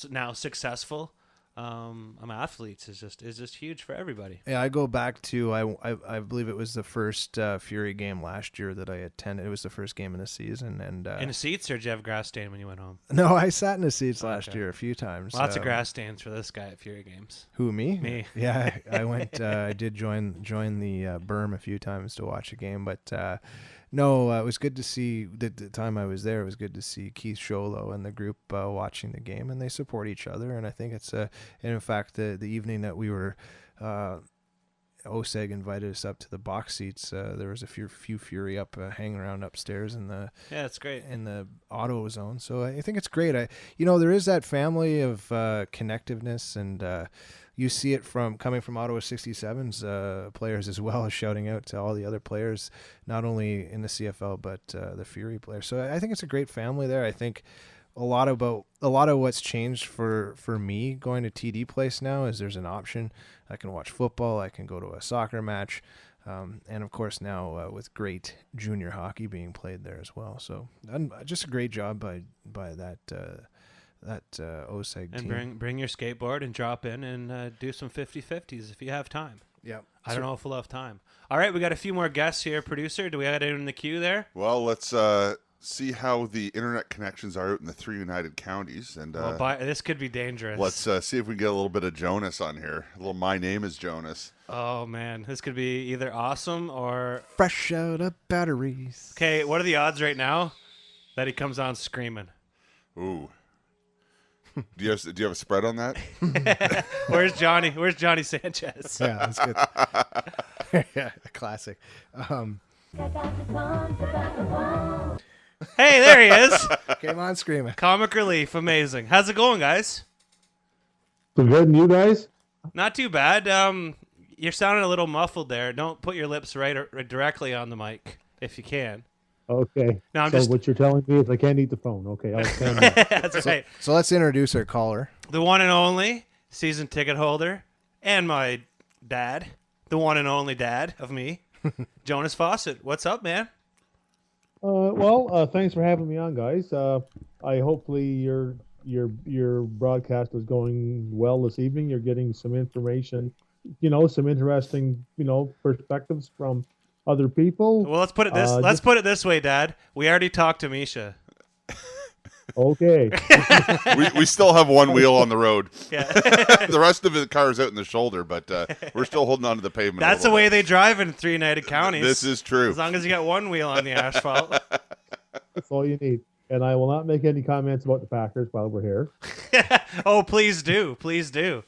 now successful athletes is just huge for everybody. Yeah, I go back to I believe it was the first Fury game last year that I attended. It was the first game of the season, and in the seats, or did you have grass stain when you went home? No, I sat in the seats last year a few times. Lots of grass stains for this guy at Fury games. Who, me? Me. Yeah, I went. I did join the berm a few times to watch a game, but. No, it was good to see the time I was there. It was good to see Keith Sholo and the group watching the game, and they support each other. And I think it's and in fact, the evening that we were, OSEG invited us up to the box seats. There was a few Fury up hanging around upstairs in the it's great in the auto zone. So I think it's great. There is that family of connectiveness, and you see it coming from Ottawa 67's players as well, as shouting out to all the other players, not only in the CFL but the Fury players. So I think it's a great family there. I think a lot of what's changed for me going to TD Place now is there's an option. I can watch football. I can go to a soccer match, and of course now with great junior hockey being played there as well. So just a great job by that. OSEG team. And bring your skateboard and drop in and do some 50-50s if you have time. Yeah. I don't know if we'll have time. All right, we got a few more guests here. Producer, do we have it in the queue there? Well, let's see how the internet connections are out in the 3 United Counties. And this could be dangerous. Let's see if we can get a little bit of Jonas on here. A little My Name is Jonas. Oh, man. This could be either awesome or... fresh out of batteries. Okay, what are the odds right now that he comes on screaming? Ooh. Do you have a spread on that? Where's Johnny? Where's Johnny Sanchez? Yeah, that's good. Yeah, classic. Hey, there he is. Came on screaming. Comic relief, amazing. How's it going, guys? So good, and you guys? Not too bad. You're sounding a little muffled there. Don't put your lips right directly on the mic if you can. Okay. No, what you're telling me is I can't eat the phone. Okay, I'll stand up. That's right. So let's introduce our caller. The one and only season ticket holder and my dad, the one and only dad of me, Jonas Fawcett. What's up, man? Thanks for having me on, guys. Hopefully your broadcast is going well this evening. You're getting some information, some interesting, perspectives from other people. Well, let's put it this way, Dad. We already talked to Misha. Okay. we still have one wheel on the road. Yeah. The rest of the car is out in the shoulder, but we're still holding on to the pavement. That's the way they drive in 3 United Counties. This is true. As long as you got one wheel on the asphalt. That's all you need. And I will not make any comments about the Packers while we're here. Oh, please do. Please do.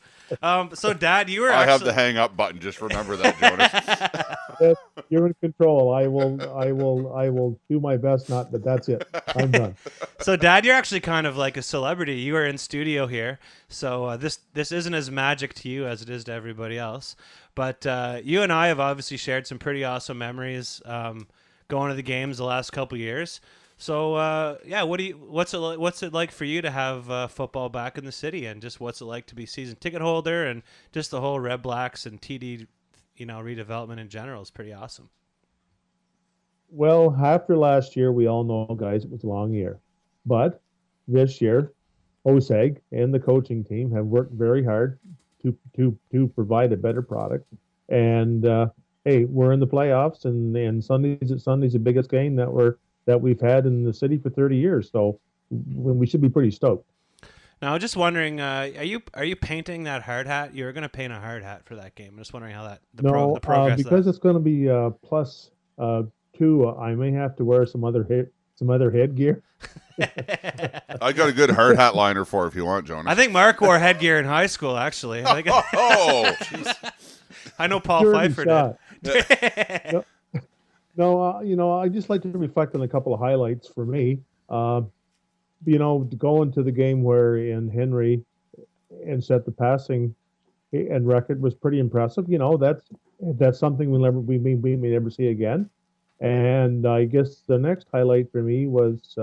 So, Dad, you were I have actually... the hang up button. Just remember that, Jonas. You're in control. I will do my best not, but that's it. I'm done. So, Dad, you're actually kind of like a celebrity. You are in studio here, so this isn't as magic to you as it is to everybody else. But you and I have obviously shared some pretty awesome memories going to the games the last couple years. So, yeah, what's it like for you to have football back in the city, and just what's it like to be season ticket holder, and just the whole Red Blacks and TD, redevelopment in general is pretty awesome. Well, after last year, we all know, guys, it was a long year. But this year, OSEG and the coaching team have worked very hard to provide a better product. And hey, we're in the playoffs, and Sunday's the biggest game that we've had in the city for 30 years. So we should be pretty stoked. Now, just wondering, are you painting that hard hat? You're going to paint a hard hat for that game. I'm just wondering how the progress because it's going to be plus 2. I may have to wear some other headgear. I got a good hard hat liner for if you want, Jonas. I think Mark wore headgear in high school, actually. I know Paul Pfeiffer did. No, I just like to reflect on a couple of highlights for me. Going to the game where in Henry and set the passing and record was pretty impressive. That's something we may never see again. And I guess the next highlight for me was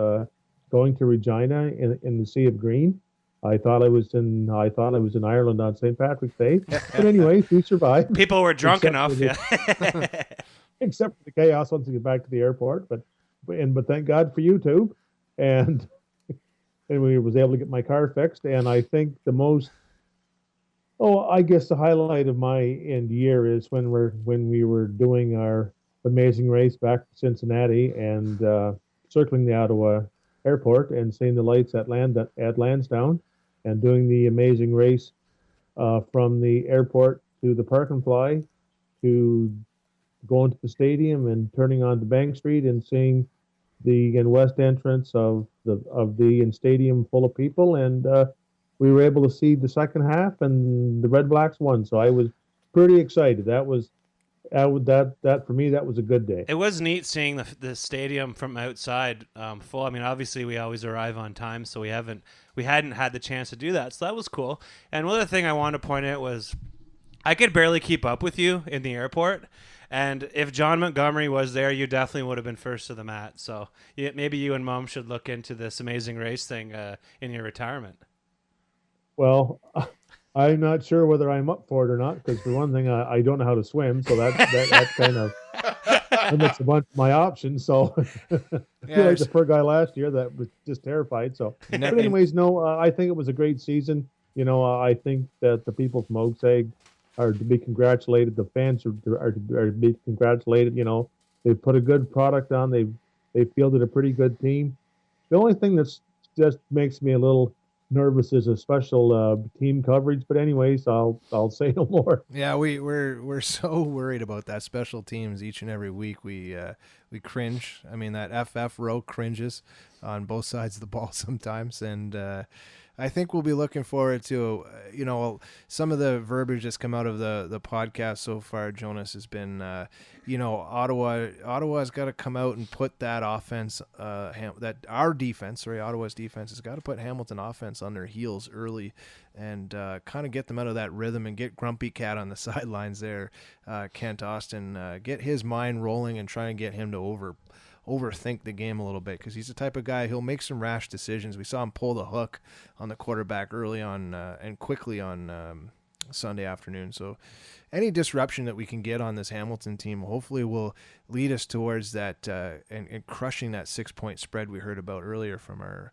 going to Regina in the Sea of Green. I thought I was in Ireland on St. Patrick's Day. But anyways, we survived. People were drunk enough, yeah. Except for the chaos once we get back to the airport. But thank God for YouTube. And we was able to get my car fixed. And I think the highlight of my end year is when we were doing our amazing race back to Cincinnati and circling the Ottawa airport and seeing the lights at Lansdowne and doing the amazing race from the airport to the Park and Fly to going to the stadium and turning on to Bank Street and seeing the west entrance of the stadium full of people, and we were able to see the second half and the Red Blacks won. So I was pretty excited. That for me, that was a good day. It was neat seeing the stadium from outside full. I mean, obviously we always arrive on time, so we hadn't had the chance to do that. So that was cool. And one other thing I wanted to point out was I could barely keep up with you in the airport. And if John Montgomery was there, you definitely would have been first to the mat. So maybe you and Mom should look into this amazing race thing in your retirement. Well, I'm not sure whether I'm up for it or not, because for one thing, I don't know how to swim, so that kind of limits a bunch of my options. So I feel like the poor guy last year that was just terrified. So, but anyways, no, I think it was a great season. I think that the people from OSEG are to be congratulated. The fans are to be congratulated. They've put a good product on. They fielded a pretty good team. The only thing that's just makes me a little nervous is a special team coverage. But anyways, I'll say no more. Yeah, we're so worried about that special teams each and every week. We cringe. I mean, that FF row cringes on both sides of the ball sometimes, and I think we'll be looking forward to, some of the verbiage that's come out of the podcast so far, Jonas, has been, Ottawa's got to come out and put that offense, Ottawa's defense has got to put Hamilton offense on their heels early and kind of get them out of that rhythm and get Grumpy Cat on the sidelines there, Kent Austin, get his mind rolling and try and get him to overthink the game a little bit, because he's the type of guy, he'll make some rash decisions. We saw him pull the hook on the quarterback early on and quickly on Sunday afternoon. So any disruption that we can get on this Hamilton team hopefully will lead us towards that and crushing that 6-point spread we heard about earlier from our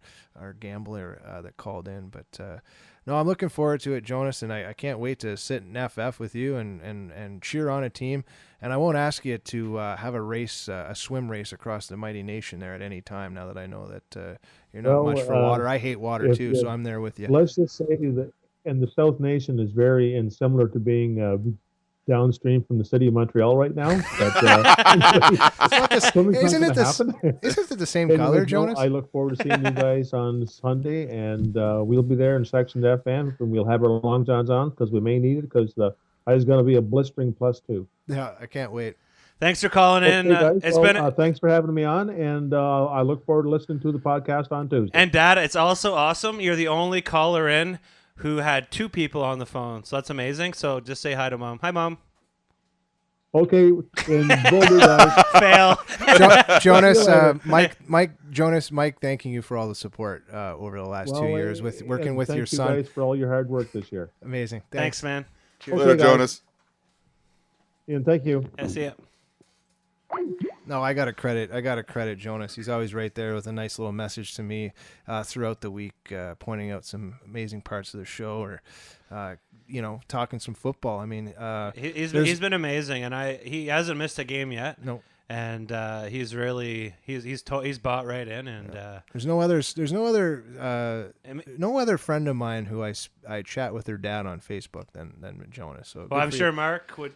gambler that called in. But no, I'm looking forward to it, Jonas, and I can't wait to sit in FF with you and cheer on a team. And I won't ask you to have a swim race across the mighty nation there at any time, now that I know that you're not much for water. I hate water too, so I'm there with you. Let's just say that, and the South Nation is very similar to being downstream from the city of Montreal right now. But, isn't it the same color, Anyways, no, Jonas? I look forward to seeing you guys on Sunday, and we'll be there in Section FM, and we'll have our long johns on because we may need it because the high is going to be a blistering +2. Yeah, I can't wait. Thanks for calling in. Okay, guys, It's been thanks for having me on, and I look forward to listening to the podcast on Tuesday. And Dad, it's also awesome. You're the only caller in who had 2 people on the phone, so that's amazing. So just say hi to Mom. Hi, Mom. Okay, and Boulder guys. Fail. Jonas, Mike, thanking you for all the support over the last 2 years with working with your son. Thank you guys for all your hard work this year. Amazing. Thanks, man. Cheers. Later, Jonas. Ian, thank you. Yeah, see ya. No, I gotta credit Jonas. He's always right there with a nice little message to me throughout the week, pointing out some amazing parts of the show, or talking some football. I mean, he's been amazing, and he hasn't missed a game yet. No, and he's really he's bought right in, and there's no other friend of mine who I chat with their dad on Facebook than Jonas. So well, I'm sure Mark would.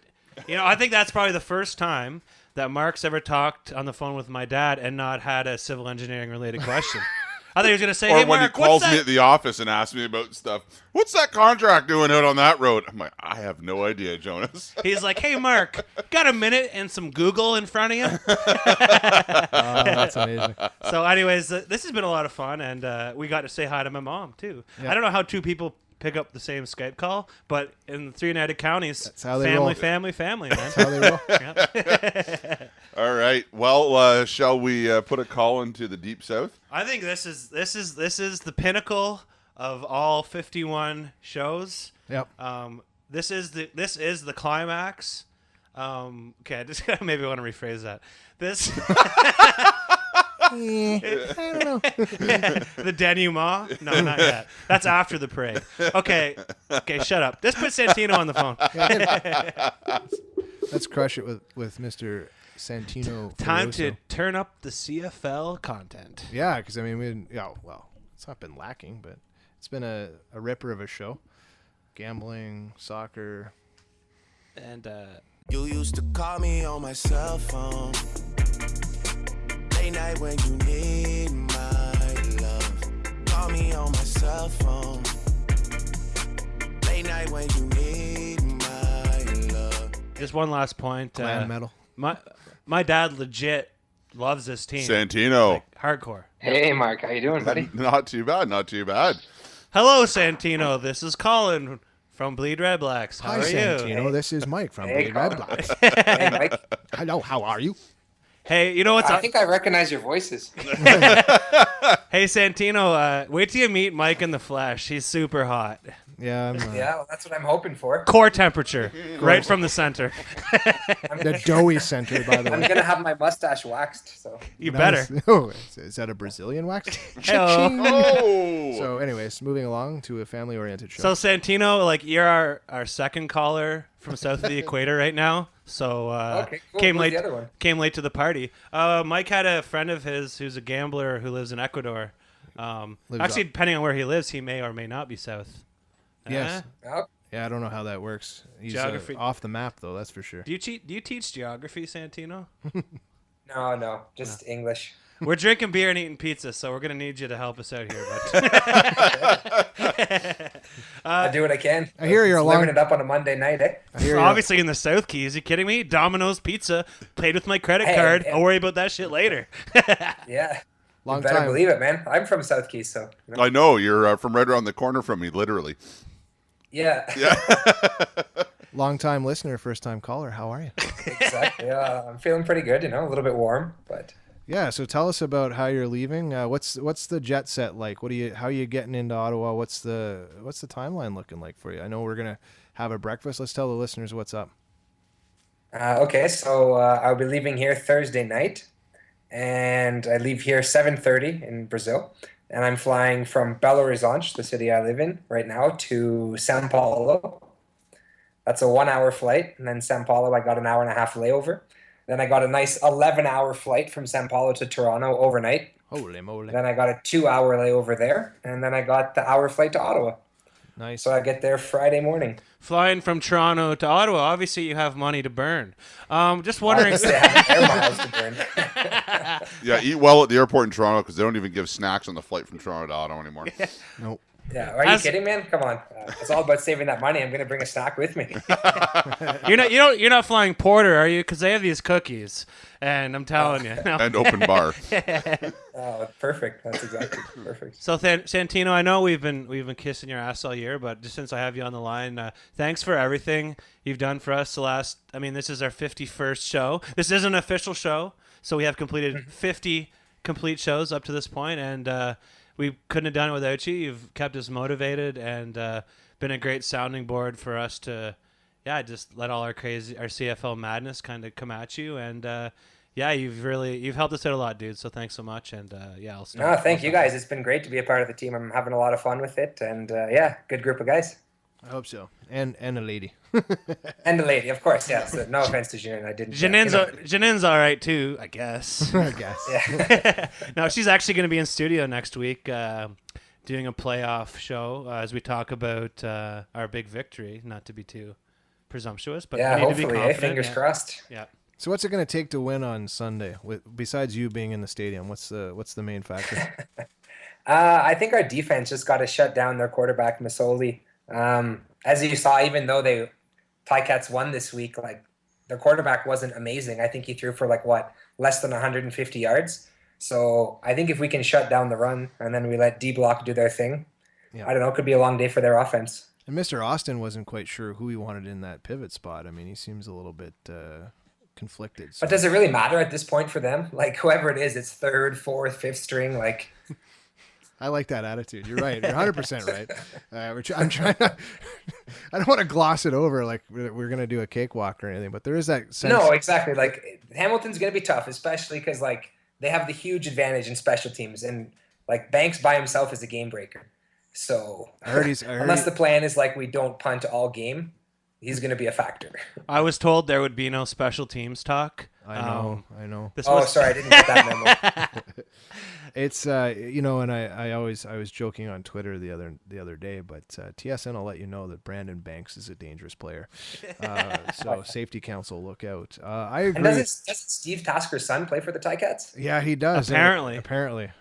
I think that's probably the first time that Mark's ever talked on the phone with my dad and not had a civil engineering related question. I thought he was going to say, or hey, when Mark, he calls me at the office and asks me about stuff, what's that contract doing out on that road? I'm like, I have no idea, Jonas. He's like, hey, Mark, got a minute and some Google in front of you? That's amazing. So anyways, this has been a lot of fun, and we got to say hi to my mom, too. Yeah. I don't know how 2 people pick up the same Skype call, but in the 3 United Counties, that's how they family, man. That's how they roll. Yep. All right. Well, shall we put a call into the Deep South? I think this is the pinnacle of all 51 shows. Yep. This is the climax. Okay, I just maybe want to rephrase that. This. I don't know. The denouement? No, not yet. That's after the parade. Okay, shut up. Let's put Santino on the phone. Let's crush it with Mr. Santino. Time Ferroso. to turn up the CFL content. Yeah, because I mean, it's not been lacking, but it's been a ripper of a show. Gambling, soccer, and you used to call me on my cell phone. Late night when you need my love. Call me on my cell phone. Late night when you need my love. Just one last point. Clan metal. My dad legit loves this team. Santino. Like, hardcore. Hey, Mark. How you doing, buddy? Not too bad. Not too bad. Hello, Santino. This is Colin from BleedRedBlacks. How Hi, are Santino. you? This is Mike from Hey, BleedRedBlacks. Hey, Mike. Hello, how are you? Hey, you know what's I think I recognize your voices. Hey, Santino, wait till you meet Mike in the flesh. He's super hot. Yeah, yeah, well, that's what I'm hoping for. Core temperature, right from the center. The doughy center, by the way. I'm going to have my mustache waxed, so. You better. Oh, is that a Brazilian wax? Oh. So, anyways, moving along to a family-oriented show. So, Santino, like, you're our second caller from south of the equator right now. So okay, cool. came Who's late. the other one? Came late to the party. Mike had a friend of his who's a gambler who lives in Ecuador. Actually, depending on where he lives, he may or may not be south. Yes. Yeah, I don't know how that works. He's Geography. off the map, though. That's for sure. Do you teach geography, Santino? No, just English. We're drinking beer and eating pizza, so we're gonna need you to help us out here. I do what I can. I hear you're living it up on a Monday night, eh? Obviously in the South Keys. You kidding me? Domino's Pizza. Paid with my credit card. I'll worry about that shit later. Yeah. Long you better time. believe it, man. I'm from South Keys, so. You know. I know you're from right around the corner from me, literally. Yeah. Long time listener, first time caller. How are you? Exactly. I'm feeling pretty good. A little bit warm, but. Yeah. So tell us about how you're leaving. What's the jet set like? How are you getting into Ottawa? What's the timeline looking like for you? I know we're gonna have a breakfast. Let's tell the listeners what's up. Okay, so I'll be leaving here Thursday night, and I leave here 7:30 in Brazil, and I'm flying from Belo Horizonte, the city I live in right now, to São Paulo. That's a 1-hour flight, and then São Paulo I got an hour and a half layover. Then I got a nice 11-hour flight from São Paulo to Toronto overnight. Holy moly! Then I got a 2-hour layover there, and then I got the hour flight to Ottawa. Nice. So I get there Friday morning. Flying from Toronto to Ottawa, obviously you have money to burn. Just wondering. Obviously, I have air miles to burn. Yeah, eat well at the airport in Toronto because they don't even give snacks on the flight from Toronto to Ottawa anymore. Nope. Yeah, are you kidding, man? Come on, it's all about saving that money. I'm gonna bring a snack with me. You're not flying Porter, are you? Because they have these cookies, and I'm telling you. No. And open bar. Oh, perfect. That's exactly perfect. So Santino, I know we've been kissing your ass all year, but just since I have you on the line, thanks for everything you've done for us the last. I mean, this is our 51st show. This is an official show, so we have completed 50 complete shows up to this point, and we couldn't have done it without you. You've kept us motivated and been a great sounding board for us to, just let all our CFL madness kind of come at you. And you've helped us out a lot, dude. So thanks so much. And I'll start. No, thank you guys. It's been great to be a part of the team. I'm having a lot of fun with it, and good group of guys. I hope so. And a lady. And the lady, of course. Yeah. So no offense to Janine, I didn't. Janen's all right too, I guess. I guess. Yeah. No, she's actually going to be in studio next week, doing a playoff show as we talk about our big victory. Not to be too presumptuous, but yeah, we need hopefully, to be confident. fingers crossed. Yeah. So what's it going to take to win on Sunday? Besides you being in the stadium, what's the main factor? I think our defense just got to shut down their quarterback Masoli. As you saw, even though the Ticats won this week, like their quarterback wasn't amazing. I think he threw for less than 150 yards. So I think if we can shut down the run and then we let D-Block do their thing, I don't know, it could be a long day for their offense. And Mr. Austin wasn't quite sure who he wanted in that pivot spot. I mean, he seems a little bit conflicted. So. But does it really matter at this point for them? Like whoever it is, it's third, fourth, fifth string. Like, I like that attitude. You're right. You're 100% right. I'm trying to. I don't want to gloss it over like we're going to do a cakewalk or anything, but there is that sense. No, exactly. Like Hamilton's going to be tough, especially because they have the huge advantage in special teams, and Banks by himself is a game breaker. So unless the plan is we don't punt all game, he's going to be a factor. I was told there would be no special teams talk. I know. Sorry, I didn't get that memo. It's and I was joking on Twitter the other day, but TSN will let you know that Brandon Banks is a dangerous player. So safety council, look out. I agree. And doesn't Steve Tasker's son play for the Ticats? Yeah, he does. Apparently.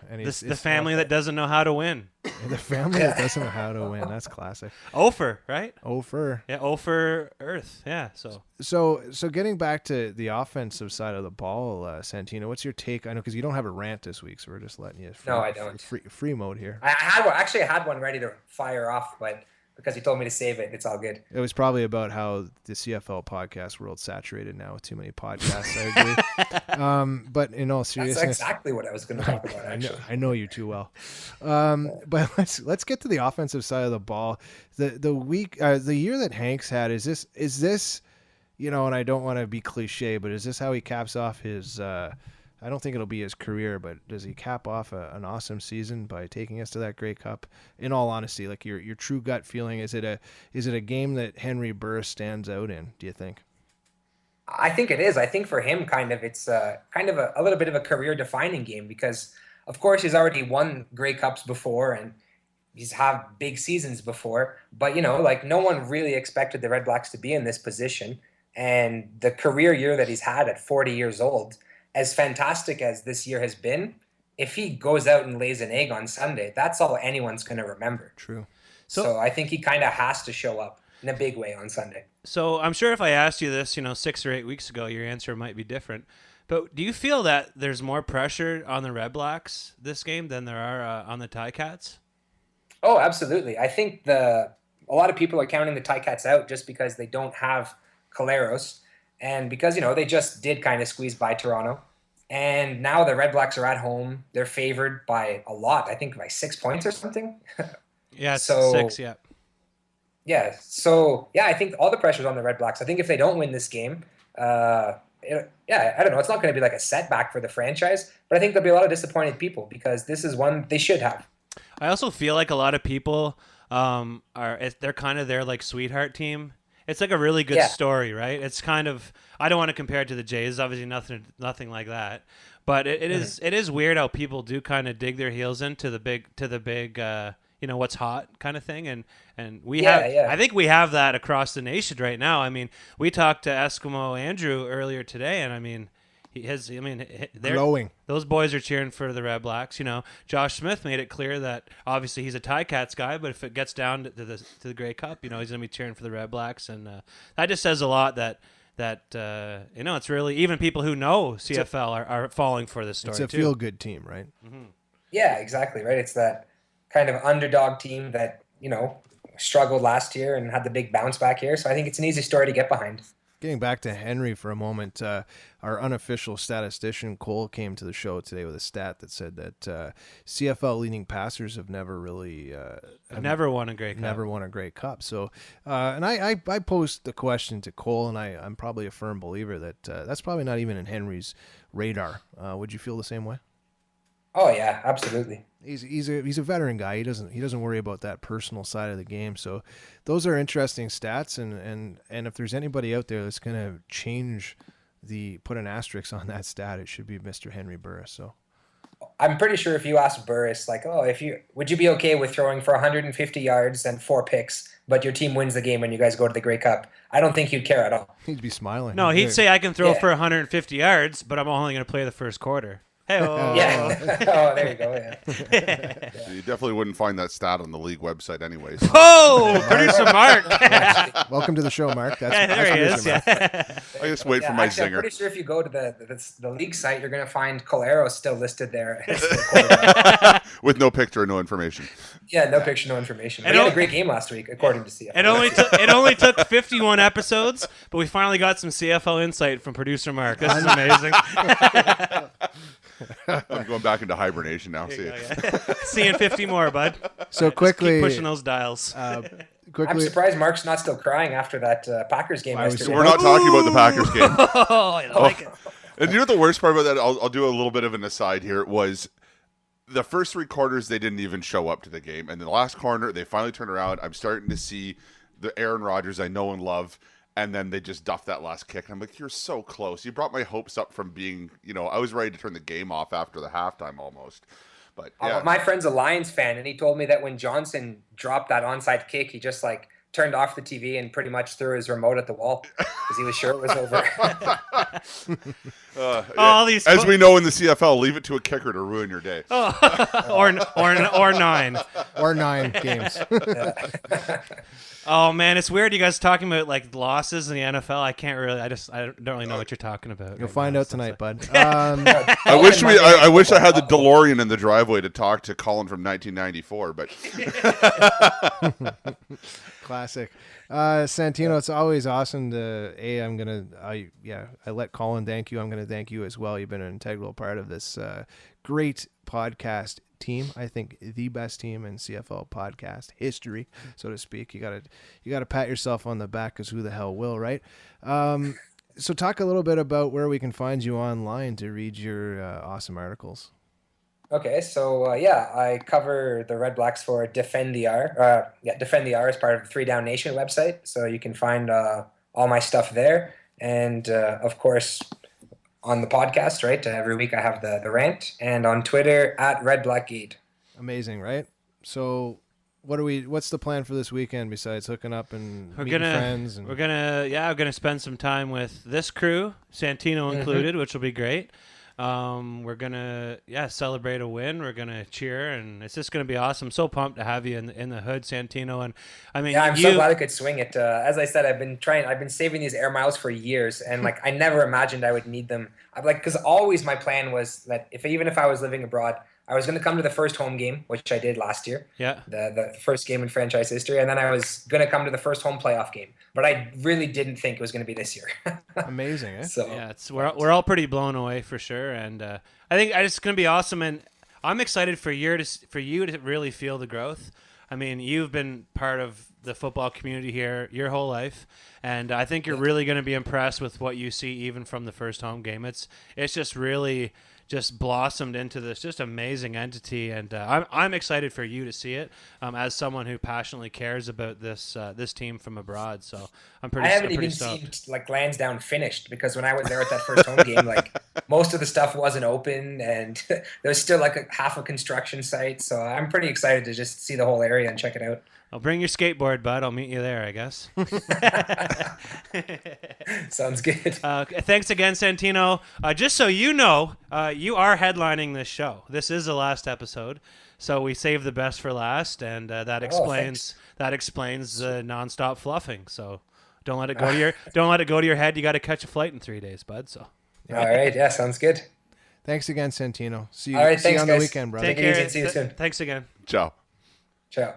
And the family that doesn't know how to win. The family that doesn't know how to win. That's classic. Ofer, right? Ofer. Yeah, Ofer Earth. Yeah. So getting back to the offensive side of the ball, Santino, what's your take? I know because you don't have a rant this week, so we're just letting you. No, I don't. Free mode here. I had one ready to fire off, but because he told me to save it, it's all good. It was probably about how the CFL podcast world's saturated now with too many podcasts. I agree. But in all seriousness, that's exactly what I was going to talk about. Actually, I know you too well. But let's get to the offensive side of the ball. The year that Hanks had is this, and I don't want to be cliche, but is this how he caps off his? I don't think it'll be his career, but does he cap off an awesome season by taking us to that Grey Cup? In all honesty, your true gut feeling, is it a game that Henry Burris stands out in, do you think? I think it is. I think for him, it's a little bit of a career defining game because, of course, he's already won Grey Cups before and he's had big seasons before. But no one really expected the Red Blacks to be in this position, and the career year that he's had at 40 years old. As fantastic as this year has been, if he goes out and lays an egg on Sunday, that's all anyone's going to remember. True. So I think he kind of has to show up in a big way on Sunday. So I'm sure if I asked you this, 6 or 8 weeks ago, your answer might be different. But do you feel that there's more pressure on the Red Blacks this game than there are on the Ticats? Oh, absolutely. I think a lot of people are counting the Ticats out just because they don't have Caleros. And because, they just did kind of squeeze by Toronto. And now the Red Blacks are at home. They're favored by a lot. I think by 6 points or something. Yeah, 6, yeah. Yeah. So, I think all the pressure's on the Red Blacks. I think if they don't win this game, I don't know. It's not going to be like a setback for the franchise. But I think there'll be a lot of disappointed people because this is one they should have. I also feel like a lot of people they're kind of their sweetheart team. It's a really good story, right? It's kind of, I don't want to compare it to the Jays, obviously nothing like that, but it is weird how people do kind of dig their heels into the big what's hot kind of thing, and we Yeah, have. yeah. I think we have that across the nation right now. I mean, we talked to Eskimo Andrew earlier today, and I mean, they're Glowing. Those boys are cheering for the Red Blacks. Josh Smith made it clear that obviously he's a Ticats guy, but if it gets down to the Grey Cup, he's going to be cheering for the Red Blacks, and that just says a lot that it's really even people who know CFL are falling for this story. It's a too. feel-good team, right? Mm-hmm. Yeah, exactly, right? It's that kind of underdog team that, struggled last year and had the big bounce back here. So I think it's an easy story to get behind. Getting back to Henry for a moment, our unofficial statistician Cole came to the show today with a stat that said that CFL leading passers have never really never won a Grey Cup. Never won a Grey Cup. So, and I posed the question to Cole, and I'm probably a firm believer that that's probably not even in Henry's radar. Would you feel the same way? Oh yeah, absolutely. He's a veteran guy. He doesn't worry about that personal side of the game. So those are interesting stats, and if there's anybody out there that's gonna put an asterisk on that stat, it should be Mr. Henry Burris. So I'm pretty sure if you asked Burris, like, would you be okay with throwing for 150 yards and 4 picks, but your team wins the game and you guys go to the Grey Cup, I don't think he'd care at all. He'd be smiling. No, he'd say I can throw for 150 yards, but I'm only going to play the first quarter. Hey-oh. Yeah. Oh, there you go. Yeah. You definitely wouldn't find that stat on the league website anyways. Oh, producer Mark. Welcome to the show, Mark. There he is. I just wait for my actually, zinger. I'm pretty sure if you go to the league site, you're going to find Colero still listed there. With no picture, no information. Yeah, no picture, no information. But he had a great game last week, according to CFL. It only took 51 episodes, but we finally got some CFL insight from producer Mark. This is amazing. I'm going back into hibernation now. Seeing 50 more, bud. So quickly, keep pushing those dials. I'm surprised Mark's not still crying after that Packers game. We're not talking about the Packers game. Oh, I like it. And you know what the worst part about that? I'll do a little bit of an aside here. Was the first 3 quarters they didn't even show up to the game, and the last corner they finally turned around. I'm starting to see the Aaron Rodgers I know and love. And then they just duffed that last kick. I'm like, you're so close. You brought my hopes up from being, I was ready to turn the game off after the halftime almost. But yeah. My friend's a Lions fan, and he told me that when Johnson dropped that onside kick, he just turned off the TV and pretty much threw his remote at the wall because he was sure it was over. As we know in the CFL, leave it to a kicker to ruin your day. Or 9. Or 9 games. Oh man, it's weird you guys talking about losses in the NFL. I don't really know what you're talking about. You'll find out tonight, bud. I wish I had the DeLorean in the driveway to talk to Colin from 1994, but classic. Santino, it's always awesome to I let Colin thank you. I'm gonna thank you as well. You've been an integral part of this great podcast team. I think the best team in CFL podcast history, so to speak. You gotta pat yourself on the back, because who the hell will, right? So talk a little bit about where we can find you online to read your awesome articles. Okay, so I cover the Red Blacks for Defend the R. Defend the R is part of the 3 Down Nation website, so you can find all my stuff there. And of course, on the podcast, right? Every week I have the rant, and on Twitter @RedBlackGate. Amazing, right? So, what's the plan for this weekend besides hooking up and meeting friends? We're gonna spend some time with this crew, Santino included, which will be great. We're gonna celebrate a win. We're gonna cheer, and it's just gonna be awesome. So pumped to have you in the hood, Santino. And I mean, I'm so glad I could swing it. As I said, I've been saving these air miles for years, and I never imagined I would need them. Because always my plan was that even if I was living abroad, I was going to come to the first home game, which I did last year. Yeah. The first game in franchise history, and then I was going to come to the first home playoff game. But I really didn't think it was going to be this year. Amazing, eh? So yeah, we're all pretty blown away for sure, and I think it's going to be awesome, and I'm excited for you to really feel the growth. I mean, you've been part of the football community here your whole life, and I think you're really going to be impressed with what you see even from the first home game. It's just really, just blossomed into this just amazing entity, and I'm excited for you to see it as someone who passionately cares about this team from abroad. So I'm pretty. I haven't I'm pretty even stoked. seen like Lansdowne finished, because when I was there at that first home game, like most of the stuff wasn't open, and there's still like half a construction site. So I'm pretty excited to just see the whole area and check it out. I'll bring your skateboard, bud. I'll meet you there, I guess. Sounds good. Thanks again, Santino. Just so you know, you are headlining this show. This is the last episode, so we saved the best for last, and that explains the nonstop fluffing. So don't let it go to your head. You got to catch a flight in 3 days, bud. So. All right. Yeah, sounds good. Thanks again, Santino. See you, All right, see you thanks, on guys. the weekend, brother. Take it easy. See you soon. Thanks again. Ciao. Ciao.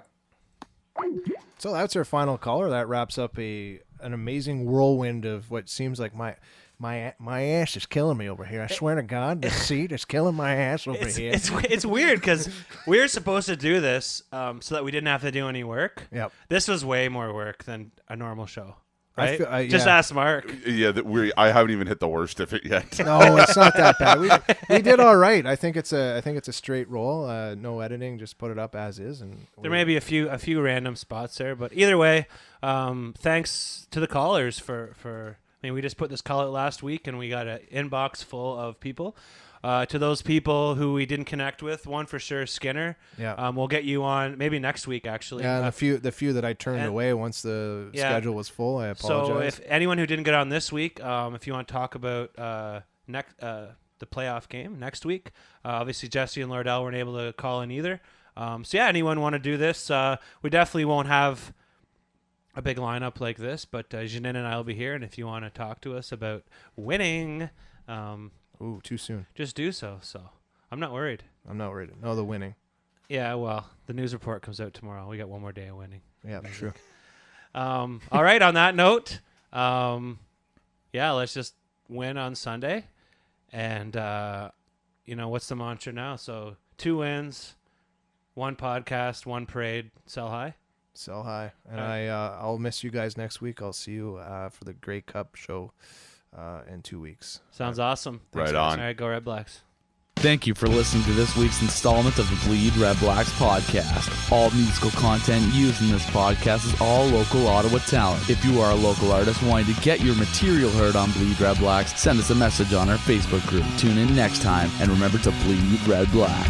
So that's our final caller. That wraps up an amazing whirlwind of what seems like my ass is killing me over here. I swear to God, the seat is killing my ass over here. It's weird because we were supposed to do this so that we didn't have to do any work. Yep. This was way more work than a normal show. Right? Just ask Mark. Yeah, I haven't even hit the worst of it yet. No, it's not that bad. We did all right. I think it's a straight roll. No editing. Just put it up as is. And there may be a few random spots there, but either way, thanks to the callers for. I mean, we just put this call out last week, and we got an inbox full of people. To those people who we didn't connect with, one for sure, Skinner. Yeah. We'll get you on maybe next week, actually. Yeah, and the few that I turned away once the schedule was full, I apologize. So if anyone who didn't get on this week, if you want to talk about the playoff game next week, obviously Jesse and Lordell weren't able to call in either. So yeah, anyone want to do this? We definitely won't have a big lineup like this, but Janine and I will be here, and if you want to talk to us about winning, ooh, too soon. Just do so. So I'm not worried. I'm not worried. No, the winning. Yeah, well, the news report comes out tomorrow. We got one more day of winning. Yeah, true. All right, on that note, yeah, let's just win on Sunday. And, what's the mantra now? So 2 wins, 1 podcast, 1 parade, sell high. Sell high. And I'll miss you guys next week. I'll see you for the Grey Cup show in 2 weeks. Sounds awesome. Right on. All right, go Red Blacks. Thank you for listening to this week's installment of the Bleed Red Blacks podcast. All musical content used in this podcast is all local Ottawa talent. If you are a local artist wanting to get your material heard on Bleed Red Blacks, send us a message on our Facebook group. Tune in next time, and remember to bleed red black.